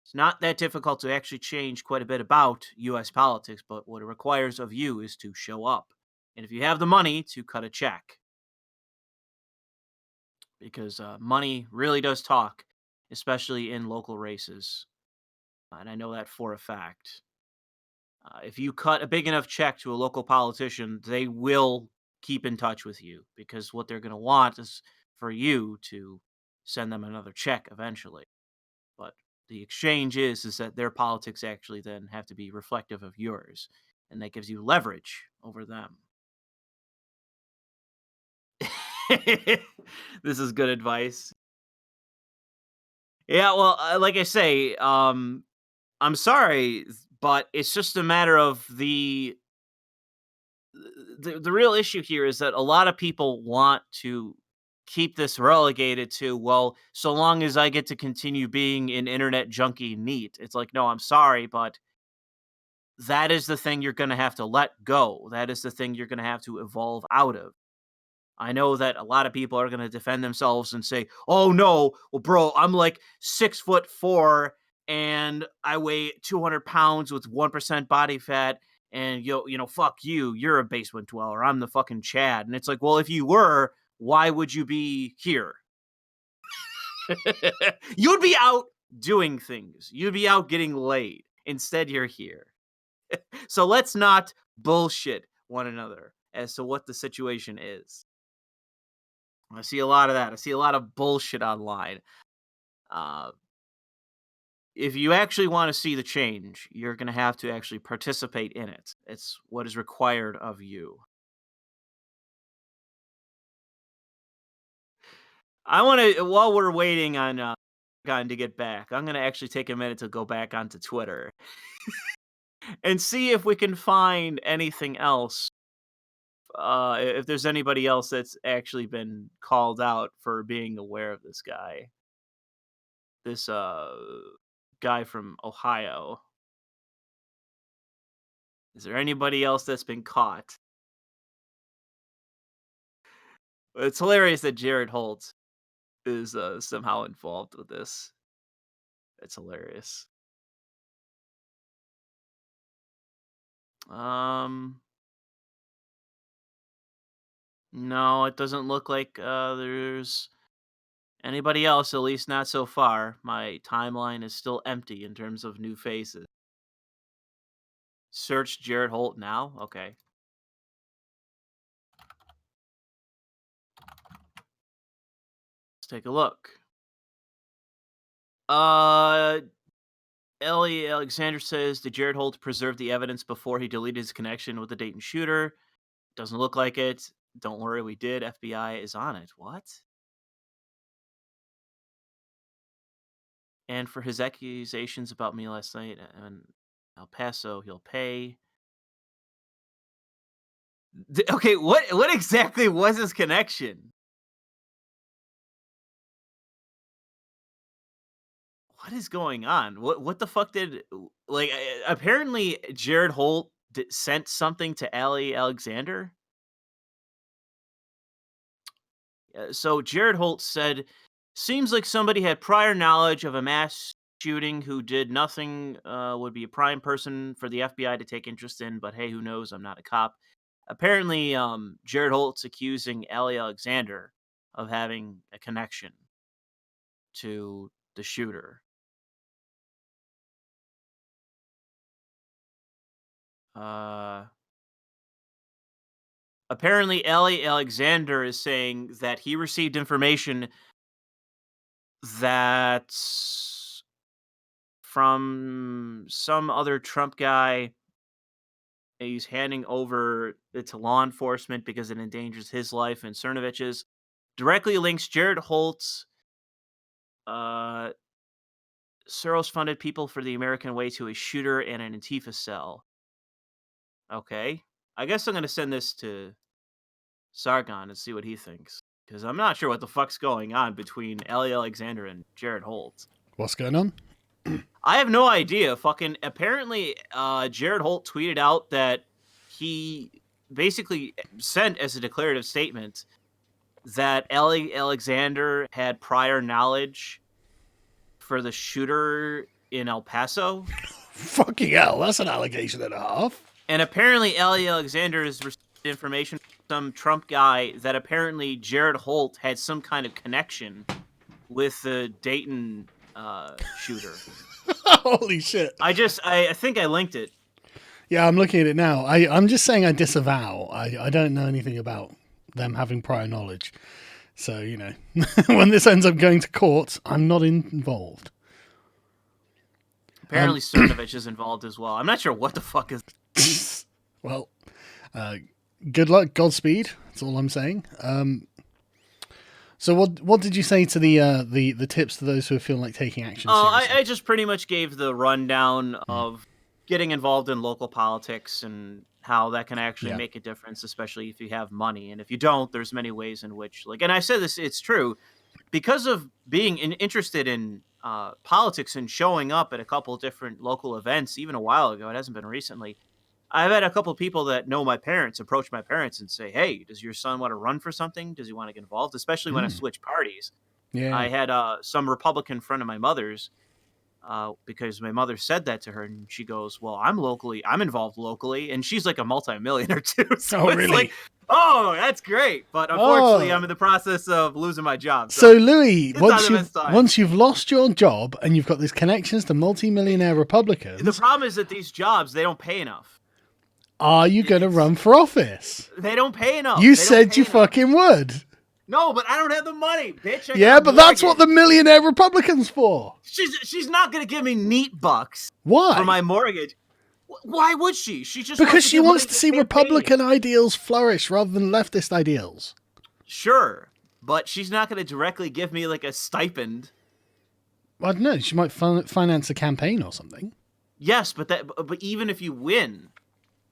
B: It's not that difficult to actually change quite a bit about US politics, but what it requires of you is to show up. And if you have the money, to cut a check, because money really does talk, especially in local races. And I know that for a fact. If you cut a big enough check to a local politician, they will keep in touch with you, because what they're going to want is for you to send them another check eventually. But the exchange is that their politics actually then have to be reflective of yours, and that gives you leverage over them. This is good advice. Yeah, well, like I say, I'm sorry, but it's just a matter of the real issue here is that a lot of people want to keep this relegated to, well, so long as I get to continue being an internet junkie neat. It's like, no, I'm sorry, but that is the thing you're going to have to let go. That is the thing you're going to have to evolve out of. I know that a lot of people are going to defend themselves and say, "Oh no, well, bro, I'm like 6'4" and I weigh 200 pounds with 1% body fat, and fuck you, you're a basement dweller. I'm the fucking Chad." And it's like, well, if you were, why would you be here? You'd be out doing things. You'd be out getting laid. Instead, you're here. So let's not bullshit one another as to what the situation is. I see a lot of that. I see a lot of bullshit online. Uh, if you actually want to see the change, you're going to have to actually participate in it. It's what is required of you. I want to, while we're waiting on to get back, I'm going to actually take a minute to go back onto Twitter and see if we can find anything else. If there's anybody else that's actually been called out for being aware of this guy. This guy from Ohio. Is there anybody else that's been caught? It's hilarious that Jared Holt is somehow involved with this. It's hilarious. Um, no, it doesn't look like there's Anybody else? At least not so far. My timeline is still empty in terms of new faces. Search Jared Holt now. Okay. Let's take a look. Ellie Alexander says, did Jared Holt preserve the evidence before he deleted his connection with the Dayton shooter? Doesn't look like it. Don't worry, we did. FBI is on it. What? And for his accusations about me last night in El Paso, he'll pay. Okay, what exactly was his connection? What is going on? What the fuck did like? Apparently, Jared Holt sent something to Allie Alexander. So Jared Holt said, "Seems like somebody had prior knowledge of a mass shooting who did nothing. Would be a prime person for the FBI to take interest in. But hey, who knows? I'm not a cop." Apparently, Jared Holt's accusing Allie Alexander of having a connection to the shooter. Apparently, Ellie Alexander is saying that he received information that from some other Trump guy. He's handing over it to law enforcement because it endangers his life and Cernovich's. Directly links Jared Holt's uh, Soros funded People for the American Way to a shooter and an Antifa cell. Okay. I guess I'm going to send this to Sargon and see what he thinks. Because I'm not sure what the fuck's going on between Ellie Alexander and Jared Holt.
A: What's going on?
B: I have no idea. Fucking apparently, Jared Holt tweeted out that he basically sent as a declarative statement that Ellie Alexander had prior knowledge for the shooter in El Paso.
A: Fucking hell, that's an allegation and a half.
B: And apparently, Ellie Alexander has received information from some Trump guy that apparently Jared Holt had some kind of connection with the Dayton shooter.
A: Holy shit.
B: I think I linked it.
A: Yeah, I'm looking at it now. I'm just saying I disavow. I don't know anything about them having prior knowledge. So, you know, when this ends up going to court, I'm not involved.
B: Apparently, Cernovich is involved as well. I'm not sure what the fuck is.
A: Well, good luck, Godspeed. That's all I'm saying. So what did you say to the tips to those who feel like taking action?
B: I just pretty much gave the rundown of getting involved in local politics and how that can actually make a difference, especially if you have money. And if you don't, there's many ways in which, like, and I said this, it's true, because of being interested in politics and showing up at a couple of different local events, even a while ago, it hasn't been recently. I've had a couple of people that know my parents approach my parents and say, "Hey, does your son want to run for something? Does he want to get involved?" Especially when I switch parties.
A: Yeah.
B: I had some Republican friend of my mother's because my mother said that to her, and she goes, "Well, I'm involved locally," and she's like a multimillionaire too. So it's like, oh, that's great, but unfortunately, I'm in the process of losing my job.
A: So Louis, once you've lost your job and you've got these connections to multimillionaire Republicans,
B: the problem is that these jobs, they don't pay enough.
A: Are you going to run for office?
B: They don't pay enough.
A: You said you fucking would.
B: No, but I don't have the money, bitch.
A: Yeah, but that's what the millionaire Republicans for.
B: She's not going to give me neat bucks.
A: Why?
B: For my mortgage. Why would she? She just
A: because she wants to see Republican ideals flourish rather than leftist ideals.
B: Sure, but she's not going to directly give me like a stipend.
A: I don't know. She might finance a campaign or something.
B: Yes, but even if you win,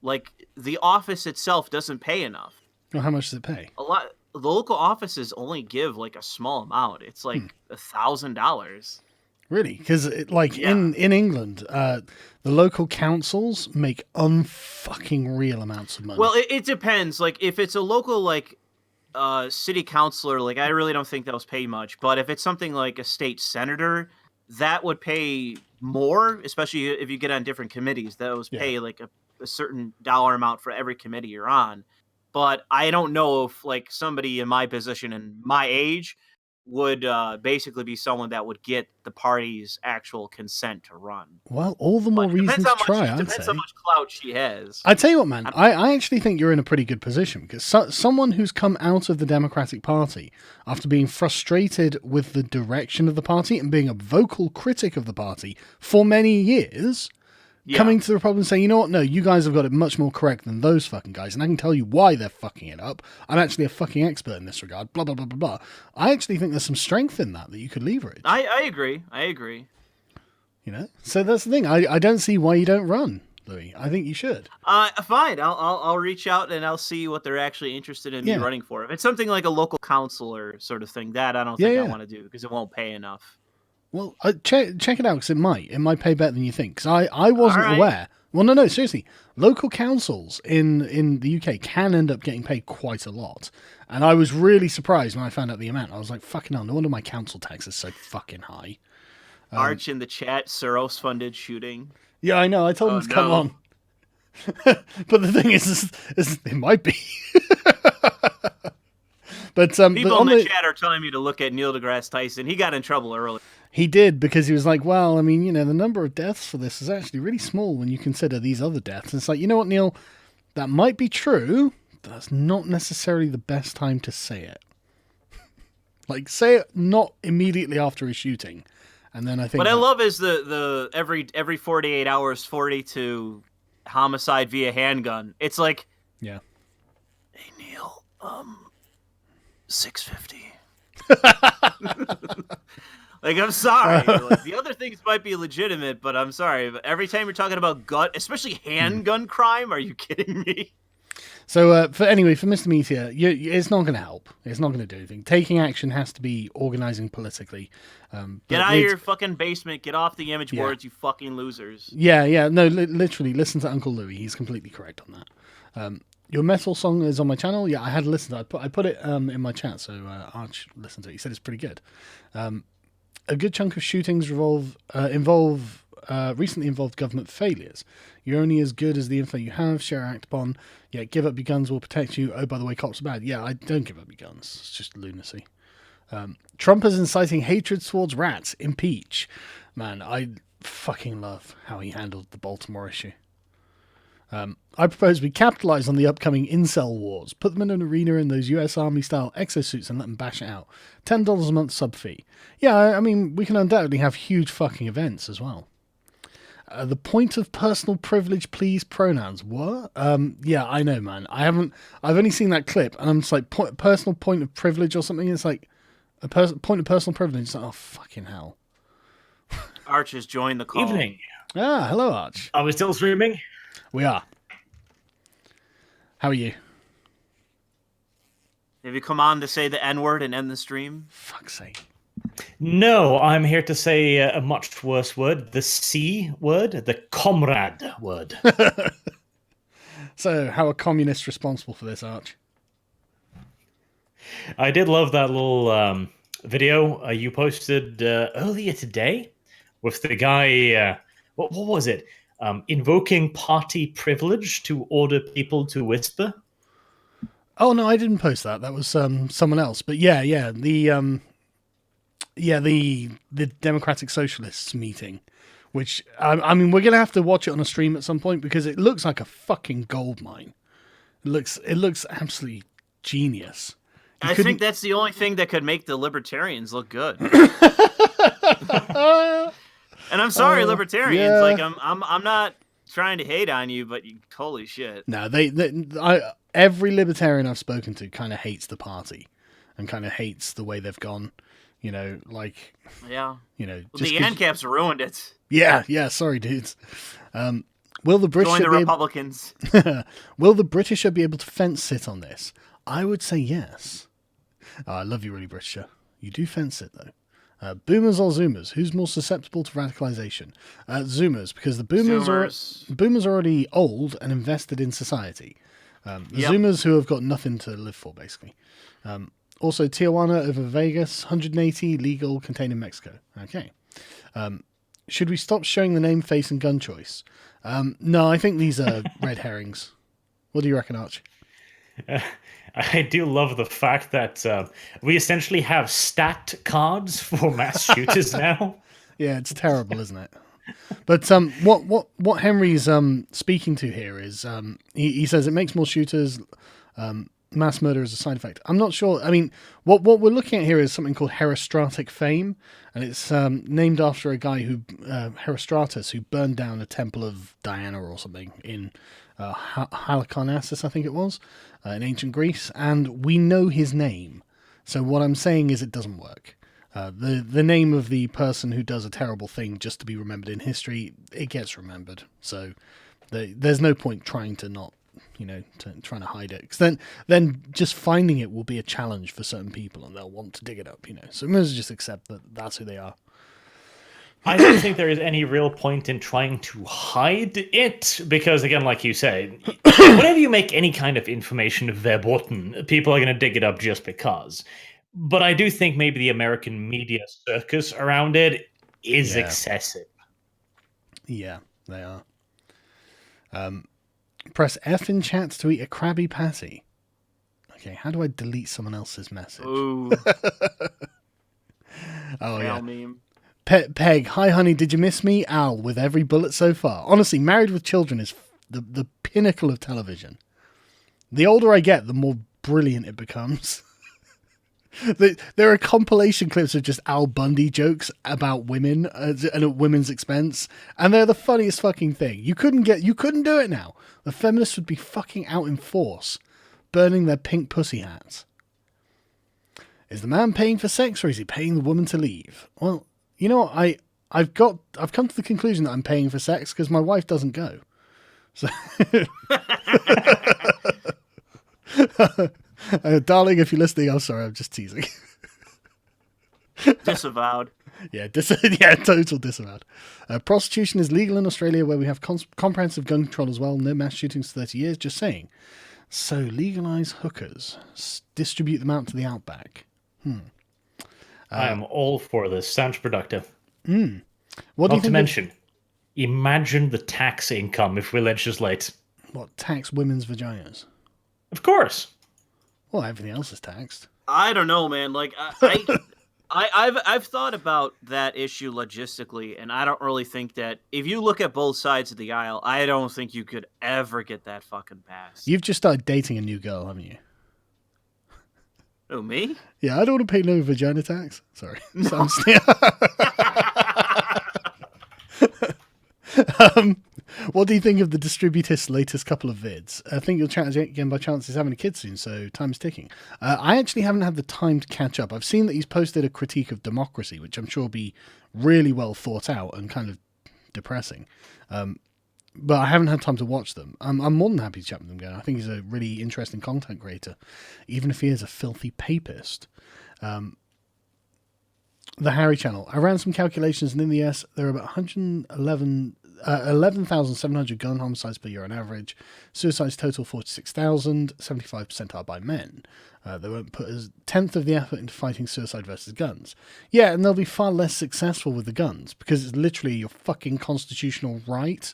B: like the office itself doesn't pay enough.
A: Well, how much does it pay?
B: A lot. The local offices only give like a small amount. It's like $1,000.
A: Really? Because in England, the local councils make unfucking real amounts of money.
B: Well, it depends. Like if it's a local city councilor, like I really don't think those pay much. But if it's something like a state senator, that would pay more, especially if you get on different committees. Those pay like a certain dollar amount for every committee you're on. But I don't know if like somebody in my position and my age would basically be someone that would get the party's actual consent to run.
A: Well, all the more
B: But
A: reason to try, I'd
B: depends
A: say.
B: how much clout she has.
A: I tell you what, man, I actually think you're in a pretty good position because someone who's come out of the Democratic Party after being frustrated with the direction of the party and being a vocal critic of the party for many years, coming to the Republicans and saying, you know what, no, you guys have got it much more correct than those fucking guys, and I can tell you why they're fucking it up. I'm actually a fucking expert in this regard, blah, blah, blah, blah, blah. I actually think there's some strength in that you could leverage.
B: I agree.
A: You know? So that's the thing. I don't see why you don't run, Louis. I think you should.
B: Fine. I'll reach out and I'll see what they're actually interested in me running for. If it's something like a local councilor sort of thing, that I don't think I want to do because it won't pay enough.
A: Well, check it out because it might pay better than you think. Because I wasn't aware. Well, no, seriously. Local councils in the UK can end up getting paid quite a lot. And I was really surprised when I found out the amount. I was like, fucking hell, no wonder my council tax is so fucking high.
B: Arch in the chat, Soros-funded shooting.
A: Yeah, I know. I told him to come on. But the thing is it might be. But
B: people in the chat are telling me to look at Neil deGrasse Tyson. He got in trouble early.
A: He did, because he was like, well, I mean, you know, the number of deaths for this is actually really small when you consider these other deaths. And it's like, you know what, Neil, that might be true, but that's not necessarily the best time to say it. Like, say it not immediately after a shooting. And then I think
B: what I love is the every 48 hours, 42 homicide via handgun. It's like,
A: yeah.
B: Hey, Neil, 650. Like, I'm sorry. Like, the other things might be legitimate, but I'm sorry. But every time you're talking about especially handgun crime, are you kidding me?
A: So, for Mr. Meteor, it's not going to help. It's not going to do anything. Taking action has to be organizing politically.
B: Get out of your fucking basement. Get off the image boards, you fucking losers.
A: Yeah. No, literally, listen to Uncle Louis. He's completely correct on that. Your metal song is on my channel. Yeah, I had listened to it. I put it in my chat, so Arch listened to it. He said it's pretty good. A good chunk of shootings recently involved government failures. You're only as good as the info you have. Share, act upon. Yeah, give up your guns will protect you. Oh, by the way, cops are bad. Yeah, I don't give up your guns. It's just lunacy. Trump is inciting hatred towards rats. Impeach. Man, I fucking love how he handled the Baltimore issue. I propose we capitalise on the upcoming incel wars. Put them in an arena in those US Army-style exosuits and let them bash it out. $10 a month sub fee. Yeah, I mean, we can undoubtedly have huge fucking events as well. The point of personal privilege, please, pronouns. What? Yeah, I know, man. I've only seen that clip, and I'm just like, personal point of privilege or something. It's like, a point of personal privilege. It's like, oh, fucking hell.
B: Arch has joined the call.
C: Evening.
A: Ah, hello, Arch.
C: Are we still streaming?
A: We are. How are you?
B: Have you come on to say the N-word and end the stream?
A: Fuck's sake.
C: No, I'm here to say a much worse word, the C word, the comrade word.
A: So, how are communists responsible for this, Arch?
C: I did love that little video you posted earlier today with the guy, what was it? Invoking party privilege to order people to whisper.
A: Oh no, I didn't post that. That was someone else. But yeah, the Democratic Socialists meeting, which I mean, we're gonna have to watch it on a stream at some point because it looks like a fucking gold mine. It looks absolutely genius.
B: I think that's the only thing that could make the libertarians look good. And I'm sorry, libertarians.
A: Yeah.
B: Like I'm not trying to hate on you, but holy shit.
A: No, every libertarian I've spoken to kind of hates the party and kind of hates the way they've gone. You know, like
B: The ANCAPs ruined it.
A: Yeah. Sorry, dudes. Will the British
B: join the Republicans?
A: Will the British be able to fence sit on this? I would say yes. Oh, I love you, really, Britisher. You do fence it though. Boomers or Zoomers? Who's more susceptible to radicalization? Zoomers, because the boomers are already old and invested in society. Zoomers who have got nothing to live for, basically. Also, Tijuana over Vegas, 180, legal, contained in Mexico. Okay. Should we stop showing the name, face, and gun choice? No, I think these are red herrings. What do you reckon, Arch?
C: I do love the fact that we essentially have stat cards for mass shooters now.
A: Yeah, it's terrible, isn't it? But what Henry's speaking to here is he says it makes more shooters. Mass murder is a side effect. I'm not sure. I mean, what we're looking at here is something called herostratic fame, and it's named after a guy who Herostratus, who burned down a temple of Diana or something in Halicarnassus, I think it was, in ancient Greece, and we know his name. So what I'm saying is it doesn't work. The name of the person who does a terrible thing just to be remembered in history, it gets remembered. So there's no point trying to not, trying to hide it. Because then just finding it will be a challenge for certain people, and they'll want to dig it up. So we must just accept that that's who they are.
C: I don't think there is any real point in trying to hide it, because, again, like you say, whenever you make any kind of information verboten, people are going to dig it up just because. But I do think maybe the American media circus around it is excessive.
A: Yeah, they are. Press F in chat to eat a Krabby Patty. Okay, how do I delete someone else's message?
B: Ooh.
A: Oh, yeah.
B: Meme.
A: Peg, hi honey, did you miss me? Al, with every bullet so far. Honestly, Married with Children is the pinnacle of television. The older I get, the more brilliant it becomes. There are compilation clips of just Al Bundy jokes about women and at women's expense, and they're the funniest fucking thing. You couldn't do it now. The feminists would be fucking out in force, burning their pink pussy hats. Is the man paying for sex, or is he paying the woman to leave? Well, you know what? I've come to the conclusion that I'm paying for sex because my wife doesn't go. So, darling, if you're listening, I'm sorry, I'm just teasing.
B: Disavowed.
A: Yeah, total disavowed. Prostitution is legal in Australia, where we have comprehensive gun control as well. No mass shootings for 30 years. Just saying. So legalize hookers, distribute them out to the outback.
C: I am all for this. Sounds productive.
A: What do you
C: Not
A: think
C: to mention, imagine the tax income if we legislate.
A: What, tax women's vaginas?
C: Of course.
A: Well, everything else is taxed.
B: I don't know, man. Like I've thought about that issue logistically, and I don't really think that if you look at both sides of the aisle, I don't think you could ever get that fucking passed.
A: You've just started dating a new girl, haven't you?
B: Oh, me?
A: Yeah, I don't want to pay no vagina tax. Sorry. No. What do you think of the distributist's latest couple of vids? I think you'll chat again by chance. He's having a kid soon, so time's ticking. I actually haven't had the time to catch up. I've seen that he's posted a critique of democracy, which I'm sure will be really well thought out and kind of depressing. But I haven't had time to watch them. I'm more than happy to chat with him again. I think he's a really interesting content creator, even if he is a filthy papist. The Harry channel. I ran some calculations, and in the US, there are about 11,700 gun homicides per year on average. Suicides total 46,000. 75% are by men. They won't put a tenth of the effort into fighting suicide versus guns. Yeah, and they'll be far less successful with the guns because it's literally your fucking constitutional right.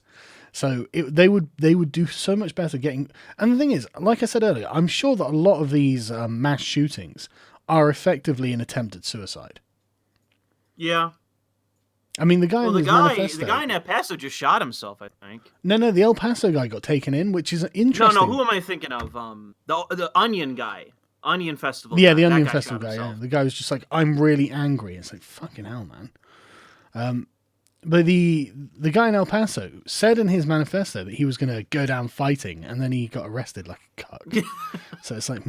A: So they would do so much better getting. And the thing is, like I said earlier, I'm sure that a lot of these mass shootings are effectively an attempt at suicide.
B: Yeah.
A: I mean, the guy in
B: the guy in El Paso just shot himself, I think.
A: No, the El Paso guy got taken in, which is interesting.
B: No, who am I thinking of? The Onion guy. Onion Festival.
A: Yeah,
B: guy.
A: the Onion Festival guy. Yeah. The guy was just like, I'm really angry. It's like, fucking hell, man. But the guy in El Paso said in his manifesto that he was going to go down fighting, and then he got arrested like a cuck. So it's like,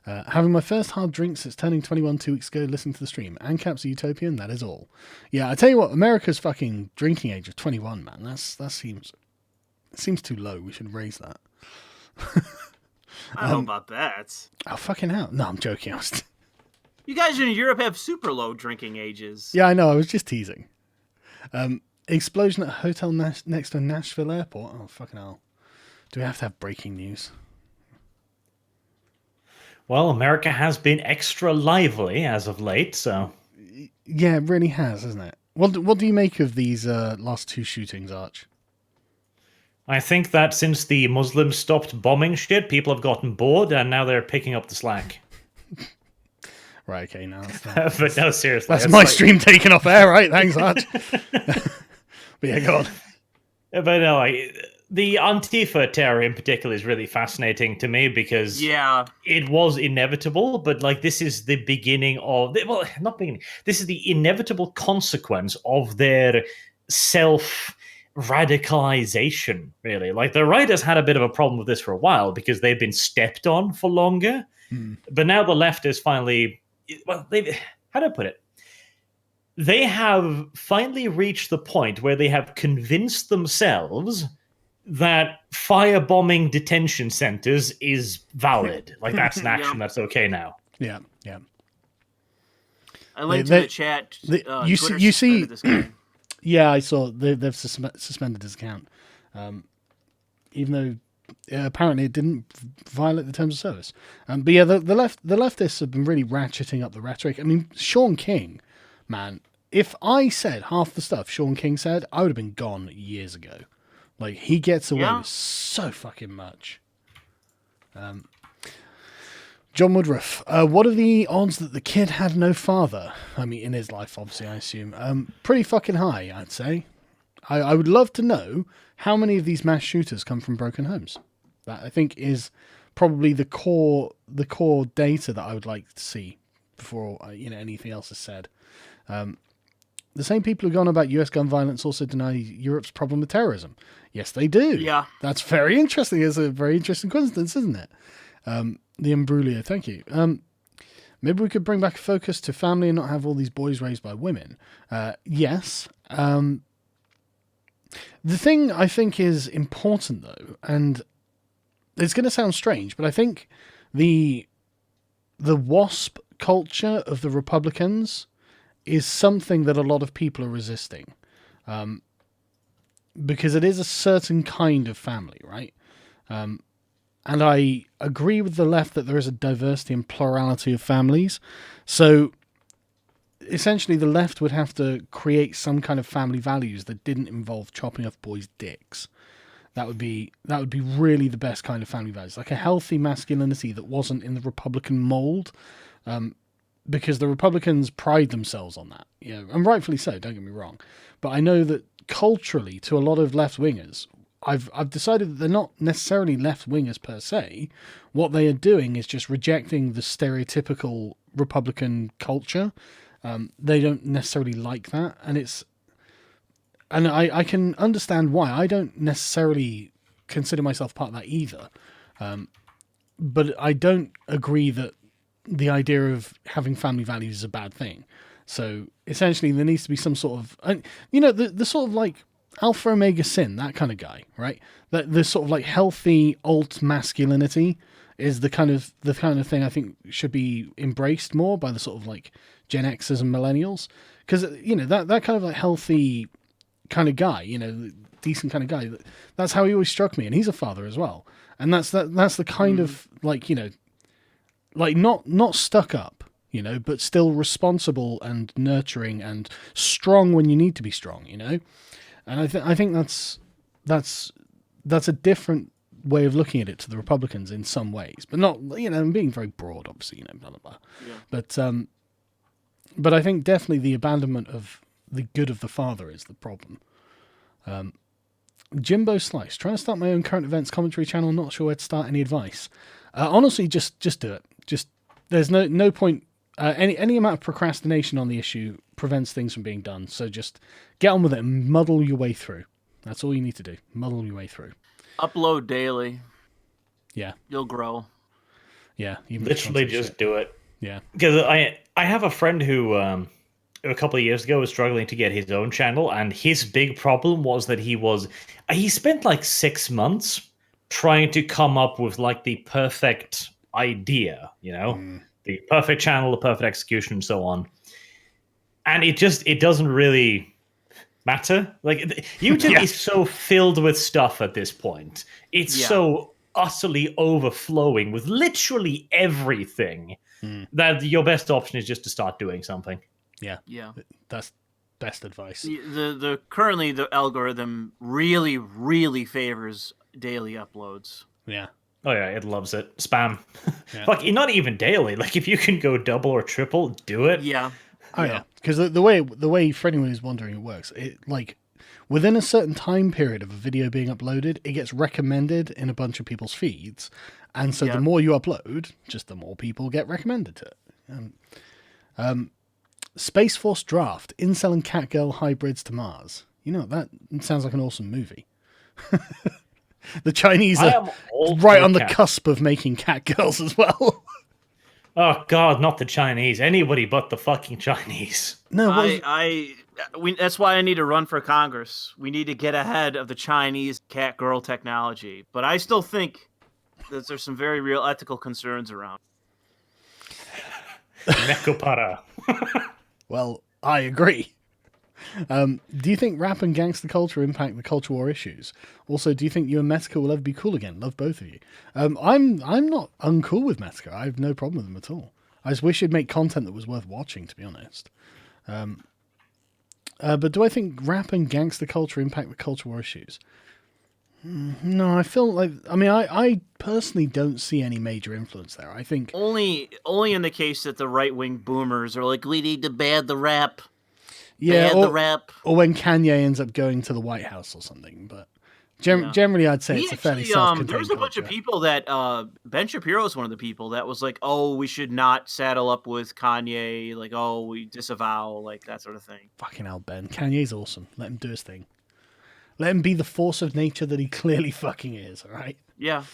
A: having my first hard drink since turning 21 2 weeks ago, listening to the stream. ANCAP's a utopian, that is all. Yeah, I tell you what, America's fucking drinking age of 21, man. That seems too low. We should raise that.
B: I don't know about that.
A: Oh, fucking hell. No, I'm joking.
B: You guys in Europe have super low drinking ages.
A: Yeah, I know. I was just teasing. Explosion at a hotel next to Nashville airport. Oh, fucking hell. Do we have to have breaking news?
C: Well, America has been extra lively as of late, so...
A: Yeah, it really has, hasn't it? What do you make of these last two shootings, Arch?
C: I think that since the Muslims stopped bombing shit, people have gotten bored, and now they're picking up the slack.
A: Right, okay, now
C: But no, seriously.
A: That's my stream taken off air, right? Thanks, Arch. But yeah, go on.
C: But no, the Antifa terror in particular is really fascinating to me because it was inevitable, but like this is the beginning of, well, not beginning, this is the inevitable consequence of their self-radicalization, really. Like the right has had a bit of a problem with this for a while because they've been stepped on for longer, but now the left is finally, well, how do I put it? They have finally reached the point where they have convinced themselves that firebombing detention centers is valid. Like, that's an action that's okay now.
A: Yeah, yeah.
B: I linked to the chat.
A: You see
B: this guy.
A: Yeah, I saw they've suspended his account, even though apparently it didn't violate the terms of service. But yeah, the leftists have been really ratcheting up the rhetoric. I mean, Sean King, man, if I said half the stuff Sean King said, I would have been gone years ago. Like, he gets away with so fucking much. John Woodruff, what are the odds that the kid had no father? I mean, in his life, obviously, I assume. Pretty fucking high, I'd say. I would love to know how many of these mass shooters come from broken homes. That, I think, is probably the core data that I would like to see before anything else is said. The same people who've gone about US gun violence also deny Europe's problem with terrorism. Yes, they do.
B: Yeah.
A: That's very interesting. It's a very interesting coincidence, isn't it? The imbroglio, thank you. Maybe we could bring back a focus to family and not have all these boys raised by women. Yes. The thing I think is important, though, and it's going to sound strange, but I think the WASP culture of the Republicans is something that a lot of people are resisting. Because it is a certain kind of family, right? And I agree with the left that there is a diversity and plurality of families. So essentially the left would have to create some kind of family values that didn't involve chopping off boys' dicks. That would be really the best kind of family values, like a healthy masculinity that wasn't in the Republican mold. Because the Republicans pride themselves on that, and rightfully so, don't get me wrong. But I know that culturally, to a lot of left-wingers, I've decided that they're not necessarily left-wingers per se. What they are doing is just rejecting the stereotypical Republican culture. They don't necessarily like that, and I can understand why. I don't necessarily consider myself part of that either. But I don't agree that the idea of having family values is a bad thing. So essentially there needs to be some sort of, the sort of like alpha omega sin, that kind of guy, right? That the sort of like healthy alt masculinity is the kind of thing I think should be embraced more by the sort of like Gen Xers and millennials. Because, that kind of like healthy kind of guy, decent kind of guy, that's how he always struck me. And he's a father as well. And that's the kind of like, like not stuck up, but still responsible and nurturing and strong when you need to be strong, And I think that's a different way of looking at it to the Republicans in some ways, but not, I'm being very broad, obviously, blah, blah, blah. Yeah. But I think definitely the abandonment of the good of the father is the problem. Jimbo Slice, trying to start my own current events commentary channel, not sure where to start. Any advice? Honestly, just do it. There's no point. Any amount of procrastination on the issue prevents things from being done. So just get on with it and muddle your way through. That's all you need to do. Muddle your way through.
B: Upload daily.
A: Yeah.
B: You'll grow.
A: Yeah.
C: Literally just do it.
A: Yeah.
C: Because I have a friend who a couple of years ago was struggling to get his own channel, and his big problem was that he spent like 6 months trying to come up with like the perfect idea, the perfect channel, the perfect execution, and so on. And it doesn't really matter. Like, YouTube is so filled with stuff at this point. It's so utterly overflowing with literally everything that your best option is just to start doing something.
A: Yeah.
B: Yeah.
A: best advice.
B: The currently the algorithm really favors daily uploads.
A: Yeah.
C: Oh yeah, it loves it. Spam.
A: Yeah.
C: Like, not even daily. Like, if you can go double or triple, do it.
B: Yeah.
A: Oh yeah, because the way for anyone who's wondering it works, it like within a certain time period of a video being uploaded, it gets recommended in a bunch of people's feeds, and so the more you upload, just the more people get recommended to it. Space Force Draft: Incel and Catgirl hybrids to Mars. You know, that sounds like an awesome movie. The Chinese are right on the cusp of making catgirls as well.
C: Oh God, not the Chinese. Anybody but the fucking Chinese.
A: No,
B: that's why I need to run for Congress. We need to get ahead of the Chinese cat girl technology. But I still think that there's some very real ethical concerns around.
C: Nekopara.
A: Well, I agree. Do you think rap and gangster culture impact the culture war issues? Also, do you think you and Metka will ever be cool again? Love both of you. I'm not uncool with Metka. I have no problem with him at all. I just wish he'd make content that was worth watching, to be honest. But do I think rap and gangster culture impact the culture war issues? No, I feel like... I mean, I personally don't see any major influence there. I think...
B: Only in the case that the right-wing boomers are like, we need to ban the rap.
A: Yeah,
B: the rap.
A: Or when Kanye ends up going to the White House or something. But generally, I'd say it's a fairly self-contained
B: There was a bunch of people that... Ben Shapiro is one of the people that was like, oh, we should not saddle up with Kanye. Like, oh, we disavow, like, that sort of thing.
A: Fucking hell, Ben. Kanye's awesome. Let him do his thing. Let him be the force of nature that he clearly fucking is, all right?
B: Yeah.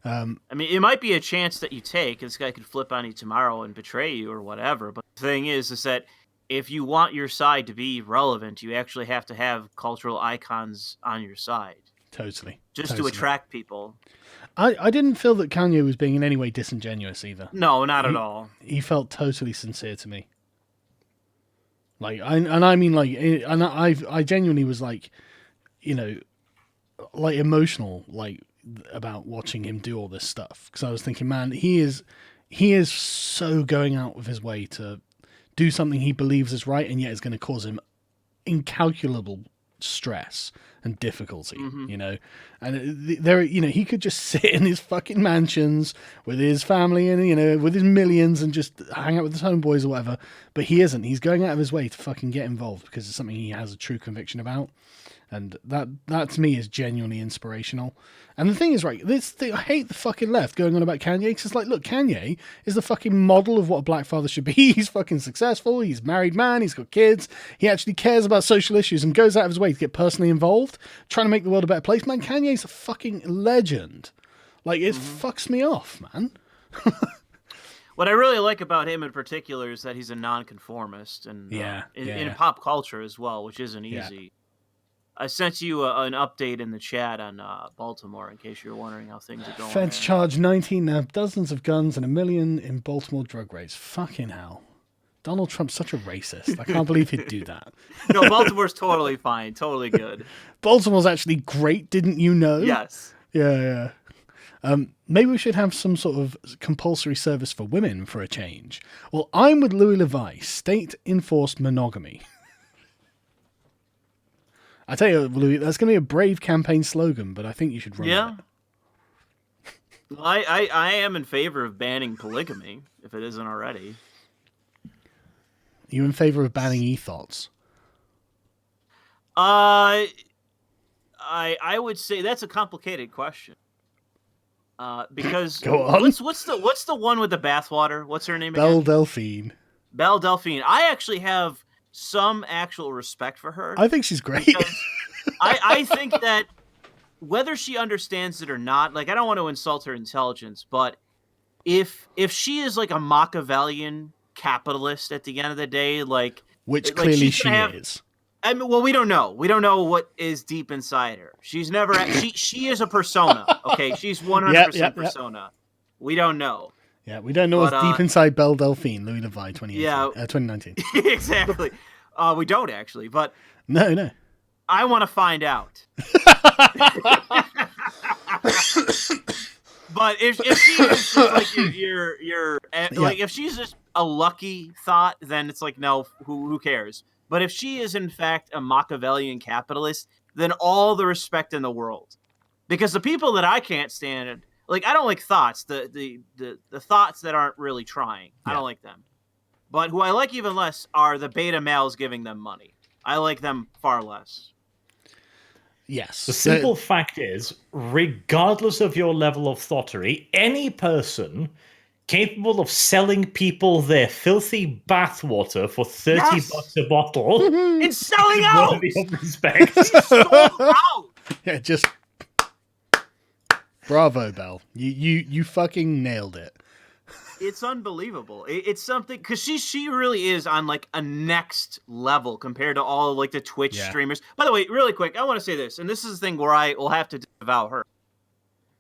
B: I mean, it might be a chance that you take. This guy could flip on you tomorrow and betray you or whatever. But the thing is that if you want your side to be relevant, you actually have to have cultural icons on your side.
A: Totally.
B: Just to attract people.
A: I didn't feel that Kanye was being in any way disingenuous either.
B: No, not at all.
A: He felt totally sincere to me. Like, I mean, like, and I genuinely was like, you know, like emotional, like, about watching him do all this stuff. Because I was thinking, man, he is so going out of his way to do something he believes is right, and yet is going to cause him incalculable stress and difficulty, you know. And there, you know, he could just sit in his fucking mansions with his family and, you know, with his millions and just hang out with his homeboys or whatever. But he isn't. He's going out of his way to fucking get involved because it's something he has a true conviction about. And that to me is genuinely inspirational. And the thing is, right, I hate the fucking left going on about Kanye, because it's like, look, Kanye is the fucking model of what a black father should be. He's fucking successful, he's a married man, he's got kids, he actually cares about social issues and goes out of his way to get personally involved, trying to make the world a better place. Man, Kanye's a fucking legend. Like, it fucks me off, man.
B: What I really like about him in particular is that he's a nonconformist, and in pop culture as well, which isn't easy. Yeah. I sent you an update in the chat on Baltimore, in case you're wondering how things are going.
A: Feds charge 19 now, dozens of guns and $1 million in Baltimore drug raids. Fucking hell. Donald Trump's such a racist. I can't believe he'd do that.
B: No, Baltimore's totally fine. Totally good.
A: Baltimore's actually great, didn't you know?
B: Yes.
A: Yeah. Maybe we should have some sort of compulsory service for women for a change. Well, I'm with Louis le Vau, state-enforced monogamy. I tell you, Louis, that's going to be a brave campaign slogan, but I think you should run with it.
B: Well, I am in favor of banning polygamy, if it isn't already.
A: You in favor of banning e-thoughts?
B: I would say that's a complicated question. Because
A: Go on.
B: What's the one with the bathwater? What's her name again?
A: Belle Delphine.
B: Belle Delphine. I actually have some actual respect for her.
A: I think she's great.
B: I think that whether she understands it or not, like, I don't want to insult her intelligence, but if she is like a Machiavellian capitalist at the end of the day, like,
A: which clearly she is.
B: I mean, well, we don't know. We don't know what is deep inside her. She's never. she is a persona. Okay, she's 100% persona. We don't know.
A: Yeah, we don't know what's deep inside Belle Delphine, Louis le Vau, 2019.
B: Exactly. We don't actually, but
A: no.
B: I want to find out. But if she is just like your like, if she's just a lucky thought, then it's like, no, who cares? But if she is in fact a Machiavellian capitalist, then all the respect in the world. Because the people that I can't stand, like, I don't like thoughts, the thoughts that aren't really trying. I don't like them. But who I like even less are the beta males giving them money. I like them far less.
A: Yes.
C: The simple fact is, regardless of your level of thoughterry, any person capable of selling people their filthy bathwater for $30 a bottle
B: it's selling out.
C: Worthy of respect.
B: Sold out.
A: Yeah, just bravo, Belle. You fucking nailed it.
B: It's unbelievable. It's something, because she really is on like a next level compared to all of like the Twitch streamers. By the way, really quick, I want to say this, and this is the thing where I will have to disavow her.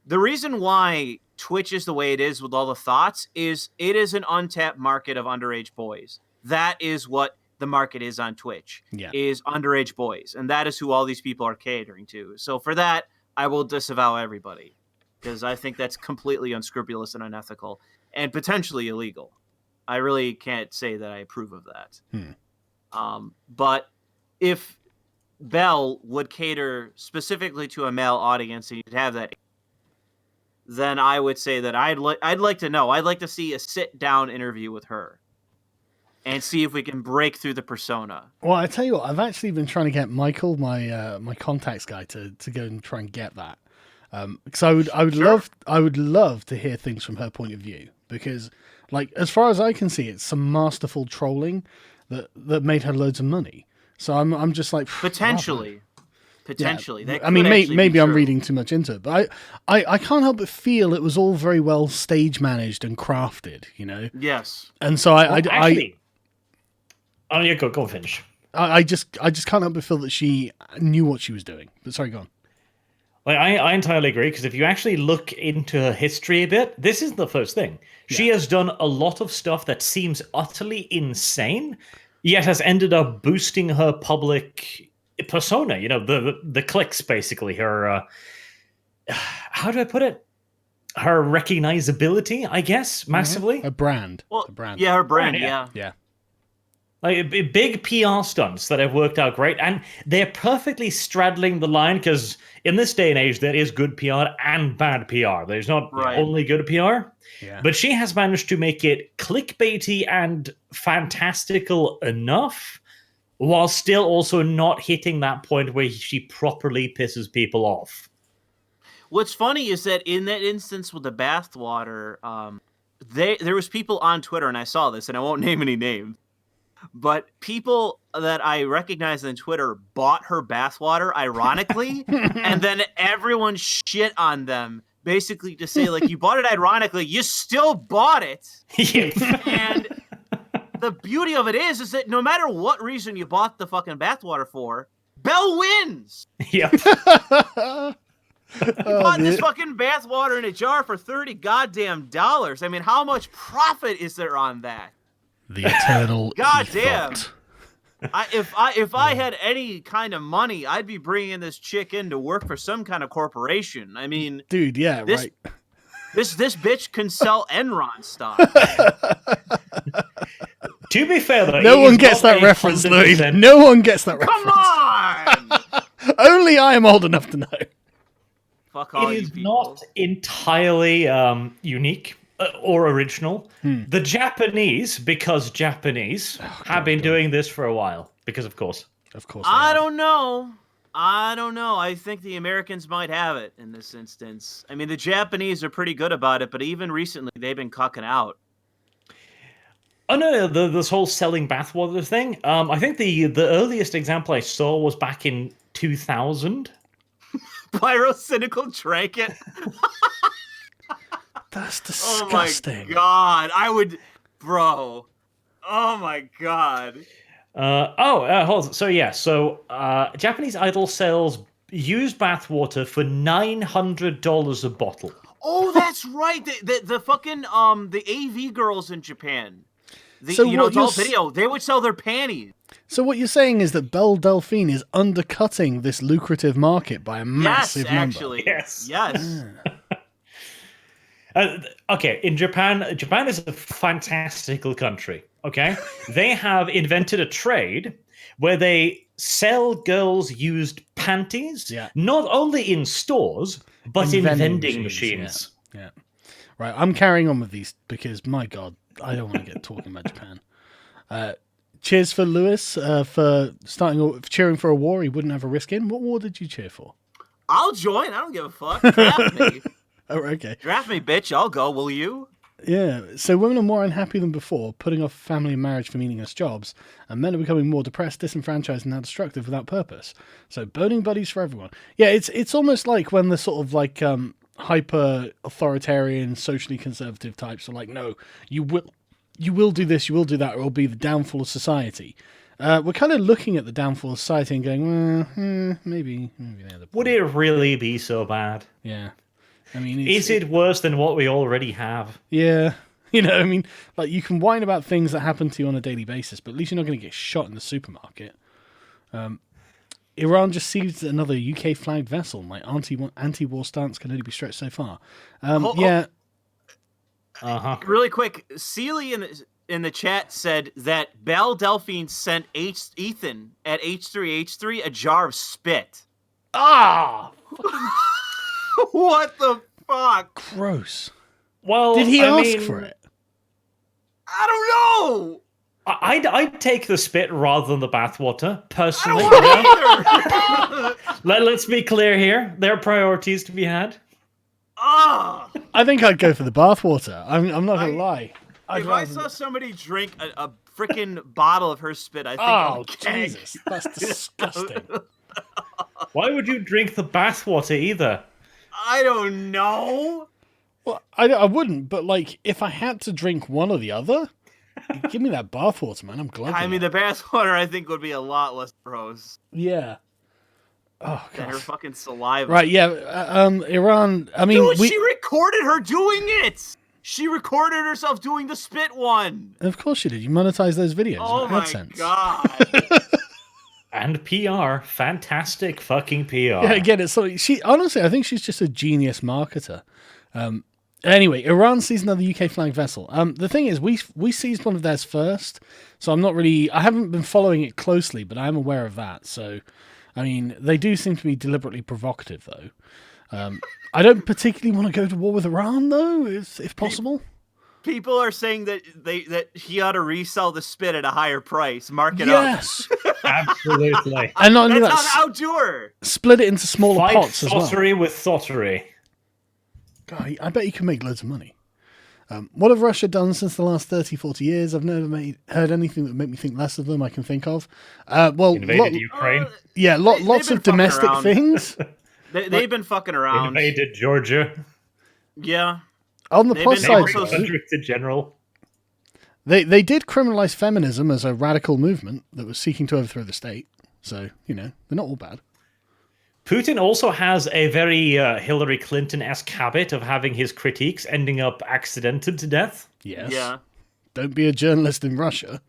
B: The reason why Twitch is the way it is with all the thoughts is it is an untapped market of underage boys. That is what the market is on Twitch, is underage boys. And that is who all these people are catering to. So for that, I will disavow everybody, because I think that's completely unscrupulous and unethical and potentially illegal. I really can't say that I approve of that. But if Bell would cater specifically to a male audience and you'd have that, then I would say that I'd like to know. I'd like to see a sit-down interview with her and see if we can break through the persona.
A: Well, I tell you what, I've actually been trying to get Michael, my contacts guy, to go and try and get that. Because I would love to hear things from her point of view, because, like, as far as I can see, it's some masterful trolling that made her loads of money. So I'm just like,
B: potentially.
A: Yeah. I mean, maybe I'm reading too much into it, but I can't help but feel it was all very well stage managed and crafted, you know.
B: Yes.
A: And so
C: go finish.
A: I just can't help but feel that she knew what she was doing. But sorry, go on.
C: Like, I entirely agree, because if you actually look into her history a bit, this is the first thing. She has done a lot of stuff that seems utterly insane, yet has ended up boosting her public persona. You know, the clicks, basically. Her, how do I put it? Her recognizability, I guess, massively.
A: A brand.
B: Well,
A: a brand.
B: Yeah, her brand,
A: Yeah.
C: Like, big PR stunts that have worked out great, and they're perfectly straddling the line, because in this day and age, there is good PR and bad PR. There's not only good PR, but she has managed to make it clickbaity and fantastical enough, while still also not hitting that point where she properly pisses people off.
B: What's funny is that in that instance with the bathwater, there was people on Twitter, and I saw this, and I won't name any names, but people that I recognize on Twitter bought her bathwater, ironically, and then everyone shit on them, basically to say, like, you bought it ironically, you still bought it. And the beauty of it is that no matter what reason you bought the fucking bathwater for, Bell wins.
C: Yep.
B: You bought this fucking bathwater in a jar for $30 goddamn dollars. I mean, how much profit is there on that?
A: The eternal
B: goddamn. If I had any kind of money, I'd be bringing this chick in to work for some kind of corporation. I mean,
A: dude, right.
B: This bitch can sell Enron stock.
C: To be fair, though,
A: no one gets that reference, Louis. No one gets that reference.
B: Come on!
A: Only I am old enough to know.
B: Fuck all
C: it
B: you
C: is
B: people.
C: Not entirely unique or original. The Japanese, because Japanese, have been doing this for a while. Because, of course.
B: I don't know. I think the Americans might have it in this instance. I mean, the Japanese are pretty good about it, but even recently, they've been cucking out.
C: Oh, no, this whole selling bathwater thing. I think the earliest example I saw was back in 2000.
B: Pyrocynical drank it.
A: That's disgusting.
B: Oh my god, I would, bro. Oh my god.
C: Hold on. So Japanese Idol sells used bathwater for $900 a bottle.
B: Oh, that's right. The fucking the AV girls in Japan. It's all video. They would sell their panties.
A: So what you're saying is that Belle Delphine is undercutting this lucrative market by a massive number.
B: Yes.
C: Okay, in Japan is a fantastical country. Okay, they have invented a trade where they sell girls used panties, not only in stores but in vending machines.
A: Yeah. Right, I'm carrying on with these because, my God, I don't want to get talking about Japan. Cheers for Lewis for cheering for a war he wouldn't have a risk in. What war did you cheer for?
B: I'll join. I don't give a fuck. Draft me.
A: Oh, okay.
B: Draft me, bitch. I'll go. Will you?
A: Yeah. So women are more unhappy than before, putting off family and marriage for meaningless jobs, and men are becoming more depressed, disenfranchised, and now destructive without purpose. So boning buddies for everyone. Yeah, it's almost like when the sort of like hyper authoritarian, socially conservative types are like, no, you will do this, you will do that, or it'll be the downfall of society. We're kind of looking at the downfall of society and going, well, maybe
C: Would it really be so bad?
A: Yeah. I mean,
C: is it worse than what we already have?
A: Yeah. You know, I mean, like, you can whine about things that happen to you on a daily basis, but at least you're not going to get shot in the supermarket. Iran just seized another UK flagged vessel. My anti-war stance can only be stretched so far. Yeah.
B: Really quick, Sealy in the chat said that Belle Delphine sent Ethan at H3H3 a jar of spit.
A: Ah!
B: What the fuck?
A: Gross.
C: Well,
A: did he ask for it?
B: I don't know.
C: I'd take the spit rather than the bathwater, personally. Let's be clear here. There are priorities to be had.
A: I think I'd go for the bathwater. I'm not going to lie.
B: If I saw somebody drink a freaking bottle of her spit, I think
A: Jesus, that's disgusting.
C: Why would you drink the bathwater either?
B: I don't know.
A: Well, I wouldn't, but like, if I had to drink one or the other, give me that bathwater, man. I'm glad.
B: I mean, the bathwater I think would be a lot less gross.
A: Yeah. Oh, God.
B: Than her fucking saliva.
A: Right, yeah. Iran, I mean...
B: Dude, she recorded her doing it! She recorded herself doing the spit one!
A: Of course she did. You monetized those videos.
B: Oh my God.
A: And
C: PR. Fantastic fucking PR.
A: Yeah, again, it's something... Honestly, I think she's just a genius marketer. Anyway, Iran seized another UK flagged vessel. The thing is, we seized one of theirs first, so I haven't been following it closely, but I am aware of that, so... I mean, they do seem to be deliberately provocative, though. I don't particularly want to go to war with Iran, though, if possible.
B: People are saying that he ought to resell the spit at a higher price, mark it up.
A: Yes,
C: absolutely.
A: And not only
B: That's how to outdo her.
A: Split it into smaller pots as well.
C: Thottery with thottery.
A: God, I bet you can make loads of money. What have Russia done since the last 30, 40 years? I've never heard anything that would make me think less of them I can think of.
C: Invaded Ukraine.
A: Yeah, lots of domestic things.
B: They've been fucking around.
C: Invaded Georgia.
B: Yeah.
A: On the plus side,
C: to general.
A: They did criminalize feminism as a radical movement that was seeking to overthrow the state. So, they're not all bad.
C: Putin also has a very Hillary Clinton-esque habit of having his critiques ending up accidented to death.
A: Yes.
B: Yeah.
A: Don't be a journalist in Russia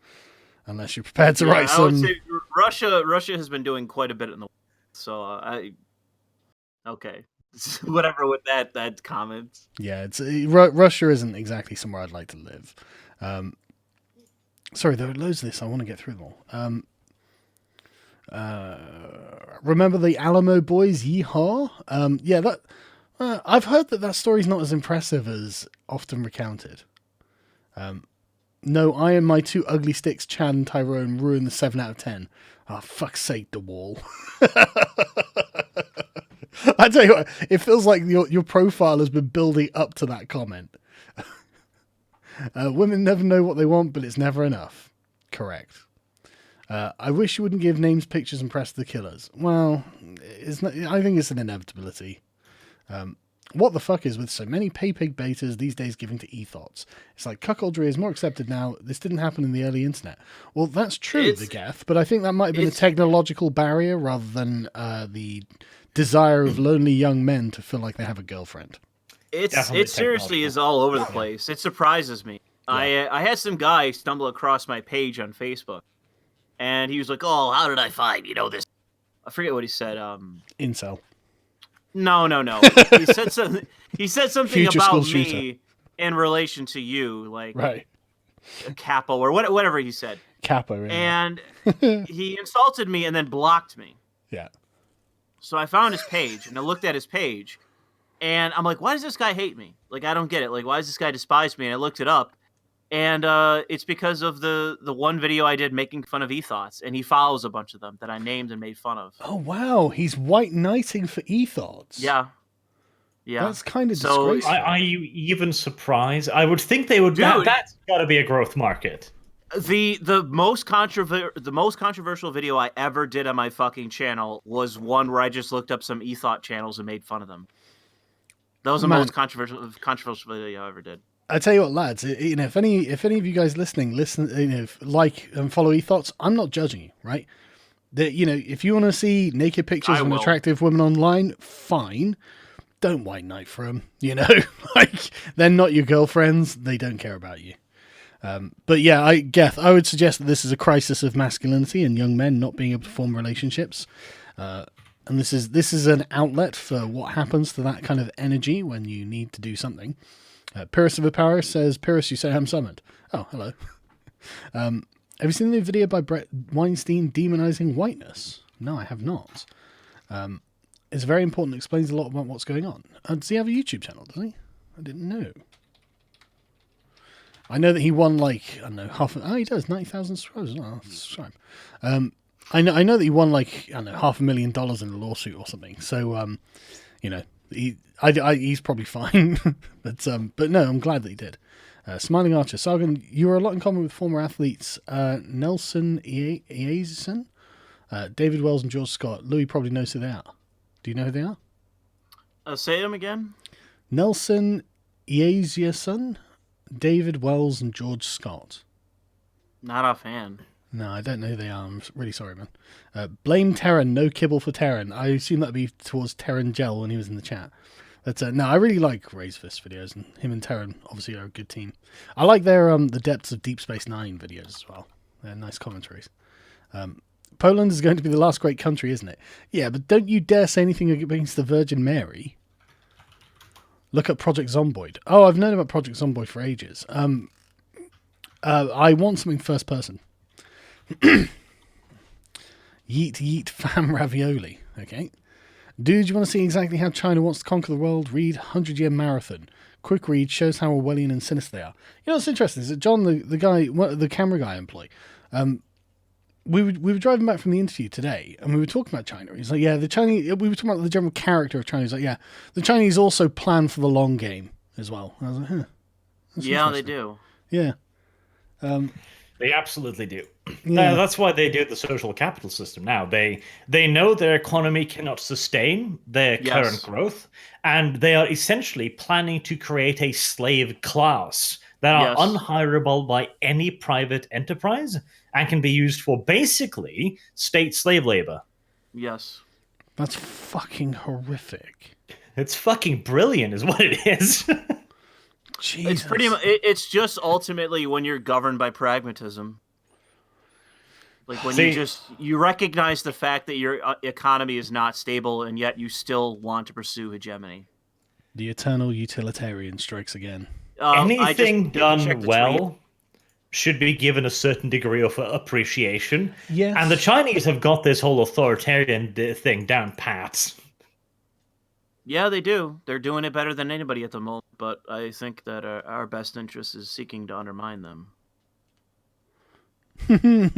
A: unless you're prepared to write some...
B: I would say Russia has been doing quite a bit in the world. So, okay. Whatever with that comment.
A: Yeah, Russia isn't exactly somewhere I'd like to live. Sorry, there are loads of this. I want to get through them all. Remember the Alamo boys? Yeehaw! I've heard that story's not as impressive as often recounted. No, I and my two ugly sticks, Chad and Tyrone, ruined the 7 out of 10. Oh, fuck's sake, the wall. I tell you what, it feels like your profile has been building up to that comment. Women never know what they want, but it's never enough. Correct. I wish you wouldn't give names, pictures, and press the killers. Well, I think it's an inevitability. What the fuck is with so many pay-pig betas these days giving to e-thoughts? It's like cuckoldry is more accepted now. This didn't happen in the early internet. Well, that's true, the Geth, but I think that might have been a technological barrier rather than the desire of lonely young men to feel like they have a girlfriend.
B: It seriously is all over the place. It surprises me. Yeah. I had some guy stumble across my page on Facebook, and he was like, "Oh, how did I find this?" I forget what he said.
A: Incel.
B: No. He said something. He said something
A: Future
B: about
A: school
B: me
A: shooter.
B: in relation to you, like
A: Right.
B: capo or whatever he said.
A: Capo, yeah.
B: And he insulted me and then blocked me.
A: Yeah.
B: So I found his page and I looked at his page, and I'm like, why does this guy hate me? Like, I don't get it. Like, why does this guy despise me? And I looked it up, and it's because of the one video I did making fun of ethos, and he follows a bunch of them that I named and made fun of.
A: Oh, wow. He's white knighting for ethos.
B: Yeah.
A: That's kind of
B: So,
A: disgraceful.
C: Are you even surprised? I would think they would.
B: Dude.
C: That's got to be a growth market.
B: The most controversial video I ever did on my fucking channel was one where I just looked up some ethot channels and made fun of them. That was the most controversial video I ever did.
A: I tell you what, lads. If any of you guys listening, like and follow ethos, I'm not judging you, right? If you want to see naked pictures of an attractive woman online, fine. Don't white knight for them. Like they're not your girlfriends. They don't care about you. But yeah, Geth, I would suggest that this is a crisis of masculinity and young men not being able to form relationships. And this is an outlet for what happens to that kind of energy when you need to do something. Pyrrhus of Paris says, Pyrrhus, you say I'm summoned. Oh, hello. Have you seen the video by Brett Weinstein demonizing whiteness? No, I have not. It's very important. It explains a lot about what's going on. Does he have a YouTube channel, does he? I didn't know. I know that he won he does 90,000 subscribers. Oh, subscribe. I know that he won $500,000 in a lawsuit or something. So he's probably fine. but no, I'm glad that he did. Smiling Archer, Sargon, you are a lot in common with former athletes Nelson Eason, David Wells, and George Scott. Louis probably knows who they are. Do you know who they are?
B: Say them again.
A: Nelson Eason, David Wells, and George Scott.
B: Not offhand.
A: No, I don't know who they are. I'm really sorry, man. Blame Terran, no kibble for Terran. I assume that'd be towards Terran Gel when he was in the chat. But no, I really like Raise Fist videos, and him and Terran obviously are a good team. I like their the Depths of Deep Space Nine videos as well. They're nice commentaries. Poland is going to be the last great country, isn't it? Yeah, but don't you dare say anything against the Virgin Mary. Look at Project Zomboid. Oh, I've known about Project Zomboid for ages. I want something first person. Yeet yeet fam ravioli. Okay. Dude, you want to see exactly how China wants to conquer the world? Read 100-Year Marathon. Quick read shows how Orwellian and sinister they are. You know what's interesting is that John, the camera guy I employ, we were driving back from the interview today, and we were talking about China. He's like, yeah, the Chinese. We were talking about the general character of China. He's like, yeah, the Chinese also plan for the long game as well. And I was like, huh.
B: Yeah, they do.
A: Yeah.
C: They absolutely do.
A: Yeah.
C: That's why they do the social capital system now. They know their economy cannot sustain their current growth, and they are essentially planning to create a slave class that are unhirable by any private enterprise and can be used for basically state slave labor.
B: Yes.
A: That's fucking horrific.
C: It's fucking brilliant is what it is.
B: Jesus. It's just ultimately when you're governed by pragmatism. Like when you recognize the fact that your economy is not stable, and yet you still want to pursue hegemony.
A: The eternal utilitarian strikes again.
C: Anything done well should be given a certain degree of appreciation.
A: Yes.
C: And the Chinese have got this whole authoritarian thing down pat.
B: Yeah, they do. They're doing it better than anybody at the moment, but I think that our best interest is seeking to undermine them. One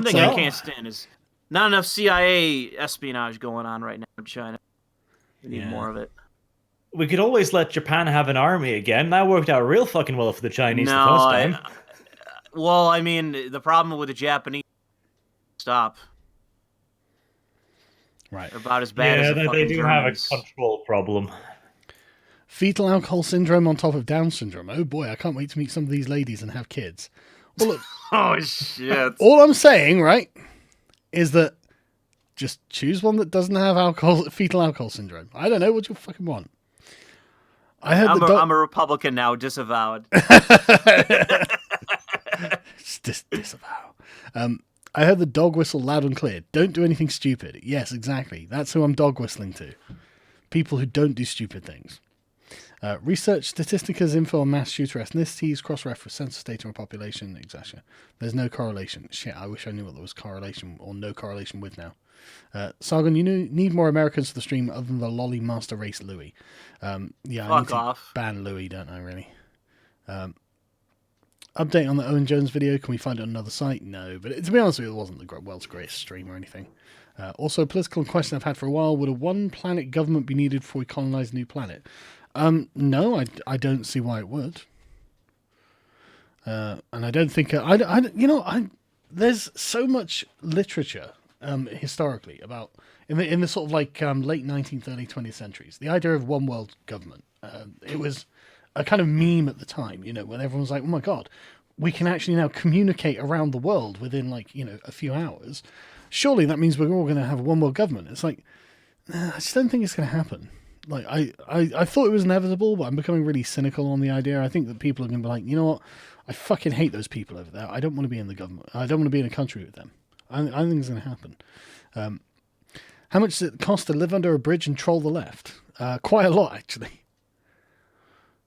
B: thing I can't stand is not enough CIA espionage going on right now in China. We need more of it.
C: We could always let Japan have an army again. That worked out real fucking well for the Chinese the first time.
B: I mean, the problem with the Japanese stop.
A: Right.
B: They're about as bad as the fucking
C: they do
B: Germans.
C: have a control problem.
A: Fetal alcohol syndrome on top of Down syndrome. Oh boy, I can't wait to meet some of these ladies and have kids. Well, look,
B: oh shit!
A: All I'm saying, right, is that just choose one that doesn't have fetal alcohol syndrome. I don't know what you fucking want. I'm
B: a Republican now, disavowed.
A: Disavow. I heard the dog whistle loud and clear. Don't do anything stupid. Yes, exactly. That's who I'm dog whistling to. People who don't do stupid things. Research Statistica's info on mass shooter ethnicities, cross-reference census data on population, etc. There's no correlation. Shit, I wish I knew what there was correlation or no correlation with now. Sargon, you need more Americans for the stream other than the lolly master race Louis. Yeah, I need to ban Louis, don't I, really? Update on the Owen Jones video. Can we find it on another site? No, but to be honest with you, it wasn't the world's greatest stream or anything. Also, a political question I've had for a while. Would a one-planet government be needed before we colonize a new planet? No, I don't see why it would. And I don't think... there's so much literature historically about... In the sort of like late 19th, early 20th centuries, the idea of one world government. It was a kind of meme at the time, when everyone was like, oh my God, we can actually now communicate around the world within a few hours. Surely that means we're all going to have a one world government. It's like, I just don't think it's going to happen. Like, I thought it was inevitable, but I'm becoming really cynical on the idea. I think that people are going to be like, you know what? I fucking hate those people over there. I don't want to be in the government. I don't want to be in a country with them. I think it's going to happen. How much does it cost to live under a bridge and troll the left? Quite a lot, actually.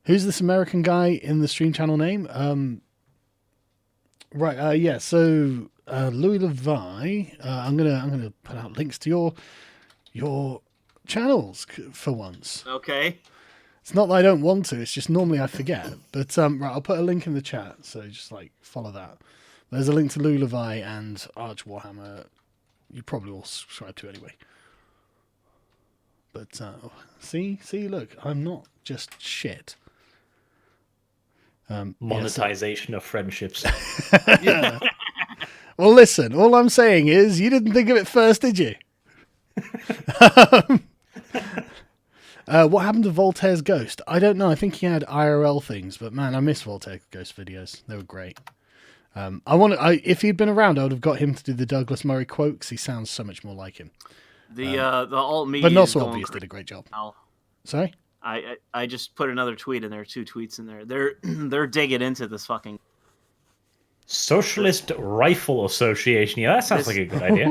A: Who's this American guy in the stream channel name? Yeah, so Louis le Vau. I'm gonna put out links to your channels for once.
B: Okay.
A: It's not that I don't want to, it's just normally I forget. But right, I'll put a link in the chat, so just follow that. There's a link to Louis le Vau and Arch Warhammer. You probably all subscribe to anyway. But see, look, I'm not just shit.
C: Monetization of friendships.
A: Yeah. Well, listen, all I'm saying is you didn't think of it first, did you? What happened to Voltaire's ghost? I don't know. I think he had IRL things, but man, I miss Voltaire's ghost videos. They were great. If he'd been around, I would have got him to do the Douglas Murray quote because he sounds so much more like him.
B: The alt media,
A: but not so obvious, did a great job. Sorry.
B: I just put another tweet in there, 2 tweets in there. They're digging into this fucking
C: Socialist Rifle Association. Yeah, that sounds like a good idea.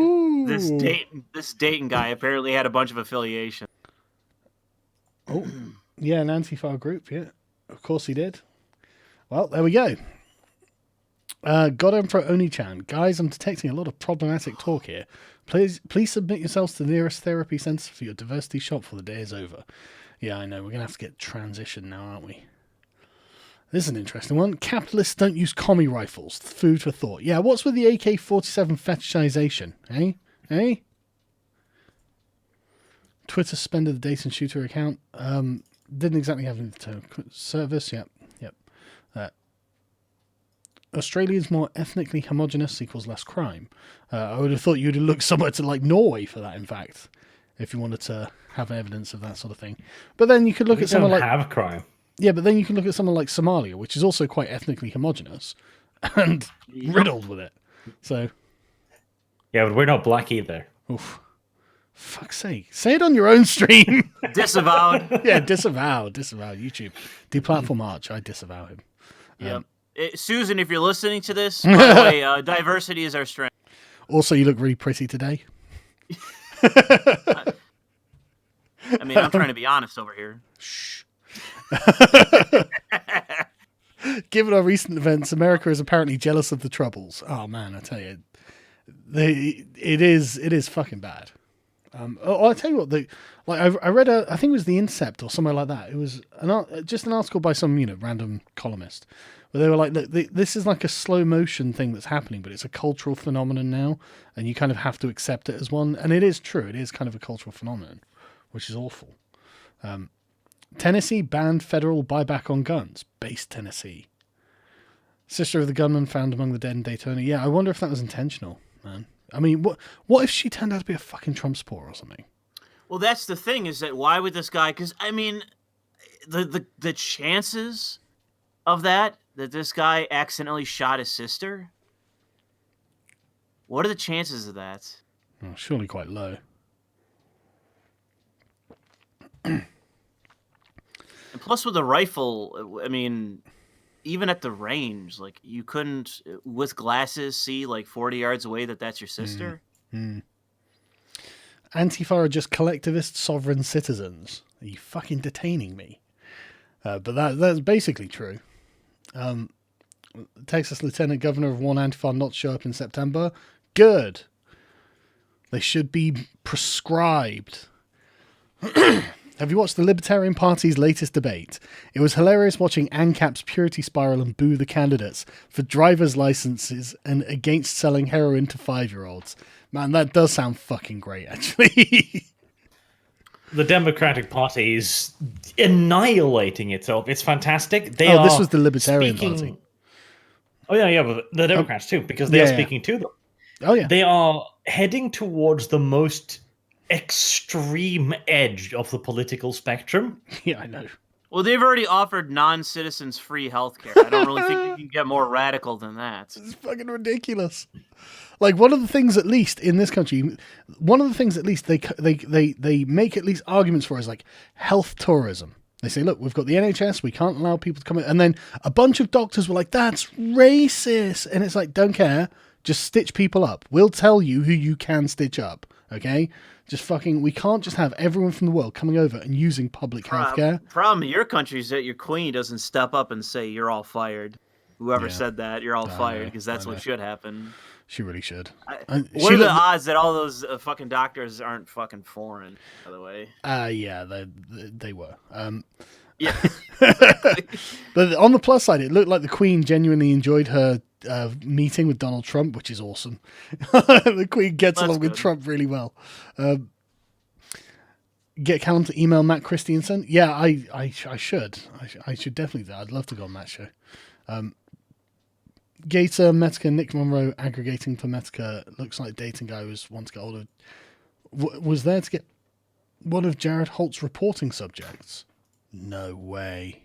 B: This Dayton guy apparently had a bunch of affiliations.
A: Oh, yeah, an Antifa group. Yeah, of course he did. Well, there we go. God Emperor Oni-chan. Guys, I'm detecting a lot of problematic talk here. Please submit yourselves to the nearest therapy centre for your diversity shop before the day is over. Yeah, I know. We're going to have to get transition now, aren't we? This is an interesting one. Capitalists don't use commie rifles. Food for thought. Yeah, what's with the AK-47 fetishization? Eh? Twitter suspended the Dayton shooter account. Didn't exactly have any service. Yep. Australia's more ethnically homogenous equals less crime. I would have thought you'd have looked somewhere to like Norway for that, in fact, if you wanted to have evidence of that sort of thing. But then you could look at someone like...
C: have crime.
A: Yeah, but then you can look at someone like Somalia, which is also quite ethnically homogenous and riddled with it. So...
C: Yeah, but we're not black either.
A: Oof. Fuck's sake. Say it on your own stream.
B: Disavowed.
A: Yeah, disavow. YouTube. Deplatform Arch. I disavow him.
B: Yep. Susan, if you're listening to this, by the way, diversity is our strength.
A: Also, you look really pretty today.
B: I mean, I'm trying to be honest over here.
A: Shh. Given our recent events, America is apparently jealous of the Troubles. Oh man, I tell you, it is fucking bad. I'll tell you what. I read I think it was the Incept or somewhere like that. It was just an article by some random columnist where they were like, look, this is like a slow motion thing that's happening, but it's a cultural phenomenon now, and you kind of have to accept it as one. And it is true. It is kind of a cultural phenomenon, which is awful. Tennessee banned federal buyback on guns. Base Tennessee. Sister of the gunman found among the dead in Daytona. Yeah, I wonder if that was intentional, man. I mean, what if she turned out to be a fucking Trump supporter or something?
B: Well, that's the thing, is that why would this guy... Because, I mean, the chances of that this guy accidentally shot his sister? What are the chances of that?
A: Oh, surely quite low.
B: And plus with a rifle, I mean, even at the range, like you couldn't with glasses see like 40 yards away that's your sister.
A: Antifa are just collectivist sovereign citizens. Are you fucking detaining me? But that's basically true. Texas Lieutenant Governor have warned Antifa not to show up in September. Good. They should be prescribed. Have you watched the Libertarian Party's latest debate? It was hilarious watching ANCAP's purity spiral and boo the candidates for driver's licenses and against selling heroin to 5-year-olds. Man, that does sound fucking great, actually.
C: The Democratic Party is annihilating itself. It's fantastic.
A: This was the Libertarian Party.
C: Oh, yeah, but the Democrats too, because they are speaking to them.
A: Oh, yeah.
C: They are heading towards the most extreme edge of the political spectrum.
A: Yeah, I know.
B: Well, they've already offered non-citizens free healthcare. I don't really think you can get more radical than that.
A: It's fucking ridiculous. Like, one of the things, at least in this country, they make at least arguments for is like health tourism. They say, look, we've got the NHS, we can't allow people to come in. And then a bunch of doctors were like, that's racist. And it's like, don't care. Just stitch people up. We'll tell you who you can stitch up. Okay? Just fucking, we can't just have everyone from the world coming over and using public healthcare.
B: Problem in your country is that your queen doesn't step up and say, you're all fired. Whoever said that, you're all fired, because that's what should happen.
A: She really should.
B: What are the odds that all those fucking doctors aren't fucking foreign, by the way?
A: Yeah, they were.
B: Yeah.
A: But on the plus side, it looked like the Queen genuinely enjoyed her meeting with Donald Trump, which is awesome. The Queen gets along with Trump really well. Get Callum to email Matt Christiansen. Yeah, I should. I should definitely do that. I'd love to go on that show. Gator, Metka, Nick Monroe aggregating for Metka. Looks like dating guy was one to get hold of. Was there to get one of Jared Holt's reporting subjects. No way.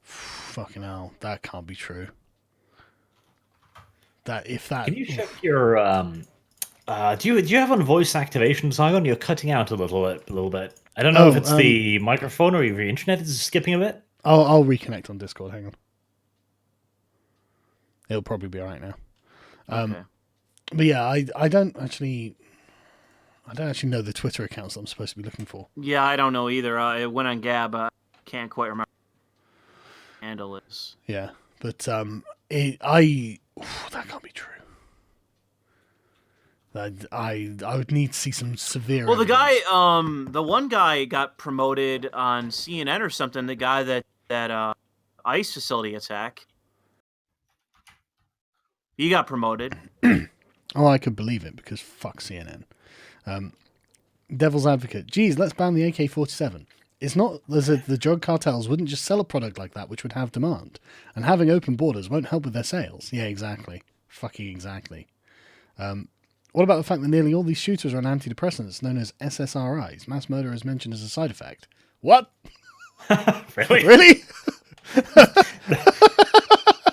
A: Fucking hell, that can't be true.
C: Can you check your do you have on voice activation, Sargon? You're cutting out a little bit. I don't know if it's the microphone or your internet is skipping a bit.
A: I'll reconnect on Discord. Hang on. It'll probably be all right now.
B: Okay.
A: But yeah, I don't actually know the Twitter accounts that I'm supposed to be looking for.
B: Yeah, I don't know either. It went on Gab. Can't quite remember what the handle is.
A: Yeah, but that can't be true. I would need to see some severe.
B: Well, the one guy got promoted on CNN or something. The guy that ICE facility attack. He got promoted.
A: Oh, I could believe it because fuck CNN. Devil's Advocate. Geez, let's ban the AK-47. It's not the drug cartels wouldn't just sell a product like that, which would have demand. And having open borders won't help with their sales. Yeah, exactly. Fucking exactly. What about the fact that nearly all these shooters are on antidepressants known as SSRIs? Mass murder is mentioned as a side effect. What?
C: Really?
A: Really?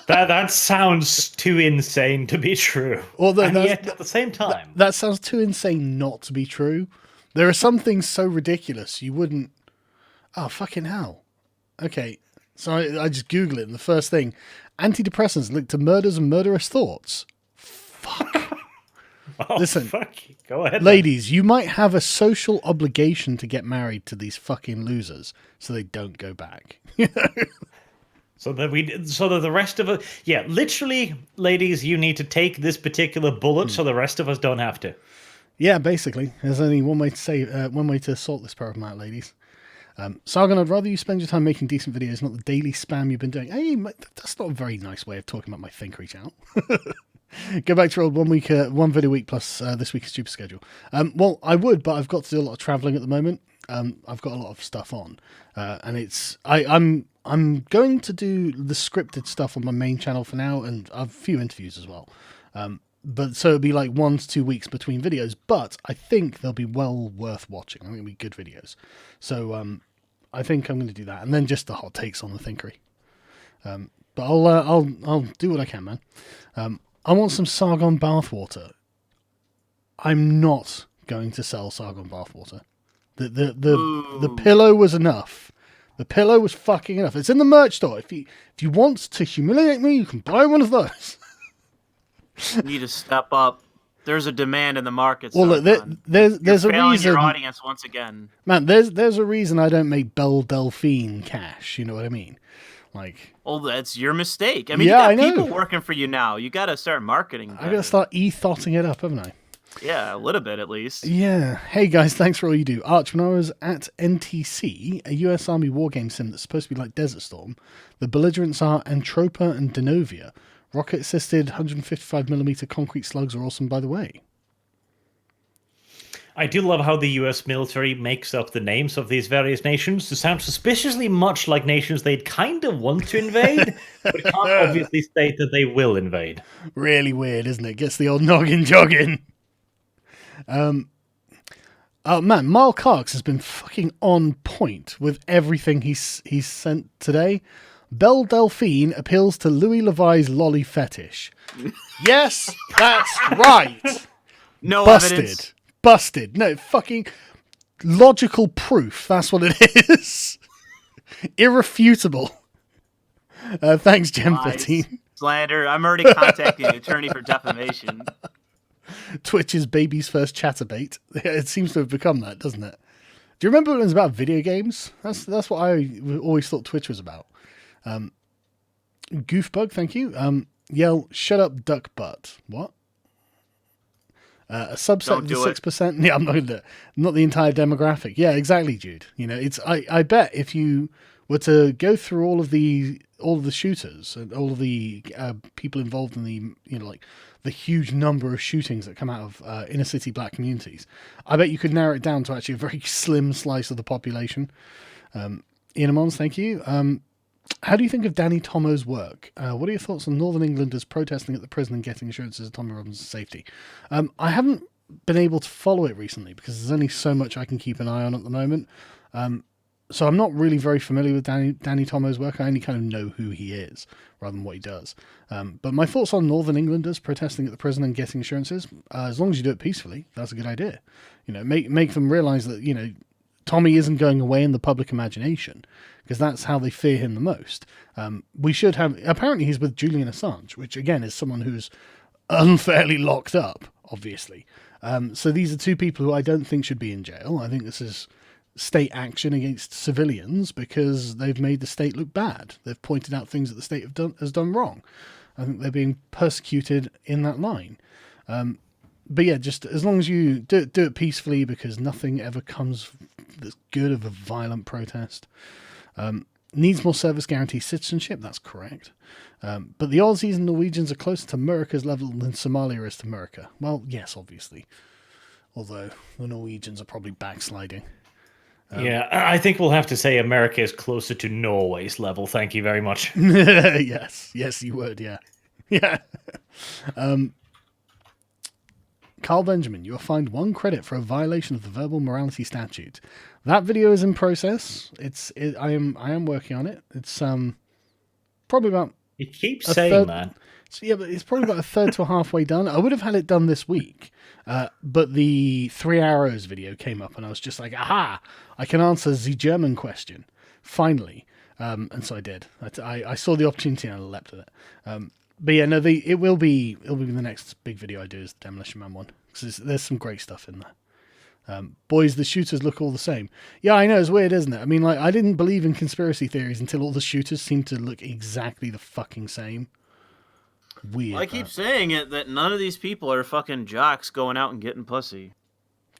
C: That sounds too insane to be true.
A: Well,
C: and yet at the same time,
A: that sounds too insane not to be true. There are some things so ridiculous you wouldn't. Oh, fucking hell. Okay, so I just Google it, and the first thing, antidepressants linked to murders and murderous thoughts. Fuck.
C: Oh,
A: listen,
C: fuck. Go ahead,
A: ladies. Then. You might have a social obligation to get married to these fucking losers, so they don't go back.
C: So that the rest of us, yeah, literally, ladies, you need to take this particular bullet, so the rest of us don't have to.
A: Yeah, basically, there's only one way to sort this problem out, ladies. Sargon, I'd rather you spend your time making decent videos, not the daily spam you've been doing. Hey, that's not a very nice way of talking about my Thinkery channel. Go back to your old one video a week plus this week's stupid schedule. Well, I would, but I've got to do a lot of traveling at the moment. I've got a lot of stuff on, and I'm going to do the scripted stuff on my main channel for now, and I have a few interviews as well. But so it'll be like 1 to 2 weeks between videos, but I think they'll be well worth watching. I think it'll be good videos. So I think I'm going to do that, and then just the hot takes on the Thinkery. But I'll do what I can, man. I want some Sargon bathwater. I'm not going to sell Sargon bathwater. The pillow was enough. The pillow was fucking enough. It's in the merch store. If you want to humiliate me, you can buy one of those.
B: You need to step up. There's a demand in the market.
A: Well, look, there's a reason.
B: Your audience once again,
A: man. There's a reason I don't make Belle Delphine cash. You know what I mean? Like,
B: well, that's your mistake. I mean,
A: yeah,
B: you got people working for you now. You got to start marketing better.
A: I got to start ethotting it up, haven't I?
B: Yeah, a little bit at least.
A: Yeah. Hey guys, thanks for all you do. Arch, when I was at NTC, a US Army wargame sim that's supposed to be like Desert Storm, the belligerents are Antropa and Denovia. Rocket-assisted 155mm concrete slugs are awesome, by the way.
C: I do love how the US military makes up the names of these various nations to sound suspiciously much like nations they'd kind of want to invade, but can't obviously state that they will invade.
A: Really weird, isn't it? Gets the old noggin jogging. Oh man, Marl Cox has been fucking on point with everything he's sent today. Belle Delphine appeals to Louis le Vau's lolly fetish. Yes, that's right.
B: No
A: Busted.
B: evidence.
A: Busted. No, fucking logical proof. That's what it is. Irrefutable. Thanks, Gem13.
B: Slander. I'm already contacting an attorney for defamation.
A: Twitch's baby's first chatterbait. It seems to have become that, doesn't it? Do you remember when it was about video games? That's what I always thought Twitch was about. Goofbug, thank you. Yell, shut up, duck butt. What? A subset of the 6%. Yeah, I'm not gonna, not the entire demographic. Yeah, exactly, Jude. You know, it's I bet if you were to go through all of the shooters and all of the people involved in the, you know, like the huge number of shootings that come out of inner city black communities, I bet you could narrow it down to actually a very slim slice of the population. Inamons, thank you. How do you think of Danny Tomo's work? What are your thoughts on Northern Englanders protesting at the prison and getting assurances of Tommy Robinson's safety? I haven't been able to follow it recently because there's only so much I can keep an eye on at the moment. So I'm not really very familiar with Danny Tomo's work. I only kind of know who he is rather than what he does. But my thoughts on Northern Englanders protesting at the prison and getting assurances, as long as you do it peacefully, that's a good idea. You know, make them realize that, you know, Tommy isn't going away in the public imagination, because that's how they fear him the most. We should have... Apparently he's with Julian Assange, which again is someone who's unfairly locked up, obviously. So these are two people who I don't think should be in jail. I think this is state action against civilians because they've made the state look bad. They've pointed out things that the state has done wrong. I think they're being persecuted in that line. But yeah, just as long as you do it peacefully, because nothing ever comes that's good of a violent protest. Needs more service guarantee citizenship, that's correct. But the Aussies and Norwegians are closer to America's level than Somalia is to America. Well, yes, obviously. Although the Norwegians are probably backsliding.
C: Yeah, I think we'll have to say America is closer to Norway's level. Thank you very much.
A: Yes, you would, yeah. Yeah. Carl Benjamin, you are fined 1 credit for a violation of the verbal morality statute. That video is in process. I am working on it. It's probably about...
C: You keep saying that.
A: So yeah, but it's probably about a third to a halfway done. I would have had it done this week, but the 3 Arrows video came up, and I was just like, aha! I can answer the German question finally, and so I did. I saw the opportunity and I leapt at it. But yeah, no, it'll be the next big video I do is the Demolition Man one, because there's some great stuff in there. Boys, the shooters look all the same. Yeah, I know, it's weird, isn't it? I mean, like, I didn't believe in conspiracy theories until all the shooters seemed to look exactly the fucking same. Weird.
B: Well, I keep saying it that none of these people are fucking jocks going out and getting pussy.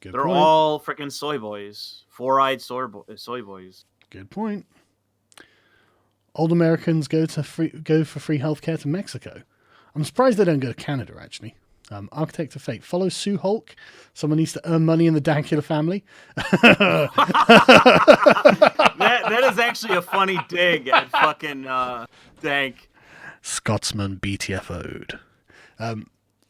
B: They're all freaking soy boys, 4-eyed soy boys.
A: Good point. Old Americans go for free healthcare to Mexico. I'm surprised they don't go to Canada, actually. Architect of Fate. Follow Sue Hulk. Someone needs to earn money in the Dankula family.
B: that is actually a funny dig at fucking Dank.
A: Scotsman BTFO'd.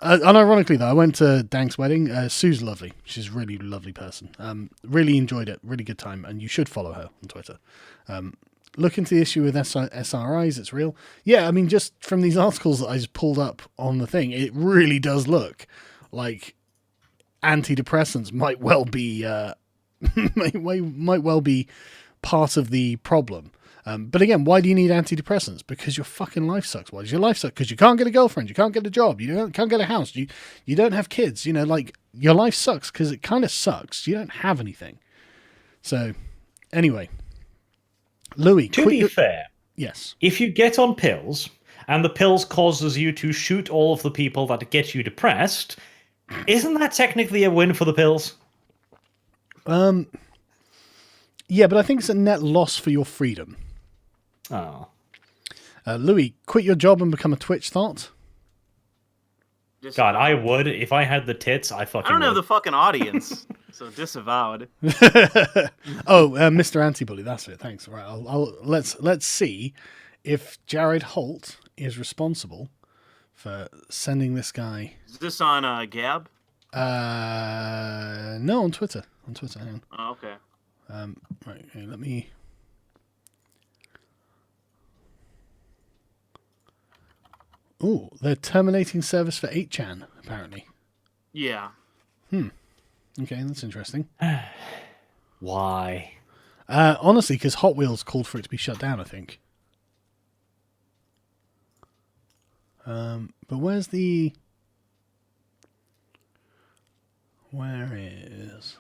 A: Unironically, though, I went to Dank's wedding. Sue's lovely. She's a really lovely person. Really enjoyed it. Really good time. And you should follow her on Twitter. Look into the issue with SRIs. It's real. Yeah, I mean, just from these articles that I just pulled up on the thing, it really does look like antidepressants might well be part of the problem. But again, why do you need antidepressants? Because your fucking life sucks. Why does your life suck? Because you can't get a girlfriend, you can't get a job, can't get a house, you don't have kids. Like, your life sucks because it kind of sucks. You don't have anything. So, anyway, Louis.
C: To be fair,
A: yes.
C: If you get on pills and the pills causes you to shoot all of the people that get you depressed, isn't that technically a win for the pills?
A: Yeah, but I think it's a net loss for your freedom.
C: Oh.
A: Louis, quit your job and become a Twitch thought?
C: God, I would. If I had the tits, I fucking
B: I don't
C: would.
B: have the fucking audience, so disavowed.
A: Mr. Antibully, that's it. Thanks. Right, let's see if Jared Holt is responsible for sending this guy.
B: Is this on Gab?
A: No, on Twitter. On Twitter, hang on.
B: Oh, okay.
A: Right, okay, let me. Oh, they're terminating service for 8chan, apparently.
B: Yeah.
A: Okay, that's interesting.
C: Why?
A: Honestly, because Hot Wheels called for it to be shut down, I think. But where's the... Where is...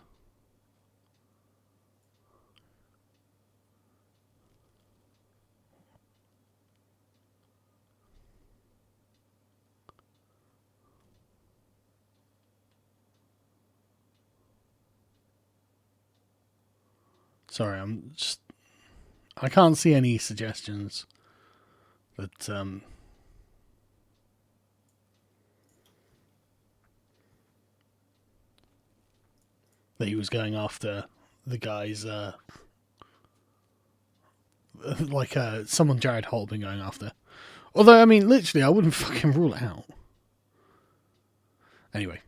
A: Sorry, I can't see any suggestions that that he was going after the guys like someone Jared Holt been going after. Although, I mean, literally, I wouldn't fucking rule it out. Anyway.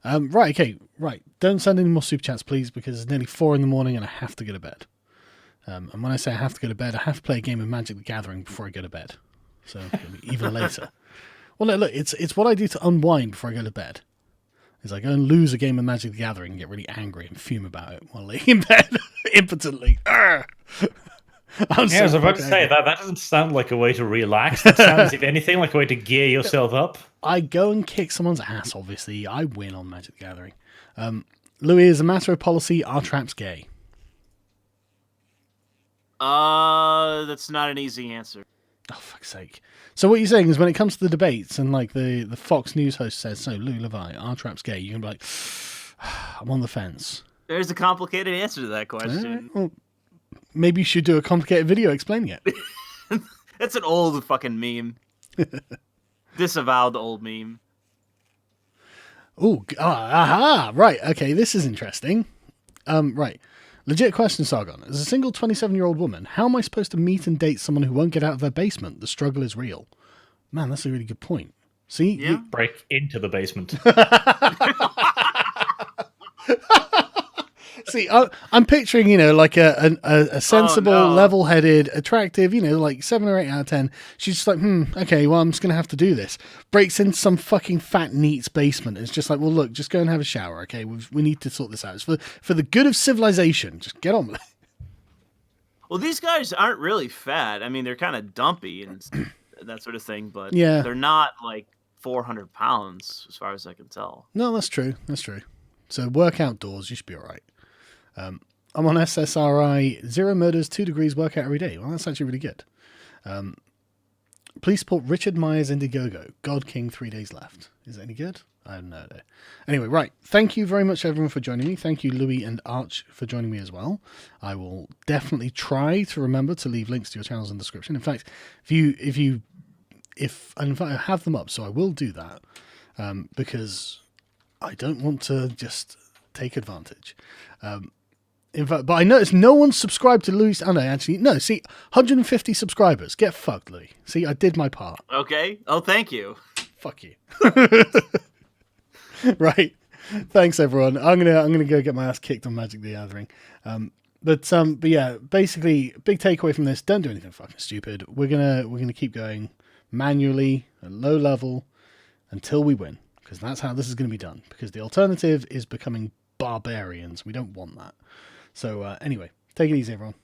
A: Right, okay, right. Don't send any more super chats, please, because it's nearly 4 a.m. and I have to go to bed. And when I say I have to go to bed, I have to play a game of Magic the Gathering before I go to bed. So, it'll be even later. Well, no, look, it's what I do to unwind before I go to bed. Is I go and lose a game of Magic the Gathering and get really angry and fume about it while laying in bed impotently. I
C: was about to say, that doesn't sound like a way to relax. That sounds, if anything, like a way to gear yourself up.
A: I go and kick someone's ass, obviously. I win on Magic the Gathering. Louis, as a matter of policy, are traps gay?
B: That's not an easy answer.
A: Oh, fuck's sake. So what you're saying is when it comes to the debates and like the Fox News host says, so, Louis le Vau, are traps gay? You can be like, I'm on the fence.
B: There's a complicated answer to that question.
A: Well, maybe you should do a complicated video explaining it.
B: That's an old fucking meme. Disavowed old meme.
A: Oh, aha, right, okay, this is interesting. Right. Legit question, Sargon. As a single 27-year-old woman, how am I supposed to meet and date someone who won't get out of their basement? The struggle is real. Man, that's a really good point. See?
B: Yeah.
C: Break into the basement.
A: See, I'm picturing, like a sensible, level-headed, attractive, like 7 or 8 out of 10. She's just like, okay, well, I'm just going to have to do this. Breaks into some fucking fat neat's basement. It's just like, well, look, just go and have a shower, okay? We need to sort this out. It's for the good of civilization. Just get on with it.
B: Well, these guys aren't really fat. I mean, they're kind of dumpy and that sort of thing, but
A: yeah,
B: they're not like 400 pounds as far as I can tell.
A: No, that's true. That's true. So work outdoors. You should be all right. I'm on SSRI, 0 murders, 2 degrees, work out every day. Well, that's actually really good. Please support Richard Myers Indiegogo. God King, 3 days left. Is that any good? I have no idea. Anyway, right. Thank you very much, everyone, for joining me. Thank you, Louis and Arch, for joining me as well. I will definitely try to remember to leave links to your channels in the description. In fact, if I have them up, so I will do that because I don't want to just take advantage. In fact, but I noticed no one subscribed to Louis. Oh, no, actually, no. See, 150 subscribers. Get fucked, Louis. See, I did my part.
B: Okay. Oh, thank you.
A: Fuck you. Right. Thanks, everyone. I'm gonna go get my ass kicked on Magic the Gathering. But yeah, basically, big takeaway from this: don't do anything fucking stupid. We're gonna keep going manually at low level until we win, because that's how this is going to be done. Because the alternative is becoming barbarians. We don't want that. So anyway, take it easy, everyone.